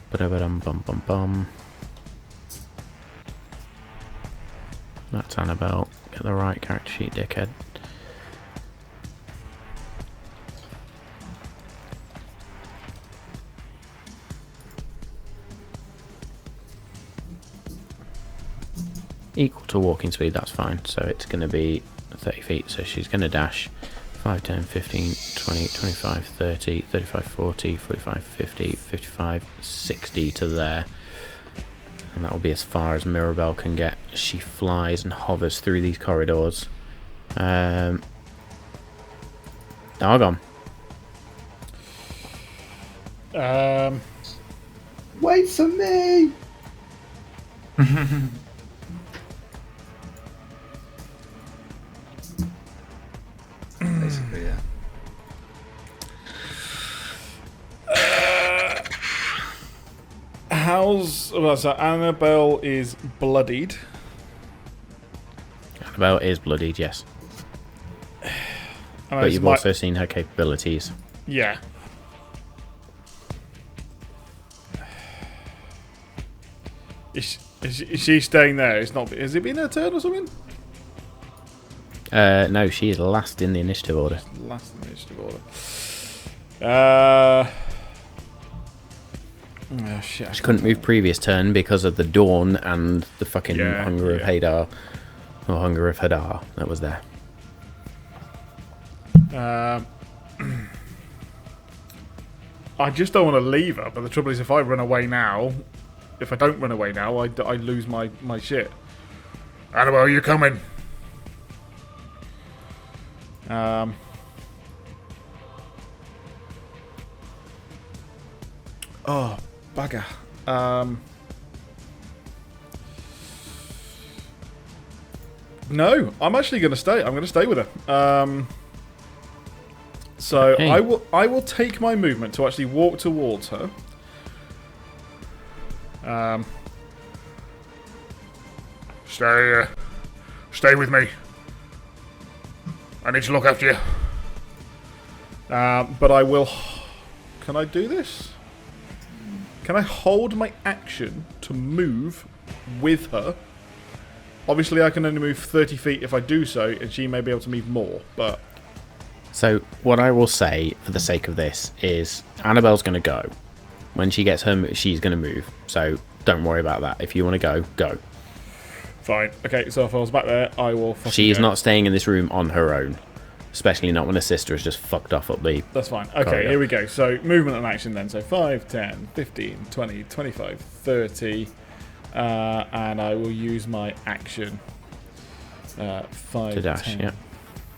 Ba-da-ba-dum-bum-bum-bum. That's Annabelle. Get the right character sheet, dickhead. Equal to walking speed, that's fine. So it's going to be 30 feet, so she's going to dash 5, 10, 15, 20, 25, 30, 35, 40, 45, 50, 55, 60 to there. And that will be as far as Mirabelle can get. She flies and hovers through these corridors. Doggone. Wait for me! Basically, yeah. So Annabelle is bloodied. Annabelle is bloodied, yes. And But you've also seen her capabilities. Yeah. Is she staying there? It's not. Has it been her turn or something? No, she is last in the initiative order. Last in the initiative order. Oh shit! She couldn't move previous turn because of the dawn and the fucking hunger of Hadar, or hunger of Hadar that was there. I just don't want to leave her, but the trouble is, if I run away now, if I don't run away now, I lose my shit. Annabelle, you coming? Oh, bugger. No, I'm actually going to stay. I'm going to stay with her. So okay. I will take my movement to actually walk towards her. Stay with me. I need to look after you. But I will... Can I do this? Can I hold my action to move with her? Obviously, I can only move 30 feet if I do so, and she may be able to move more, but... So, what I will say, for the sake of this, is Annabelle's going to go. When she gets her she's going to move. So, don't worry about that. If you want to go, go. Fine. Okay, so if I was back there, I will... She is not staying in this room on her own. Especially not when her sister has just fucked off up the... That's fine. Okay, here we go. So, movement and action then. So, 5, 10, 15, 20, 25, 30... and I will use my action. 5, to dash, 10,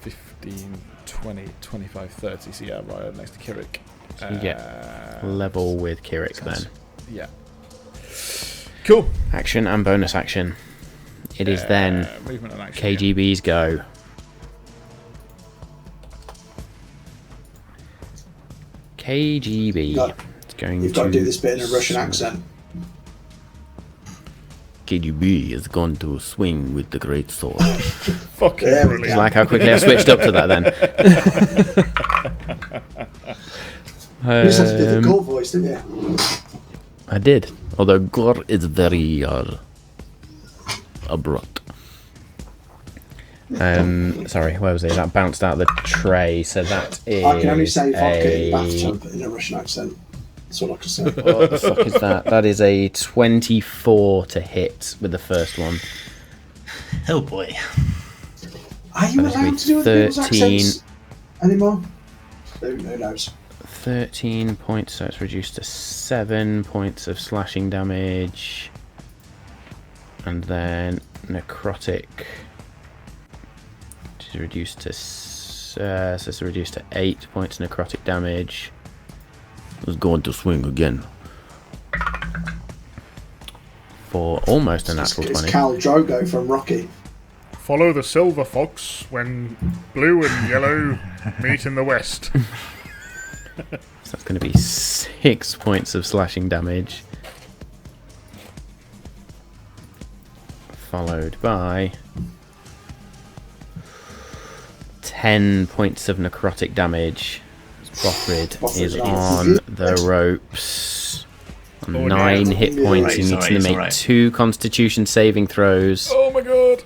15, 20, 25, 30. So yeah, right next to Kirik. So you get level with Kirik then. Yeah. Cool. Action and bonus action. It is then movement and action, KGB's go. KGB. No, It's going you've got to do this bit in a Russian accent. KGB is going to swing with the great sword. Fucking There we brilliant. You like how quickly I switched up to that then? You just had to do the Gore voice, didn't you? I did. Although Gore is very abrupt. Sorry, where was it? That bounced out of the tray, so that is. I can only say vodka in bathtub in a Russian accent. That's all I can say. What the fuck is that? That is a 24 to hit with the first one. Oh boy. Are you That is allowed to do other people's 13. accents anymore? Who knows? 13 points, so it's reduced to 7 points of slashing damage. And then necrotic, which is reduced to so it's reduced to 8 points of necrotic damage. It's going to swing again for almost a natural It's 20. Khal Drogo from Rocky. Follow the silver fox when blue and yellow meet in the west. So that's going to be 6 points of slashing damage. followed by 10 points of necrotic damage. Bothrid is on the ropes. On 9 hit points. He needs to make 2 Constitution saving throws. Oh my god!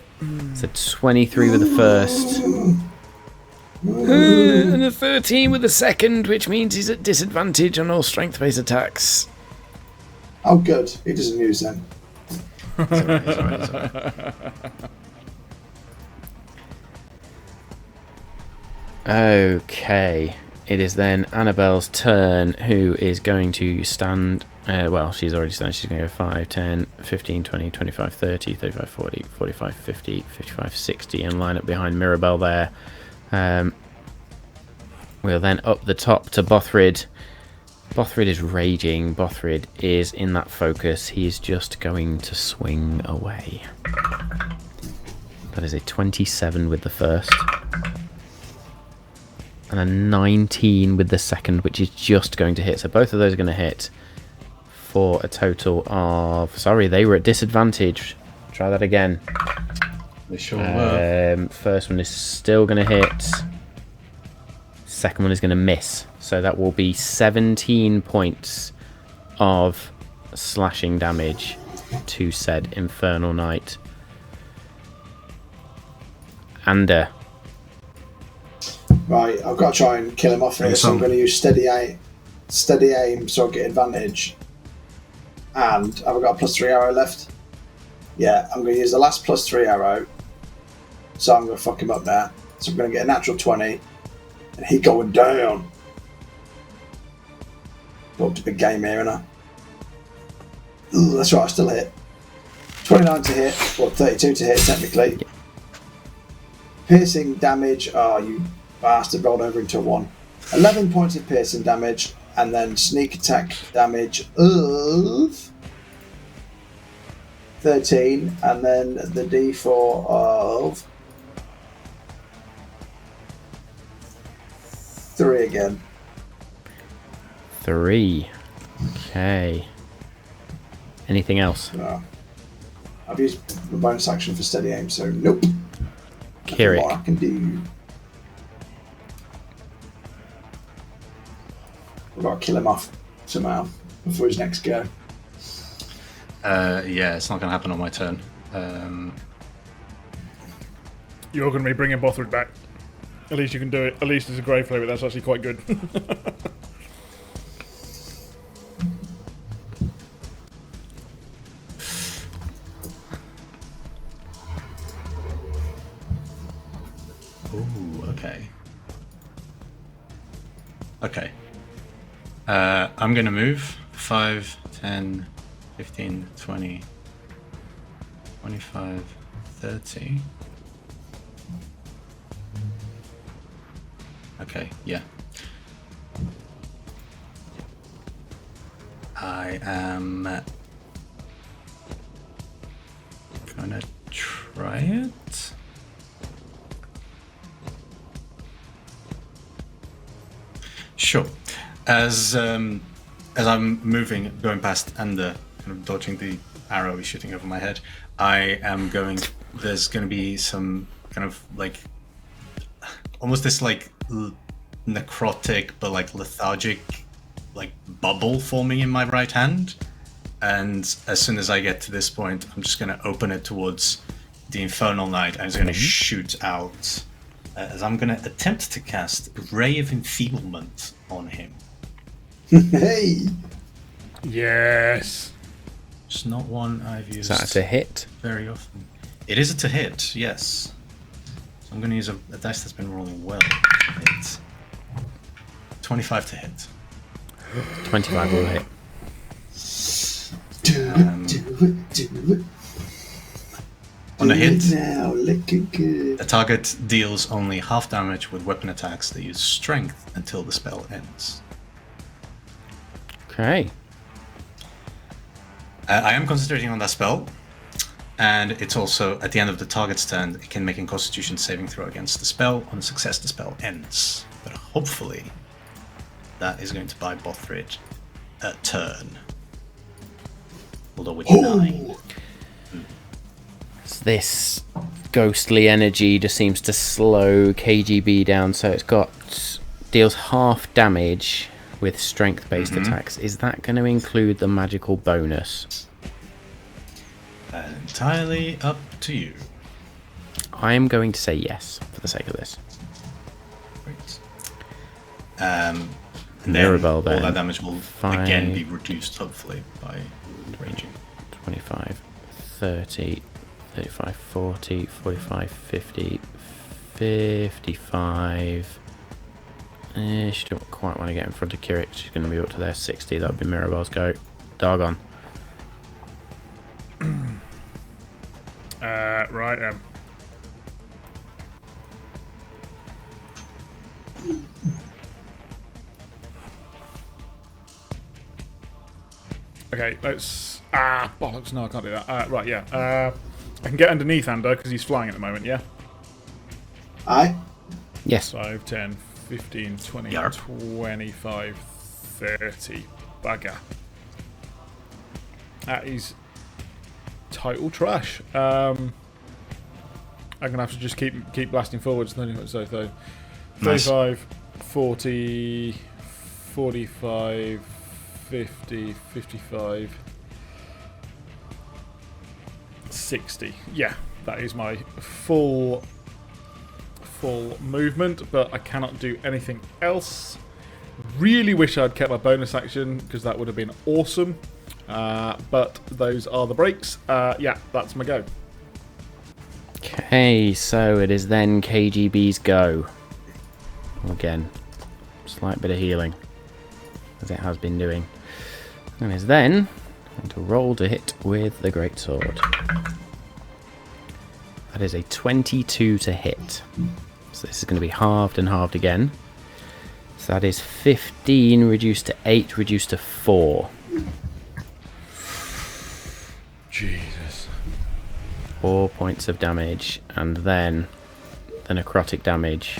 So 23 with the first. And a 13 with the second, which means he's at disadvantage on all strength-based attacks. Oh, good. He doesn't use them. It's alright. Okay. It is then Annabelle's turn, who is going to stand... well, she's already standing. She's going to go 5, 10, 15, 20, 25, 30, 35, 40, 45, 50, 55, 60, and line up behind Mirabelle there. We'll then up the top to Bothrid. Bothrid is raging. Bothrid is in that focus. He is just going to swing away. That is a 27 with the first. And a 19 with the second, which is just going to hit. So both of those are going to hit for a total of... Sorry, they were at disadvantage. Try that again. They sure were. First one is still going to hit. Second one is going to miss. So that will be 17 points of slashing damage to said Infernal Knight. Ander. Right, I've got to try and kill him off here, so I'm going to use steady aim so I get advantage. And have I got a +3 arrow left? Yeah, I'm going to use the last +3 arrow. So I'm going to fuck him up there. So I'm going to get a natural 20. And he going down. Looked a big game here, innit? Ooh, that's right, I still hit. 29 to hit, well, 32 to hit technically. Piercing damage, oh, you bastard, rolled over into a 1. 11 points of piercing damage, and then sneak attack damage of 13, and then the d4 of 3 again. 3. Okay. Anything else? No. I've used the bonus action for steady aim, so nope. Kirik. What I can do. We've got to kill him off somehow before his next go. Yeah, it's not going to happen on my turn. You're going to be bringing Bothrid back. At least you can do it. At least it's a grey flavour. That's actually quite good. Ooh, okay. Okay. I'm going to move 5, 10, 15, 20, 25, 30. Okay, yeah. I am gonna try it. Sure. As I'm moving, going past and kind of dodging the arrow he's shooting over my head, I am going. There's going to be some kind of like almost this like necrotic but like lethargic like bubble forming in my right hand, and as soon as I get to this point, I'm just going to open it towards the Infernal Knight, and it's going to shoot out as I'm going to attempt to cast Ray of Enfeeblement on him. Hey! Yes. It's not one I've used. Is that a hit? Very often. It is a to hit, yes. So I'm going to use a dice that's been rolling well. It's 25 to hit. 25 will hit. Do it. On a hit, Now, looking good. the target deals only half damage with weapon attacks that use strength until the spell ends. Okay. I am concentrating on that spell, and it's also at the end of the target's turn, it can make a Constitution saving throw against the spell. On success, the spell ends. But hopefully, that is going to buy Bothrid a turn. Although with 9. this ghostly energy just seems to slow KGB down, so it's got deals half damage with strength-based attacks. Is that going to include the magical bonus? Entirely up to you. I am going to say yes for the sake of this. Great. And Mirabelle, all then. that damage will again be reduced, hopefully, by raging. 25, 30, 35, 40, 45, 50, 55. She don't quite want to get in front of Kirik. She's going to be up to there 60. That would be Mirabelle's go. Dargon. Right. Okay, let's... bollocks, no, I can't do that. Right, yeah. I can get underneath Ander, because he's flying at the moment, yeah? Aye. Yes. 5, 10, 15, 20, Yarp. 25, 30. Bugger. That is total trash. I'm going to have to just keep blasting forwards. So 35, 40, 45, 50, 55, 60. Yeah, that is my full movement, but I cannot do anything else. Really wish I'd kept my bonus action, because that would have been awesome. But those are the breaks. Yeah, that's my go. Okay, so it is then KGB's go. Again, slight bit of healing, as it has been doing. And is then going to roll to hit with the greatsword. That is a 22 to hit. So this is going to be halved and halved again. So that is 15 reduced to 8 reduced to 4. Jesus. 4 points of damage, and then the necrotic damage.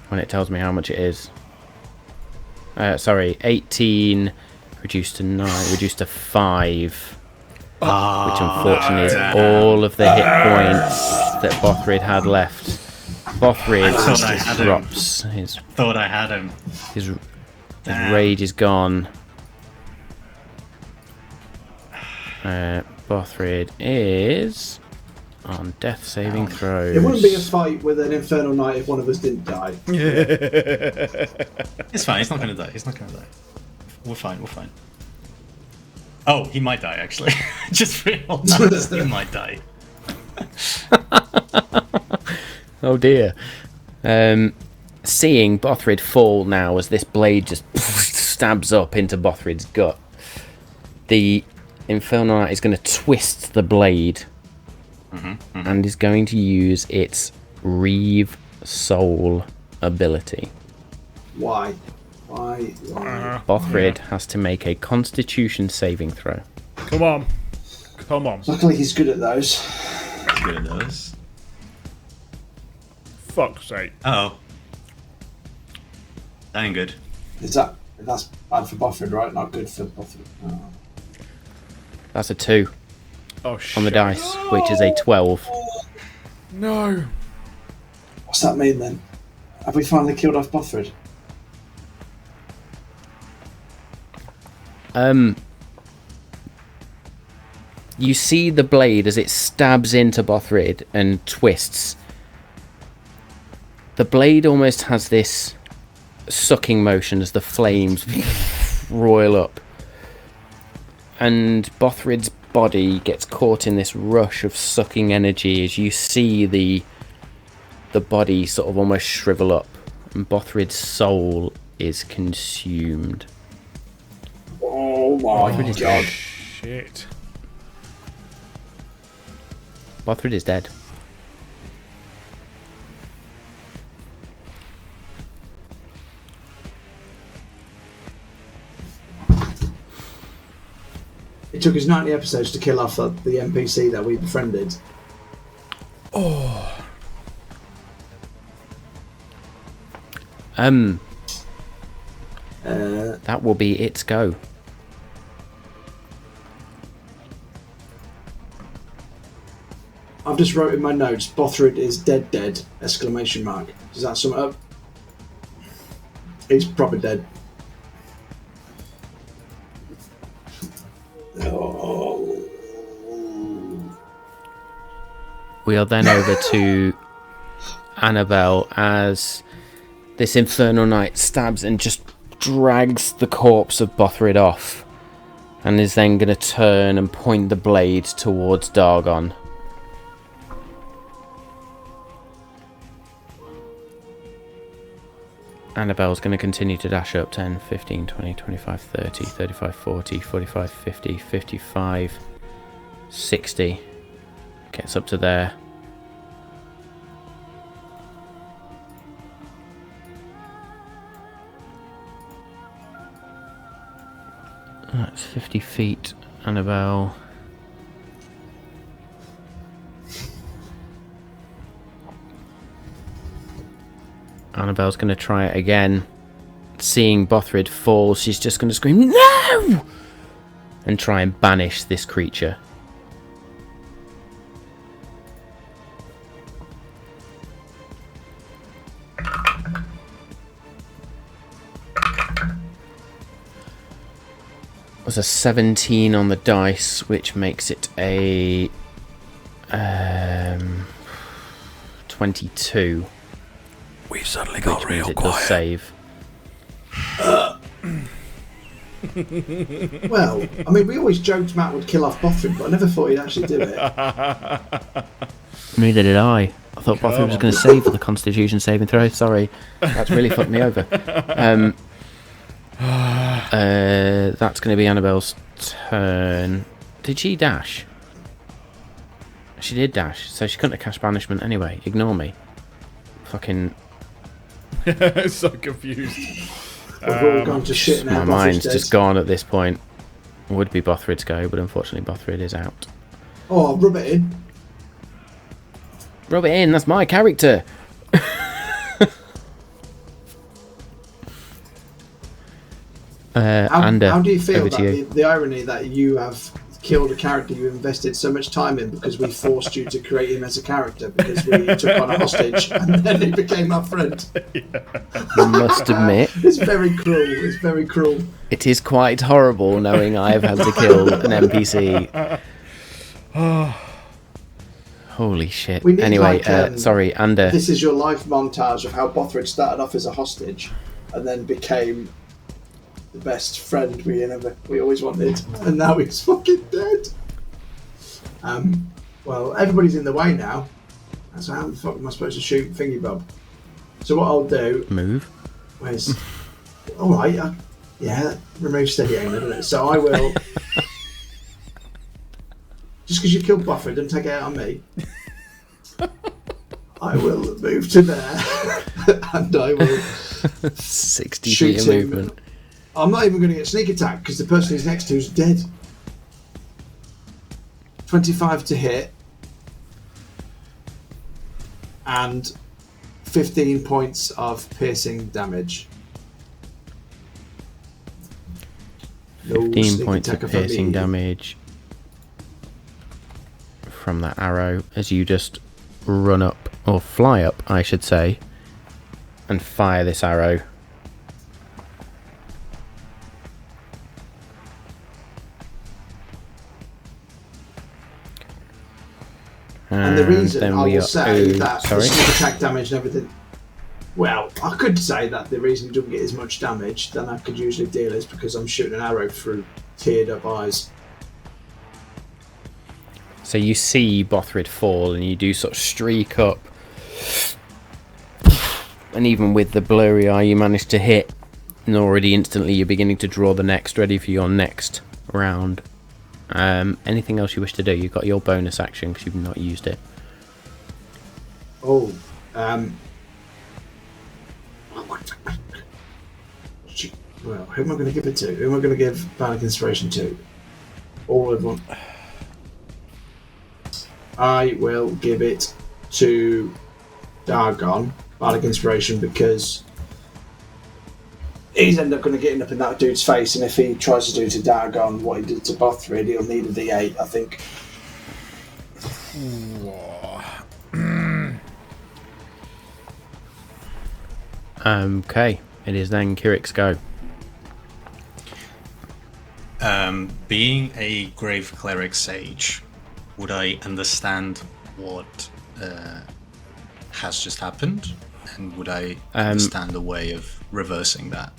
When it tells me how much it is. Sorry, 18 reduced to 9, reduced to 5. Which unfortunately is all of the hit points that Bothrid had left. Bothrid drops. Thought I had him. His rage is gone. Bothrid is on death saving throws. It wouldn't be a fight with an Infernal Knight if one of us didn't die. It's fine, he's not going to die. He's not going to die. We're fine, we're fine. Oh, he might die, actually. Just realized he might die. Oh dear. Seeing Bothrid fall now as this blade just stabs up into Bothrid's gut, the Infernal Knight is going to twist the blade and is going to use its Reave Soul ability. Why? Bothrid has to make a Constitution saving throw. Come on. Luckily he's good at those. Good at those. Fuck's sake. Oh. That ain't good. That's bad for Bothrid, right? Not good for Bothrid. Oh. That's a 2 Oh, shit. on the dice, which is a 12. No. What's that mean then? Have we finally killed off Bothrid? You see the blade as it stabs into Bothrid and twists. The blade almost has this sucking motion as the flames roil up. And Bothrid's body gets caught in this rush of sucking energy as you see the body sort of almost shrivel up. And Bothrid's soul is consumed. Oh my god. Shit. Bothrid is dead. It took us 90 episodes to kill off the NPC that we befriended. Oh. That will be its go. I've just wrote in my notes, Bothrid is dead, exclamation mark. Does that sum it up? He's proper dead. Oh. We are then over to Annabelle as this Infernal Knight stabs and just drags the corpse of Bothrid off, and is then going to turn and point the blade towards Dargon. Annabelle's going to continue to dash up 10, 15, 20, 25, 30, 35, 40, 45, 50, 55, 60. Gets up to there. That's 50 feet, Annabelle. Annabelle's going to try it again. Seeing Bothrid fall, she's just going to scream, "No!" and try and banish this creature. Was a 17 on the dice, which makes it a 22. We've suddenly got Which means real it does quiet. save. Well, I mean, we always joked Matt would kill off Bothrid, but I never thought he'd actually do it. Neither did I. I thought Bothrid was going to save for the Constitution saving throw. Sorry, that's really fucked me over. That's going to be Annabelle's turn. Did she dash? She did dash, so she couldn't have cast banishment anyway. Ignore me. Fucking. So confused. We've all gone to shit now. My mind's just gone at this point. Would be Bothrid's go, but unfortunately Bothrid is out. Oh, rub it in. Rub it in, that's my character. How do you feel over about to you. the irony that you have killed a character you invested so much time in because we forced you to create him as a character because we took on a hostage and then he became our friend? I must admit, It's very cruel. It's very cruel. it is quite horrible knowing I have had to kill an NPC. Holy shit. We need, Anyway, like, sorry, Ander. This is your life montage of how Bothrid started off as a hostage and then became the best friend we always wanted, and now he's fucking dead. Well, everybody's in the way now, so how the fuck am I supposed to shoot Thingy Bob? So what I'll do Move. is, alright, remove steady aim, isn't it? So I will, just because you killed Bothrid, don't take it out on me. I will move to there, and I will 60 shoot feet of him. movement. I'm not even going to get sneak attack because the person he's next to is dead. 25 to hit and 15 points of piercing damage. No 15 sneak points attack of for me. piercing damage from that arrow as you just run up, or fly up, I should say, and fire this arrow. And the reason then I we will are- say oh, that the sorry. sneak attack damage and everything. Well, I could say that the reason you don't get as much damage than I could usually deal is because I'm shooting an arrow through teared up eyes. So you see Bothrid fall and you do sort of streak up, and even with the blurry eye you manage to hit, and already instantly you're beginning to draw the next, ready for your next round. Anything else you wish to do? You've got your bonus action because you've not used it. Oh, well, who am I going to give it to? Who am I going to give Bardic Inspiration to? All of them. I will give it to Dargon, Bardic Inspiration, because he's ended up going to get up in that dude's face, and if he tries to do to Dargon what he did to Bothrid, he'll need a D8, I think. Okay, it is then Kirik's go. Being a grave cleric sage, would I understand what has just happened? And would I understand a way of reversing that?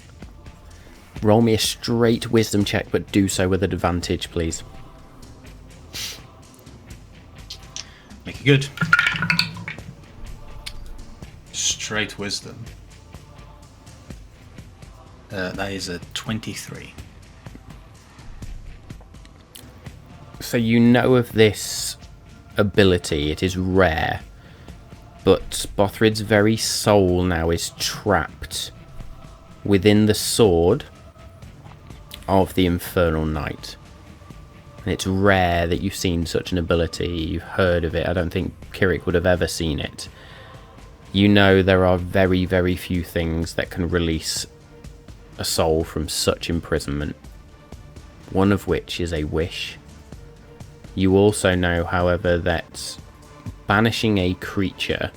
Roll me a straight wisdom check, but do so with an advantage, please. Make it good. Straight wisdom. That is a 23. So you know of this ability, it is rare, but Bothrid's very soul now is trapped within the sword of the Infernal Knight. And it's rare that you've seen such an ability, you've heard of it. I don't think Kirik would have ever seen it. You know there are very, very few things that can release a soul from such imprisonment, one of which is a wish. You also know, however, that banishing a creature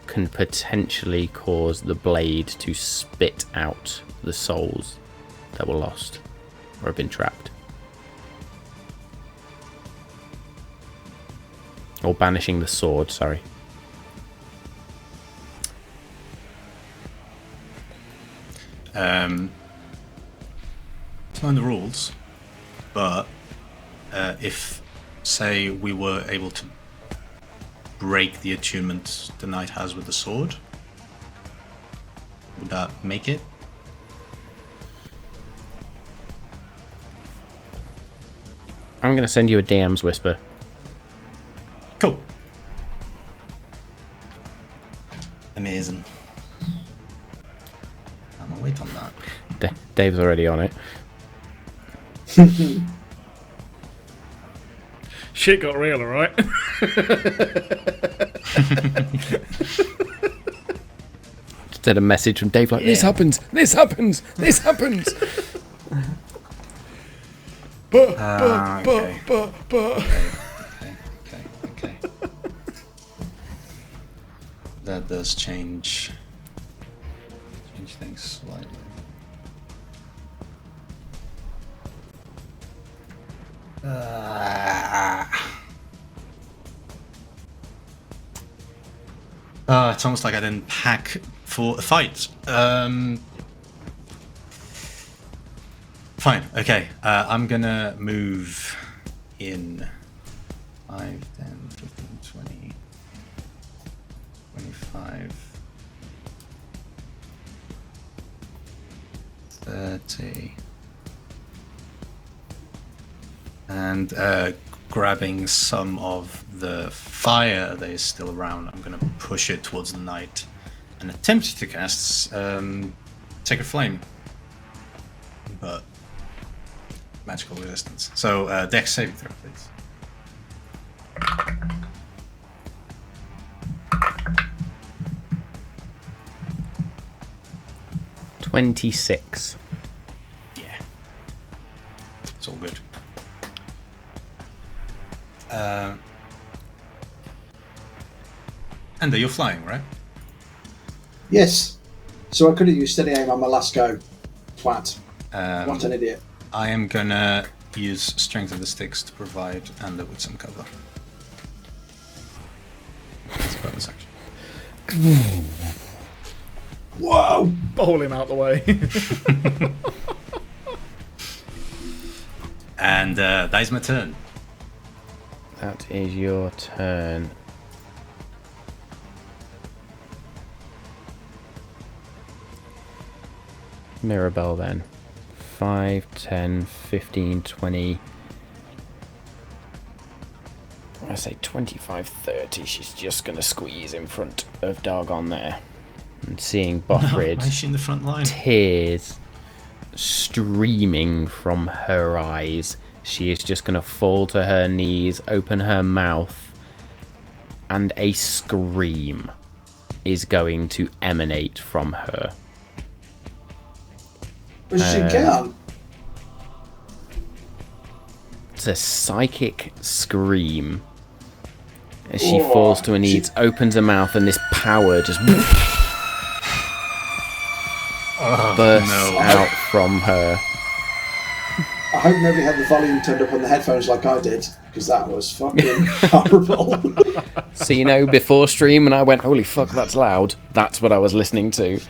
can potentially cause the blade to spit out the souls that were lost or have been trapped. Or banishing the sword, sorry. It's not in the rules, but if, say, we were able to break the attunement the knight has with the sword, would that make it? I'm going to send you a DM's whisper. Cool. Amazing. I'm gonna wait on that. Dave's already on it. Shit got real, alright? Just had a message from Dave like, this happens, this happens, this happens. Okay. Okay. That does change things slightly. It's almost like I didn't pack for a fight. Fine, okay. I'm gonna move in 5, 10, 15, 20, 25, 30. And grabbing some of the fire that is still around, I'm going to push it towards the knight and attempt to cast Sacred Flame. But magical resistance. So Dex saving throw, please. $26. Yeah. It's all good. Ender, you're flying, right? Yes. So I could have used steady aim on my last go. Twat. What an idiot. I am gonna use Strength of the Sticks to provide Ender with some cover. That's a bonus action. Whoa! Bowl him out the way. And that is my turn. That is your turn. Mirabelle then. 5, 10, 15, 20. I say 25, 30. She's just going to squeeze in front of Dargon there. And seeing Bothrid, Why is she in the front line? tears streaming from her eyes, she is just going to fall to her knees, open her mouth, and a scream is going to emanate from her. But she can. It's a psychic scream As she falls to her knees, opens her mouth, and this power just bursts out from her. I hope nobody had the volume turned up on the headphones like I did, because that was fucking horrible. So, you know, before stream, when I went, holy fuck, that's loud, that's what I was listening to.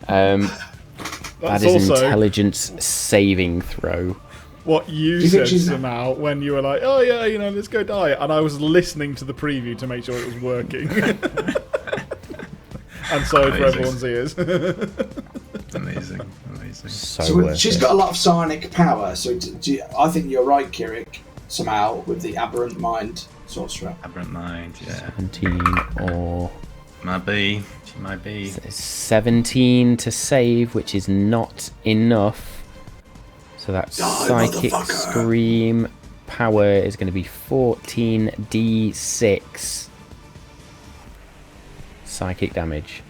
That is an intelligence saving throw. What you said somehow when you were like, oh yeah, you know, let's go die. And I was listening to the preview to make sure it was working. And sorry for everyone's ears. Amazing. So she's got a lot of psionic power, so I think you're right, Kirik, somehow, with the Aberrant Mind Sorcerer. Aberrant Mind, yeah. 17 or... Might be. She might be. 17 to save, which is not enough. So that Psychic Scream power is going to be 14d6 psychic damage.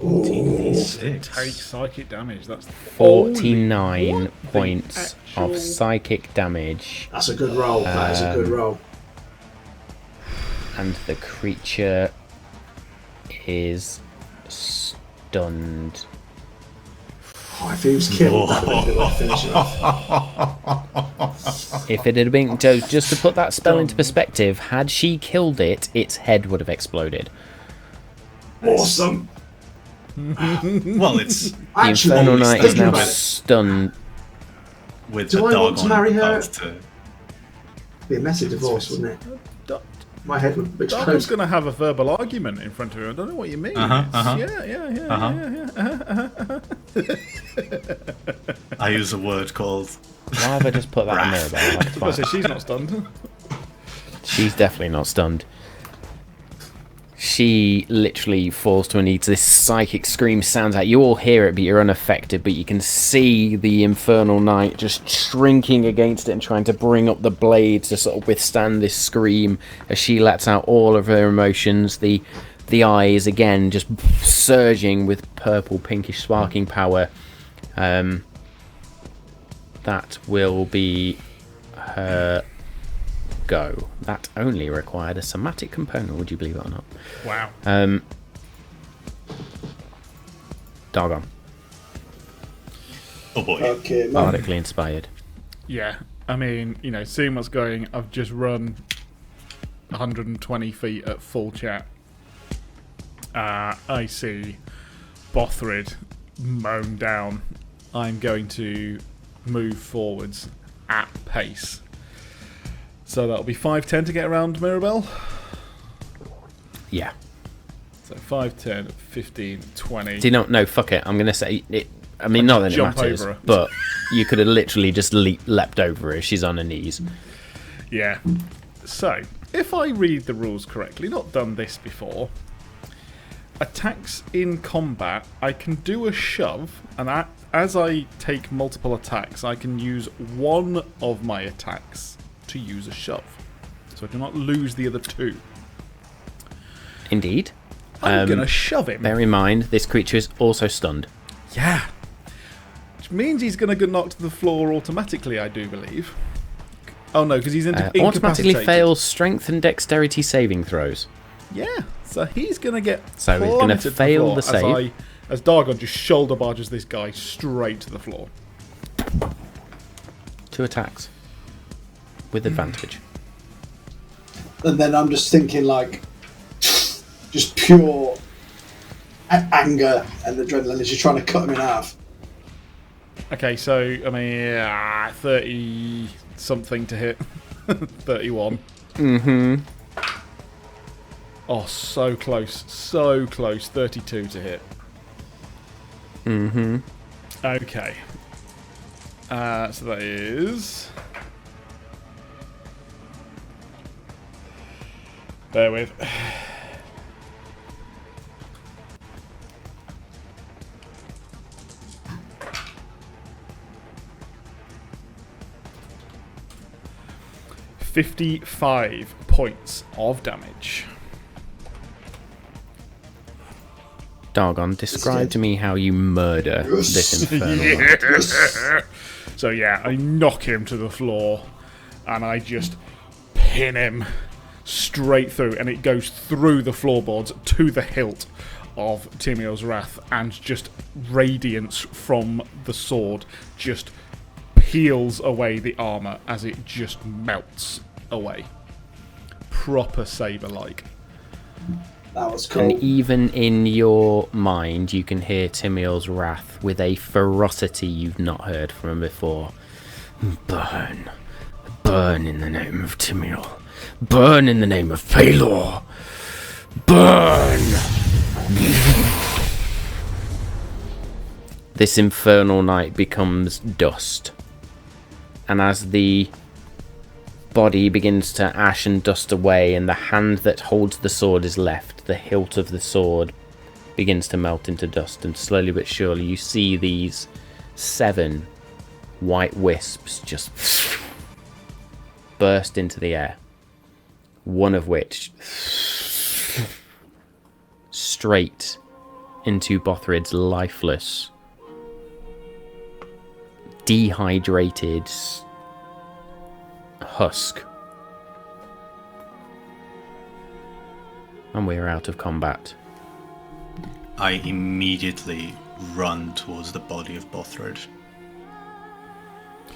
14d6. Take psychic damage. That's 49 points of psychic damage. That's a good roll. That is a good roll. And the creature is stunned. Oh, if he was killed, that would have been worth finishing off. If it had been, just to put that spell into perspective, had she killed it, its head would have exploded. Awesome. Well, it's The Infernal Knight is now about it. stunned. with Do the I dog want to on marry her? about to... Be a messy divorce, wouldn't it? My head would be Darko's close. going to have a verbal argument in front of him. I don't know what you mean. Yeah. I use a word called... Why have I just put that on there? That's I fine. say she's not stunned. She's definitely not stunned. She literally falls to her knees. This psychic scream sounds out. You all hear it, but you're unaffected. But you can see the Infernal Knight just shrinking against it and trying to bring up the blades to sort of withstand this scream as she lets out all of her emotions. The eyes, again, just surging with purple, pinkish, sparking power. That will be her go. That only required a somatic component, would you believe it or not? Wow. Dargon. Oh boy. Okay, man. Bardically inspired. Yeah. I mean, you know, seeing what's going, I've just run 120 feet at full chat. I see Bothrid mown down. I'm going to move forwards at pace. So that'll be 5'10" to get around Mirabelle. Yeah. So 5'10", 15, 20. Do you know? No, fuck it. I'm going to say it. I mean, not that it jump matters, over her. but you could have literally just leapt over her. She's on her knees. Yeah. So, if I read the rules correctly, not done this before, attacks in combat, I can do a shove, and as I take multiple attacks, I can use one of my attacks to use a shove. So I do not lose the other two. Indeed. I'm going to shove him. Bear in mind, this creature is also stunned. Yeah. Which means he's going to get knocked to the floor automatically, I do believe. Oh no, because he's Automatically incapacitated. fails strength and dexterity saving throws. Yeah, so he's going to get So he's gonna plummeted to fail the floor save. As Dargon just shoulder barges this guy straight to the floor. 2 attacks. With advantage. And then I'm just thinking, like, just pure anger and adrenaline as you're trying to cut him in half. Okay, so, I mean, 30 something to hit. 31. Mm-hmm. Oh, so close. So close. 32 to hit. Mm-hmm. Okay. So that is... Bear with. $55 points of damage. Dargon, describe to me how you murder this infernal knight. So yeah, I knock him to the floor and I just pin him straight through, and it goes through the floorboards to the hilt of Timiel's Wrath, and just radiance from the sword just peels away the armour as it just melts away. Proper saber-like. That was cool. And even in your mind, you can hear Timiel's wrath with a ferocity you've not heard from him before. Burn. Burn in the name of Timiel. Burn in the name of Pelor. Burn! This infernal night becomes dust. And as the body begins to ash and dust away, and the hand that holds the sword is left, the hilt of the sword begins to melt into dust, and slowly but surely you see these 7 white wisps just burst into the air, one of which straight into Bothrid's lifeless, dehydrated husk. And we're out of combat. I immediately run towards the body of Bothrid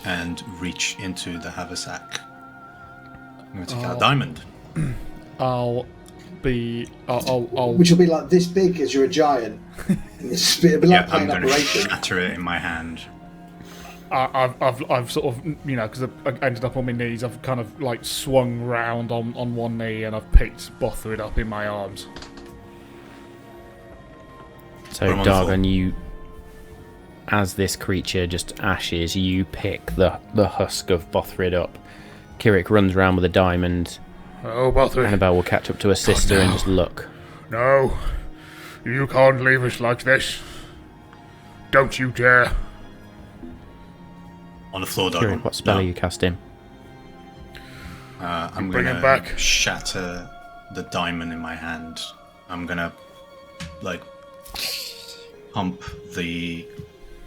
and reach into the haversack. I'm going to take out a diamond. I'll Which will be like this big as you're a giant. It'll be like I'm playing going to Operation. shatter it in my hand. I've sort of, you know, because I ended up on my knees, I've kind of like swung round on one knee, and I've picked Bothrid up in my arms. So Dargon, you, as this creature just ashes, you pick the husk of Bothrid up. Kirik runs around with a diamond. Oh, Bothrid. Annabelle will catch up to her sister and just look. No. You can't leave us like this. Don't you dare. On the floor, Kirik, Dargon. what spell are you casting? I'm Bring going him back. to shatter the diamond in my hand. I'm going to, like, pump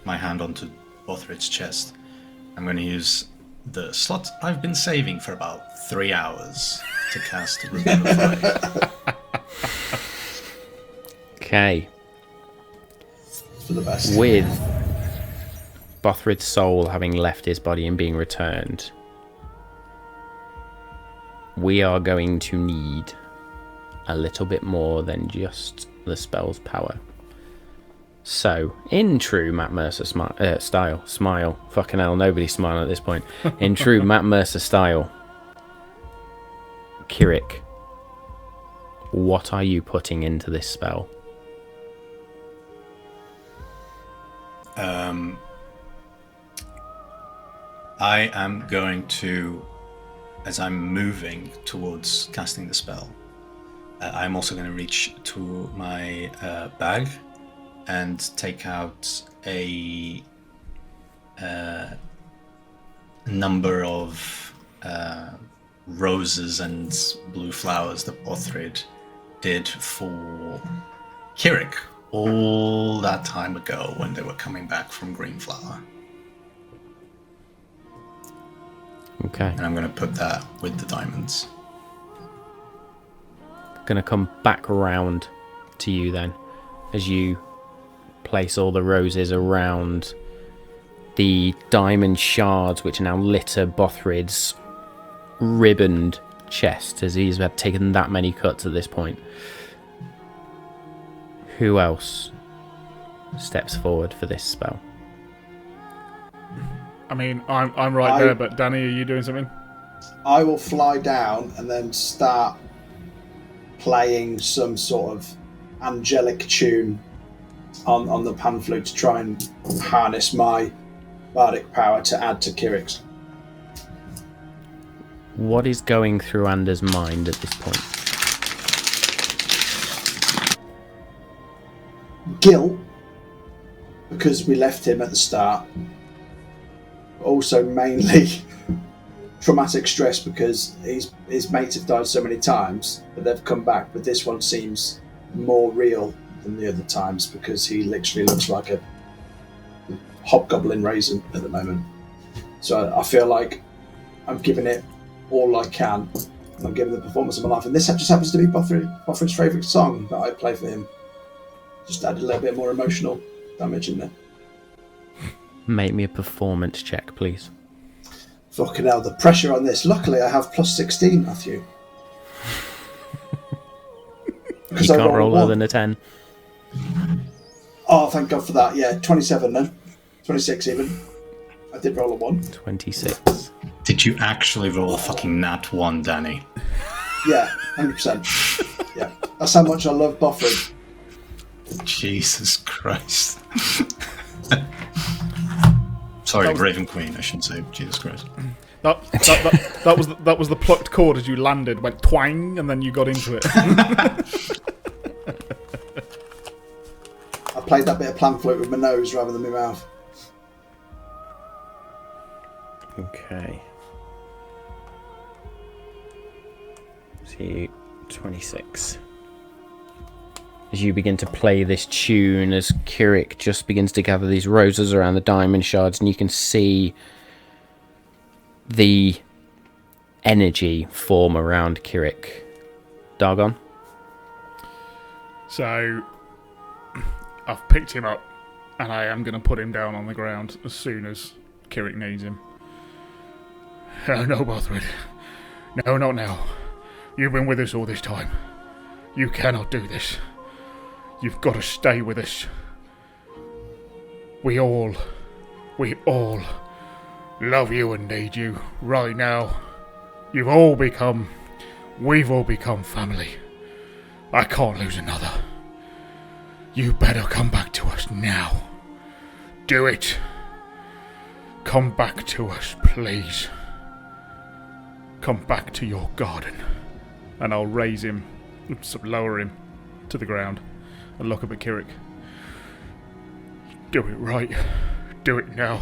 my hand onto Bothrid's chest. I'm going to use the slot I've been saving for about 3 hours to cast Revivify. Okay. For the best. With Bothrid's soul having left his body and being returned, we are going to need a little bit more than just the spell's power. So, in true Matt Mercer smile. Fucking hell, nobody's smiling at this point. In true Matt Mercer style, Kirik, what are you putting into this spell? I am going to, as I'm moving towards casting the spell, I'm also going to reach to my bag and take out a number of roses and blue flowers that Bothrid did for Kirik all that time ago when they were coming back from Greenflower. Okay. And I'm going to put that with the diamonds. Gonna come back around to you then, as you place all the roses around the diamond shards which now litter Bothrid's ribboned chest, as he's had taken that many cuts at this point. Who else steps forward for this spell? I mean, I'm right there, but Danny, are you doing something? I will fly down and then start playing some sort of angelic tune on the pan flute to try and harness my bardic power to add to Kirik's. What is going through Anders' mind at this point? Guilt, because we left him at the start. Also mainly traumatic stress because his mates have died so many times, but they've come back. But this one seems more real than the other times because he literally looks like a hobgoblin raisin at the moment. So I feel like I'm giving it all I can I'm giving the performance of my life. And this just happens to be Bothrid's favourite song that I play for him. Just added a little bit more emotional damage in there. Make me a performance check, please. Fucking hell, the pressure on this. Luckily, I have plus 16, Matthew. You can't roll lower than a 10. Oh, thank God for that. Yeah, 27 then. 26 even. I did roll a 1. 26. Did you actually roll a fucking nat 1, Danny? Yeah, 100%. Yeah, that's how much I love Bothrid. Jesus Christ. Sorry, Raven Queen, I shouldn't say Jesus Christ. That was the plucked cord as you landed, went twang, and then you got into it. I played that bit of plan flute with my nose rather than my mouth. Okay. See, 26. As you begin to play this tune, as Kirik just begins to gather these roses around the diamond shards, and you can see the energy form around Kirik. Dargon? So, I've picked him up, and I am going to put him down on the ground as soon as Kirik needs him. Oh, no, Bothrid. No, not now. You've been with us all this time. You cannot do this. You've got to stay with us. We all love you and need you right now. We've all become family. I can't lose another. You better come back to us now. Do it. Come back to us, please. Come back to your garden. And I'll raise him, lower him to the ground, and look up at Kirik. Do it right. Do it now.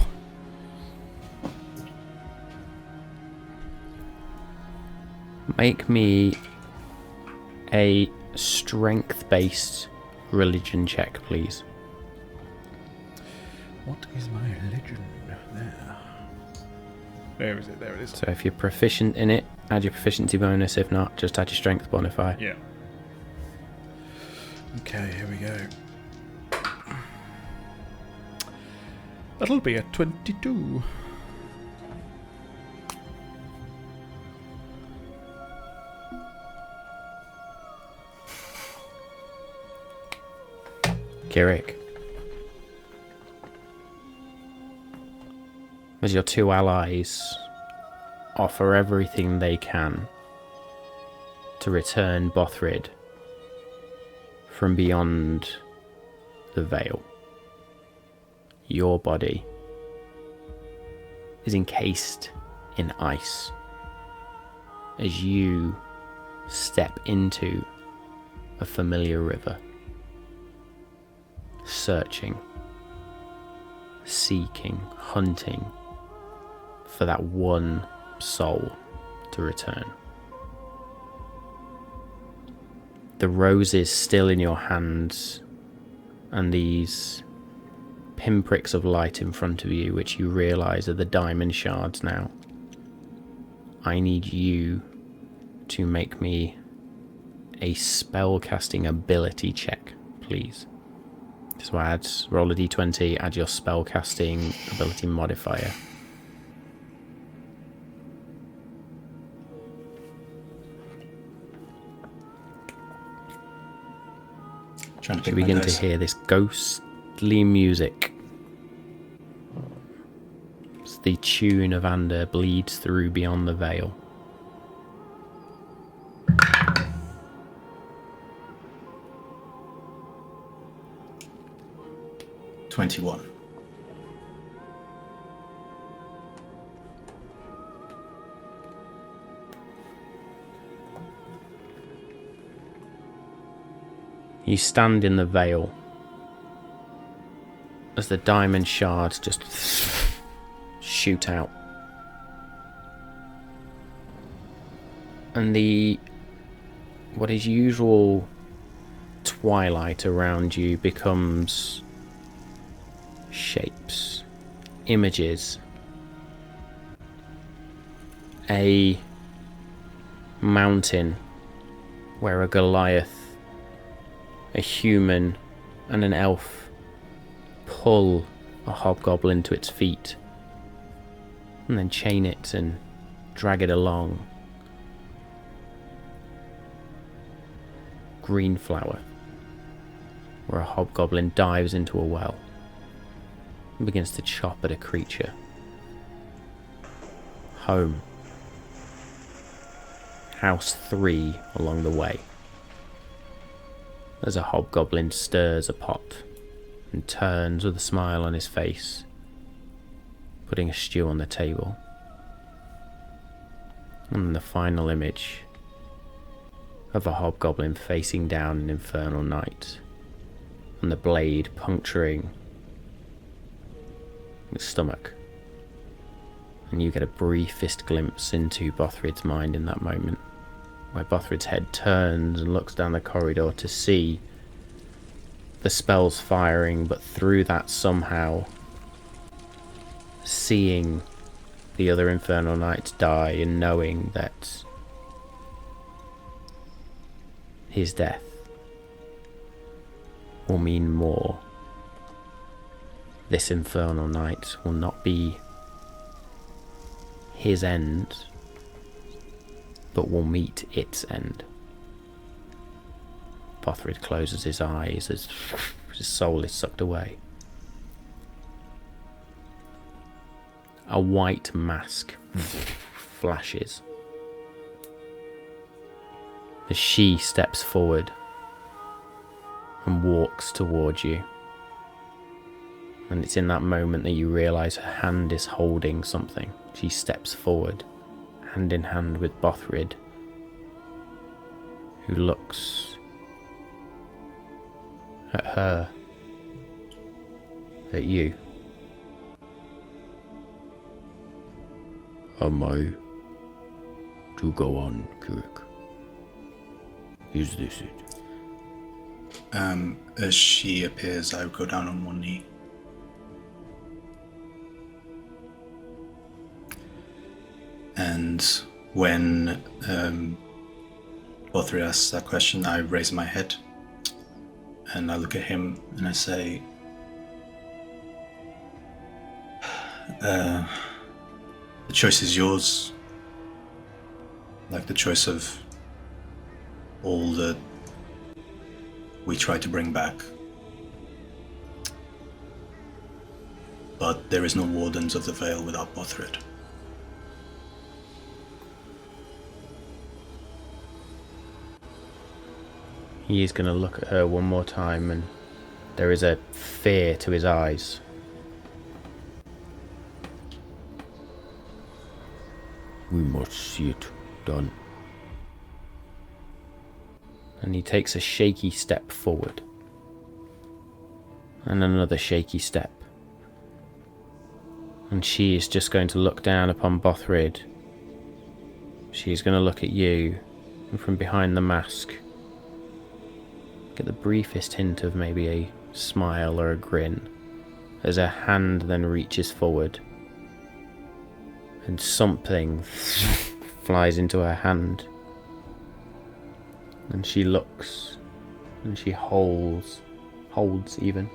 Make me a strength-based religion check, please. What is my religion? There is it. There it is. So if you're proficient in it, add your proficiency bonus. If not, just add your strength bonify. Yeah. Okay, here we go. That'll be a 22. Kirik. As your two allies offer everything they can to return Bothrid from beyond the veil, your body is encased in ice as you step into a familiar river, searching, seeking, hunting for that one soul to return. The roses still in your hands, and these pinpricks of light in front of you, which you realise are the diamond shards now. I need you to make me a spellcasting ability check, please. So roll a d20, add your spellcasting ability modifier. You begin to hear this ghostly music. As the tune of Ander bleeds through beyond the veil. $21. You stand in the veil as the diamond shards just shoot out. And what is usual twilight around you becomes shapes, images. A mountain where a Goliath, a human, and an elf pull a hobgoblin to its feet and then chain it and drag it along. Greenflower, where a hobgoblin dives into a well and begins to chop at a creature. Home. House 3 along the way. As a hobgoblin stirs a pot and turns with a smile on his face, putting a stew on the table. And the final image of a hobgoblin facing down an infernal knight, and the blade puncturing his stomach. And you get a briefest glimpse into Bothrid's mind in that moment, where Bothrid's head turns and looks down the corridor to see the spells firing, but through that somehow seeing the other infernal knights die and knowing that his death will mean more. This infernal knight will not be his end, but will meet its end. Bothrid closes his eyes as his soul is sucked away. A white mask flashes as she steps forward and walks towards you. And it's in that moment that you realise her hand is holding something. She steps forward, hand in hand with Bothrid, who looks at her, at you. Am I to go on, Kirik? Is this it? As she appears, I go down on one knee. And when Bothrid asks that question, I raise my head and I look at him and I say, the choice is yours. Like the choice of all that we try to bring back. But there is no Wardens of the Vale without Bothrid. He is going to look at her one more time, and there is a fear to his eyes. We must see it done. And he takes a shaky step forward. And another shaky step. And she is just going to look down upon Bothrid. She is going to look at you, and from behind the mask, get the briefest hint of maybe a smile or a grin, as her hand then reaches forward, and something flies into her hand. And she looks, and she holds even,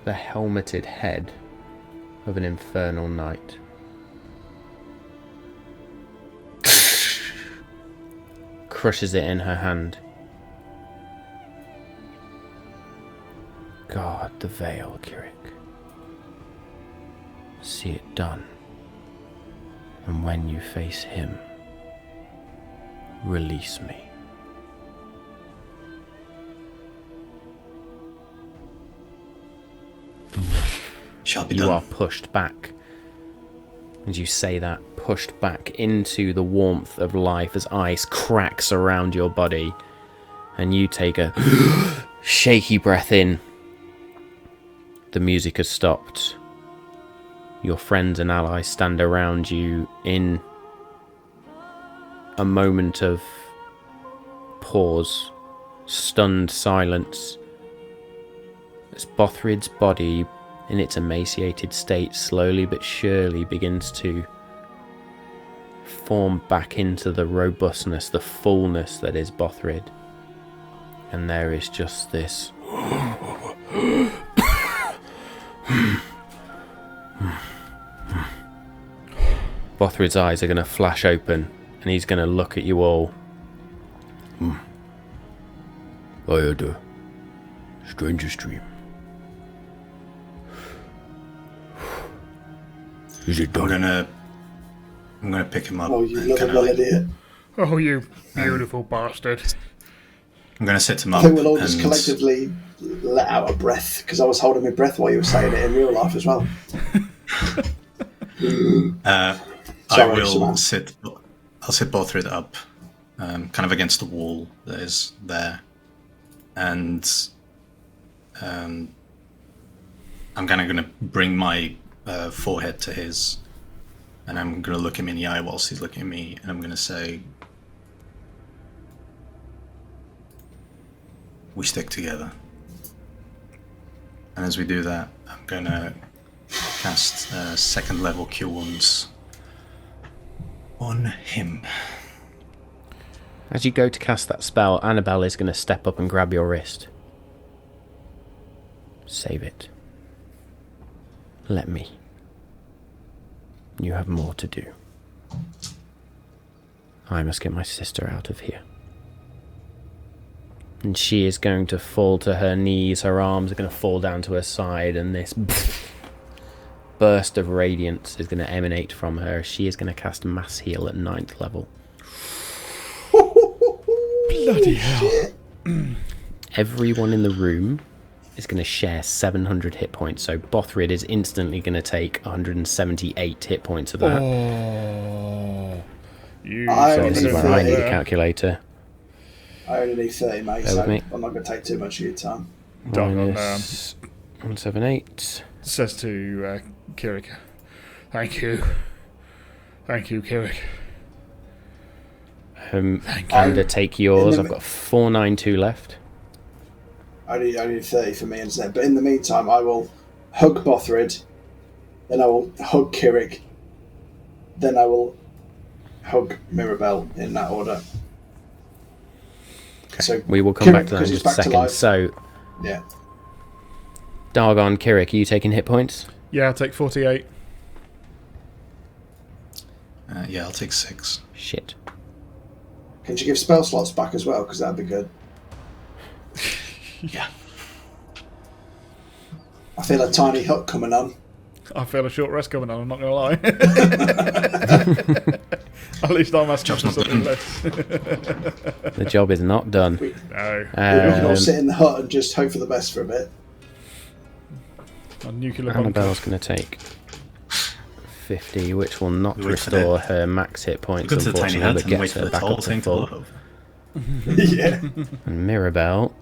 the helmeted head of an infernal knight. Crushes it in her hand. Guard the Vale, Kirik. See it done. And when you face him, release me. Shall be You done. are pushed back. As you say that, pushed back into the warmth of life as ice cracks around your body. And you take a shaky breath in. The music has stopped. Your friends and allies stand around you in a moment of pause, stunned silence, as Bothrid's body, in its emaciated state, slowly but surely begins to form back into the robustness, the fullness that is Bothrid. And there is just this Bothrid's eyes are going to flash open and he's going to look at you all. I had a stranger's dream. Is it done? I'm gonna pick him up. Oh, you little idiot. Oh, you beautiful bastard. I'm gonna set him I up. think we'll all just collectively let out a breath, because I was holding my breath while you were saying it in real life as well. I'll sit Bothrid up, kind of against the wall that is there, and I'm kind of gonna bring my forehead to his, and I'm gonna look him in the eye whilst he's looking at me, and I'm gonna say, "We stick together." And as we do that, I'm gonna cast second level Cure Wounds on him. As you go to cast that spell, Annabelle is going to step up and grab your wrist. Save it. Let me. You have more to do. I must get my sister out of here. And she is going to fall to her knees, her arms are going to fall down to her side, and this burst of radiance is going to emanate from her. She is going to cast Mass Heal at 9th level. Bloody hell. Everyone in the room is going to share 700 hit points, so Bothrid is instantly going to take 178 hit points of that. Oh. You I So only this is need where I need a 30. calculator. I only need 30, mate, Bear so with me. I'm not going to take too much of your time. Minus 178. says to Kirik, thank you. Thank you, Kirik. Undertake yours. I've got 492 left. I need 30 for me instead. But in the meantime, I will hug Bothrid, then I will hug Kirik, then I will hug Mirabelle in that order. Okay. So We will come back Kirik, to that in because just a he's back to second. life. So, Yeah. Dargon, Kirik, are you taking hit points? Yeah, I'll take 48. Yeah, I'll take 6. Shit. Can you give spell slots back as well? Because that'd be good. Yeah. I feel a tiny hut coming on. I feel a short rest coming on, I'm not going to lie. At least I'm asking for something less. The job is not done. No. We can all sit in the hut and just hope for the best for a bit. A nuclear bunker. Annabelle's going to take 50, which will not Wait for restore her max hit points, Go to the tiny unfortunately, hut but and wait gets for her the back tall up to thing to blow full. over. Yeah. And Mirabelle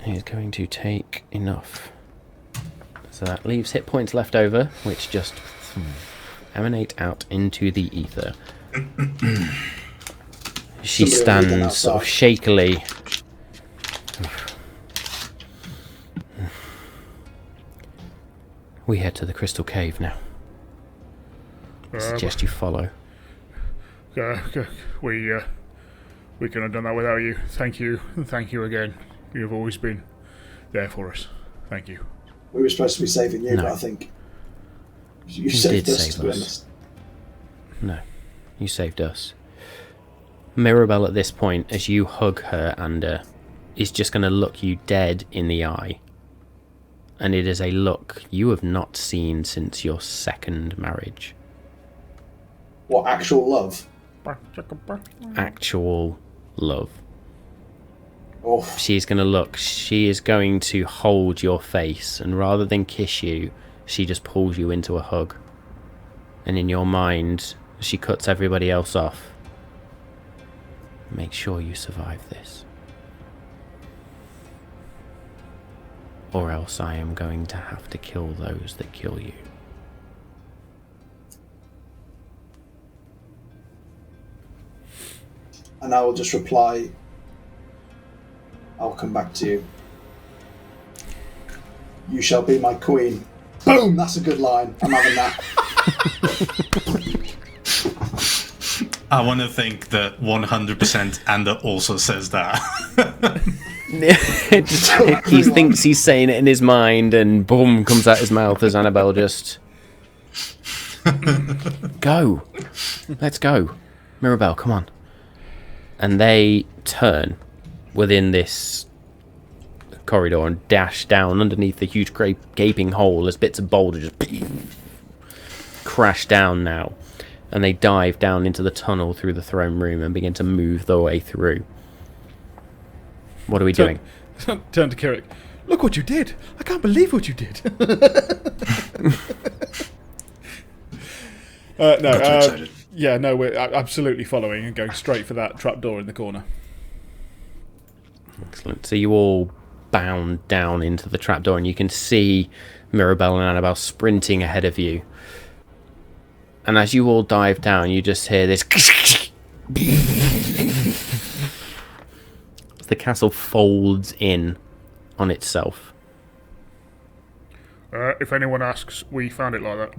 is going to take enough. So that leaves hit points left over, which just emanate out into the ether. She Somebody will lead them stands sort of outside. shakily. We head to the crystal cave now. I suggest you follow. We couldn't have done that without you. Thank you. Thank you again. You've always been there for us. Thank you. We were supposed to be saving you, No. but I think you You saved did us, save to be us. honest. No, you saved us. Mirabelle at this point, as you hug her, is just going to look you dead in the eye. And it is a look you have not seen since your second marriage. What, actual love? Actual love. Oh, She's going to look, she is going to hold your face, and rather than kiss you, she just pulls you into a hug. And in your mind, she cuts everybody else off. Make sure you survive this. Or else I am going to have to kill those that kill you. and I will just reply, I'll come back to you. You shall be my queen Boom! That's a good line. I'm having that. I want to think that 100% Ander also says that. He thinks he's saying it in his mind, and boom, comes out his mouth as Annabelle just... Go! Let's go. Mirabelle, come on. And they turn within this corridor and dash down underneath the huge gaping hole as bits of boulder just crash down now. And they dive down into the tunnel through the throne room and begin to move their way through. What are we doing? Turn to Kirik. Look what you did! I can't believe what you did! No, we're absolutely following and going straight for that trapdoor in the corner. Excellent. So you all bound down into the trapdoor, and you can see Mirabelle and Annabelle sprinting ahead of you. And as you all dive down, you just hear this... The castle folds in on itself. If anyone asks, we found it like that.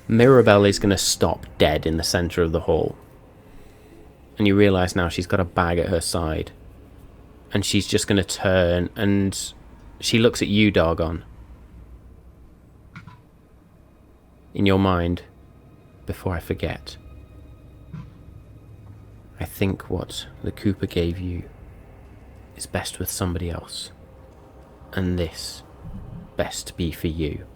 Mirabelle is going to stop dead in the centre of the hall. And you realise now she's got a bag at her side. And she's just going to turn, and she looks at you, Dargon. In your mind, before I forget, I think what the Cooper gave you is best with somebody else. And this, best be for you.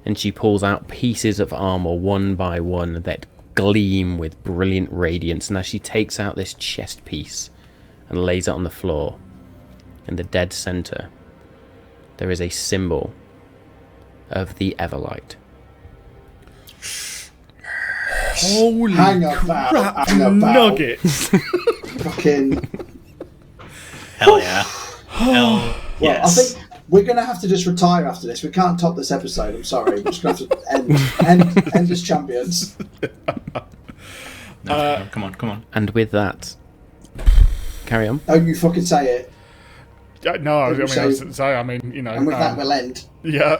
And she pulls out pieces of armour one by one that gleam with brilliant radiance. And as she takes out this chest piece and lays it on the floor, in the dead centre, there is a symbol of the Everlight. Holy Hang crap about. nuggets! Fucking... Hell yeah. Hell Well, yes. I think we're going to have to just retire after this. We can't top this episode. I'm sorry. We're just going to have to end as champions. No, come on. And with that, carry on. Oh, you fucking say it. No, I was So- going to say, you know... And with that, we'll end. Yeah,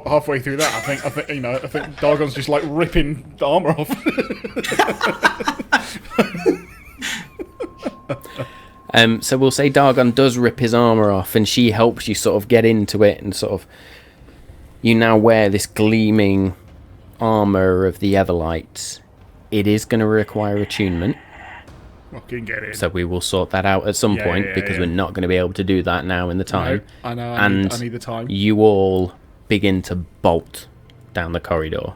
halfway through that, I think Dargon's just like ripping the armor off. So we'll say Dargon does rip his armour off, and she helps you sort of get into it, and sort of you now wear this gleaming armour of the Everlight. It is going to require attunement, Fucking get in. so we will sort that out at some point, because we're not going to be able to do that now in the time. I know, I and need the time. you all begin to bolt down the corridor.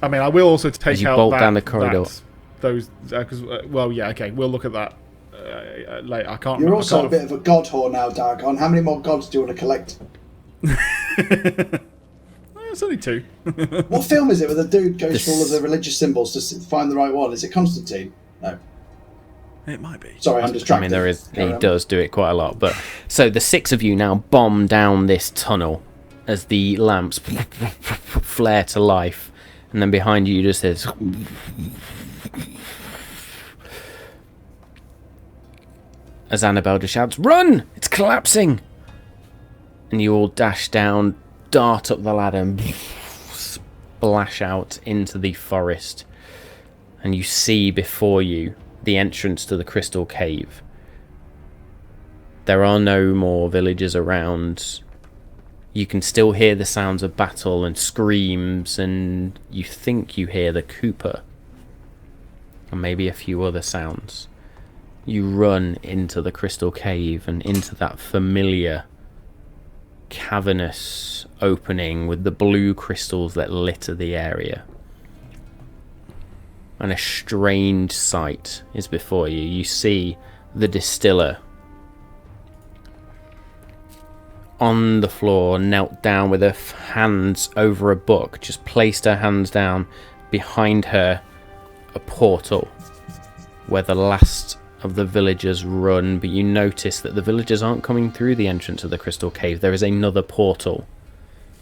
I mean, I will also take As you out bolt that, down the corridor. those, because, okay, we'll look at that later. I can't. You're I also a can't bit of a god whore now, Dargon. How many more gods do you want to collect? It's only 2. What film is it where the dude goes through all of the religious symbols to find the right one? Is it Constantine? No. It might be. Sorry, I'm distracted. I mean, there is. Carry He on. does do it quite a lot. But so the 6 of you now bomb down this tunnel as the lamps flare to life, and then behind you just says. As Annabelle just shouts, "Run! It's collapsing!" And you all dash down, dart up the ladder, and splash out into the forest. And you see before you the entrance to the crystal cave. There are no more villagers around. You can still hear the sounds of battle and screams, and you think you hear the Cooper. And maybe a few other sounds. You run into the crystal cave and into that familiar cavernous opening with the blue crystals that litter the area. And a strange sight is before you. You see the distiller on the floor, knelt down with her hands over a book, just placed her hands down. Behind her, a portal where the last of the villagers run, but you notice that the villagers aren't coming through the entrance of the crystal cave. There is another portal,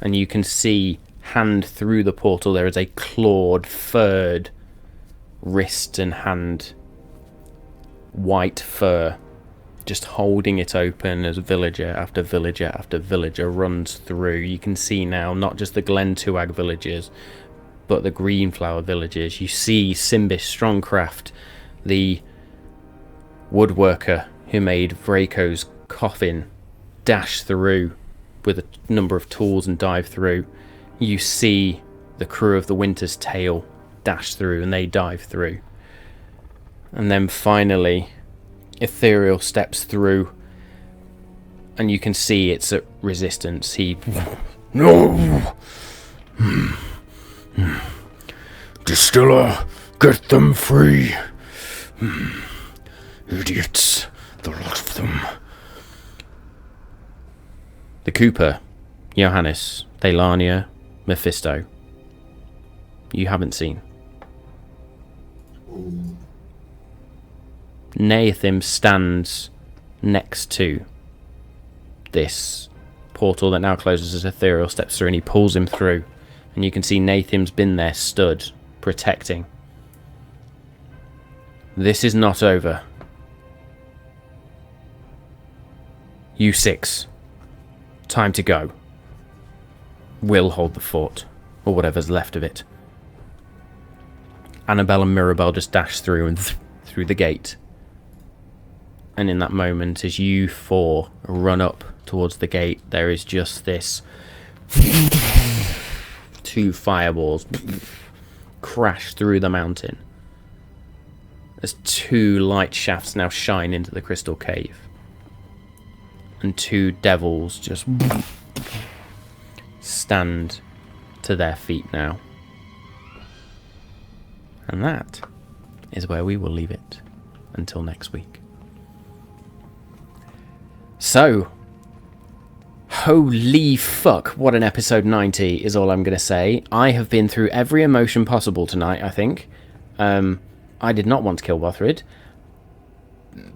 and you can see, hand through the portal, there is a clawed, furred wrist and hand, white fur, just holding it open as villager after villager after villager runs through. You can see now not just the Glen Tuag villages, but the Greenflower villages. You see Simbish Strongcraft, the woodworker who made Vraco's coffin, dash through with a number of tools and dive through. You see the crew of the Winter's Tale dash through and they dive through. And then finally Ethereal steps through and you can see it's at resistance. He No! Distiller, get them free. Idiots, the lot of them. The Cooper, Johannes, Thailania, Mephisto. You haven't seen. Nathim stands next to this portal that now closes as Ethereal steps through and he pulls him through. And you can see Nathim's been there, stood, protecting. This is not over. You six. Time to go. We'll hold the fort, or whatever's left of it. Annabelle and Mirabelle just dash through and through the gate. And in that moment, as you four run up towards the gate, there is just this 2 fireballs crash through the mountain as 2 light shafts now shine into the crystal cave. And 2 devils just stand to their feet now. And that is where we will leave it until next week. So, holy fuck, what an episode 90 is all I'm going to say. I have been through every emotion possible tonight, I think. I did not want to kill Bothrid,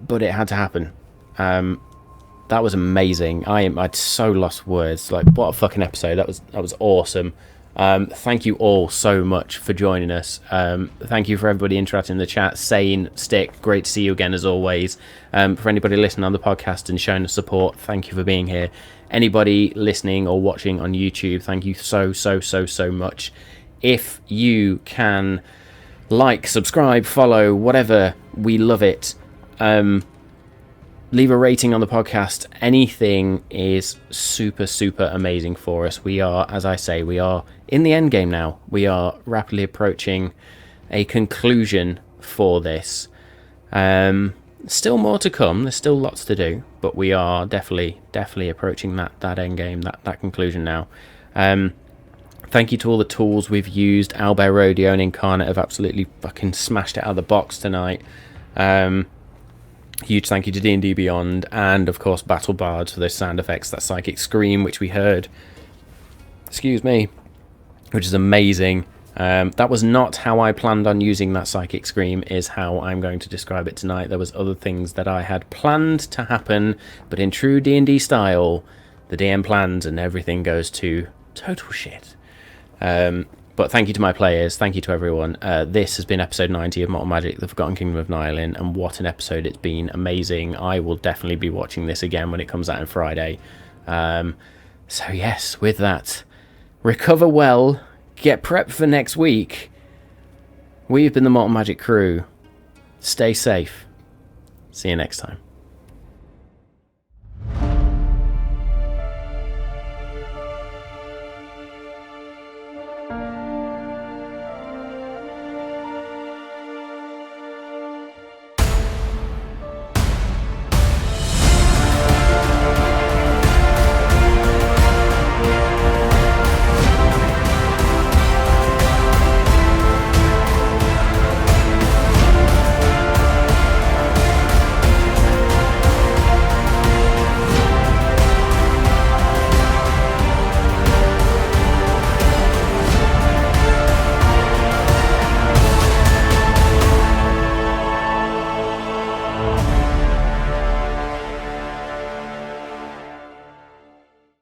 but it had to happen. That was amazing. I'd so lost words. Like, what a fucking episode. That was awesome. Thank you all so much for joining us. Thank you for everybody interacting in the chat. Sane, Stick, great to see you again as always. For anybody listening on the podcast and showing us support, thank you for being here. Anybody listening or watching on YouTube, thank you so much. If you can like, subscribe, follow, whatever, we love it. Leave a rating on the podcast. Anything is super amazing for us. We are, as I say, we are in the end game now. We are rapidly approaching a conclusion for this. Still more to come. There's still lots to do, but we are definitely approaching that end game, that conclusion now. Thank you to all the tools we've used. Owlbear Rodeo and Incarnate have absolutely fucking smashed it out of the box tonight. Huge thank you to D&D Beyond, and of course Battle Bards for those sound effects, that psychic scream which we heard, excuse me, which is amazing. That was not how I planned on using that psychic scream, is how I'm going to describe it tonight. There was other things that I had planned to happen, but in true D&D style, the DM plans and everything goes to total shit. But thank you to my players, thank you to everyone. This has been episode 90 of Mortal Magic, The Forgotten Kingdom of Nylin, and what an episode it's been. Amazing. I will definitely be watching this again when it comes out on Friday. So yes, with that, recover well, get prepped for next week. We've been the Mortal Magic crew. Stay safe. See you next time.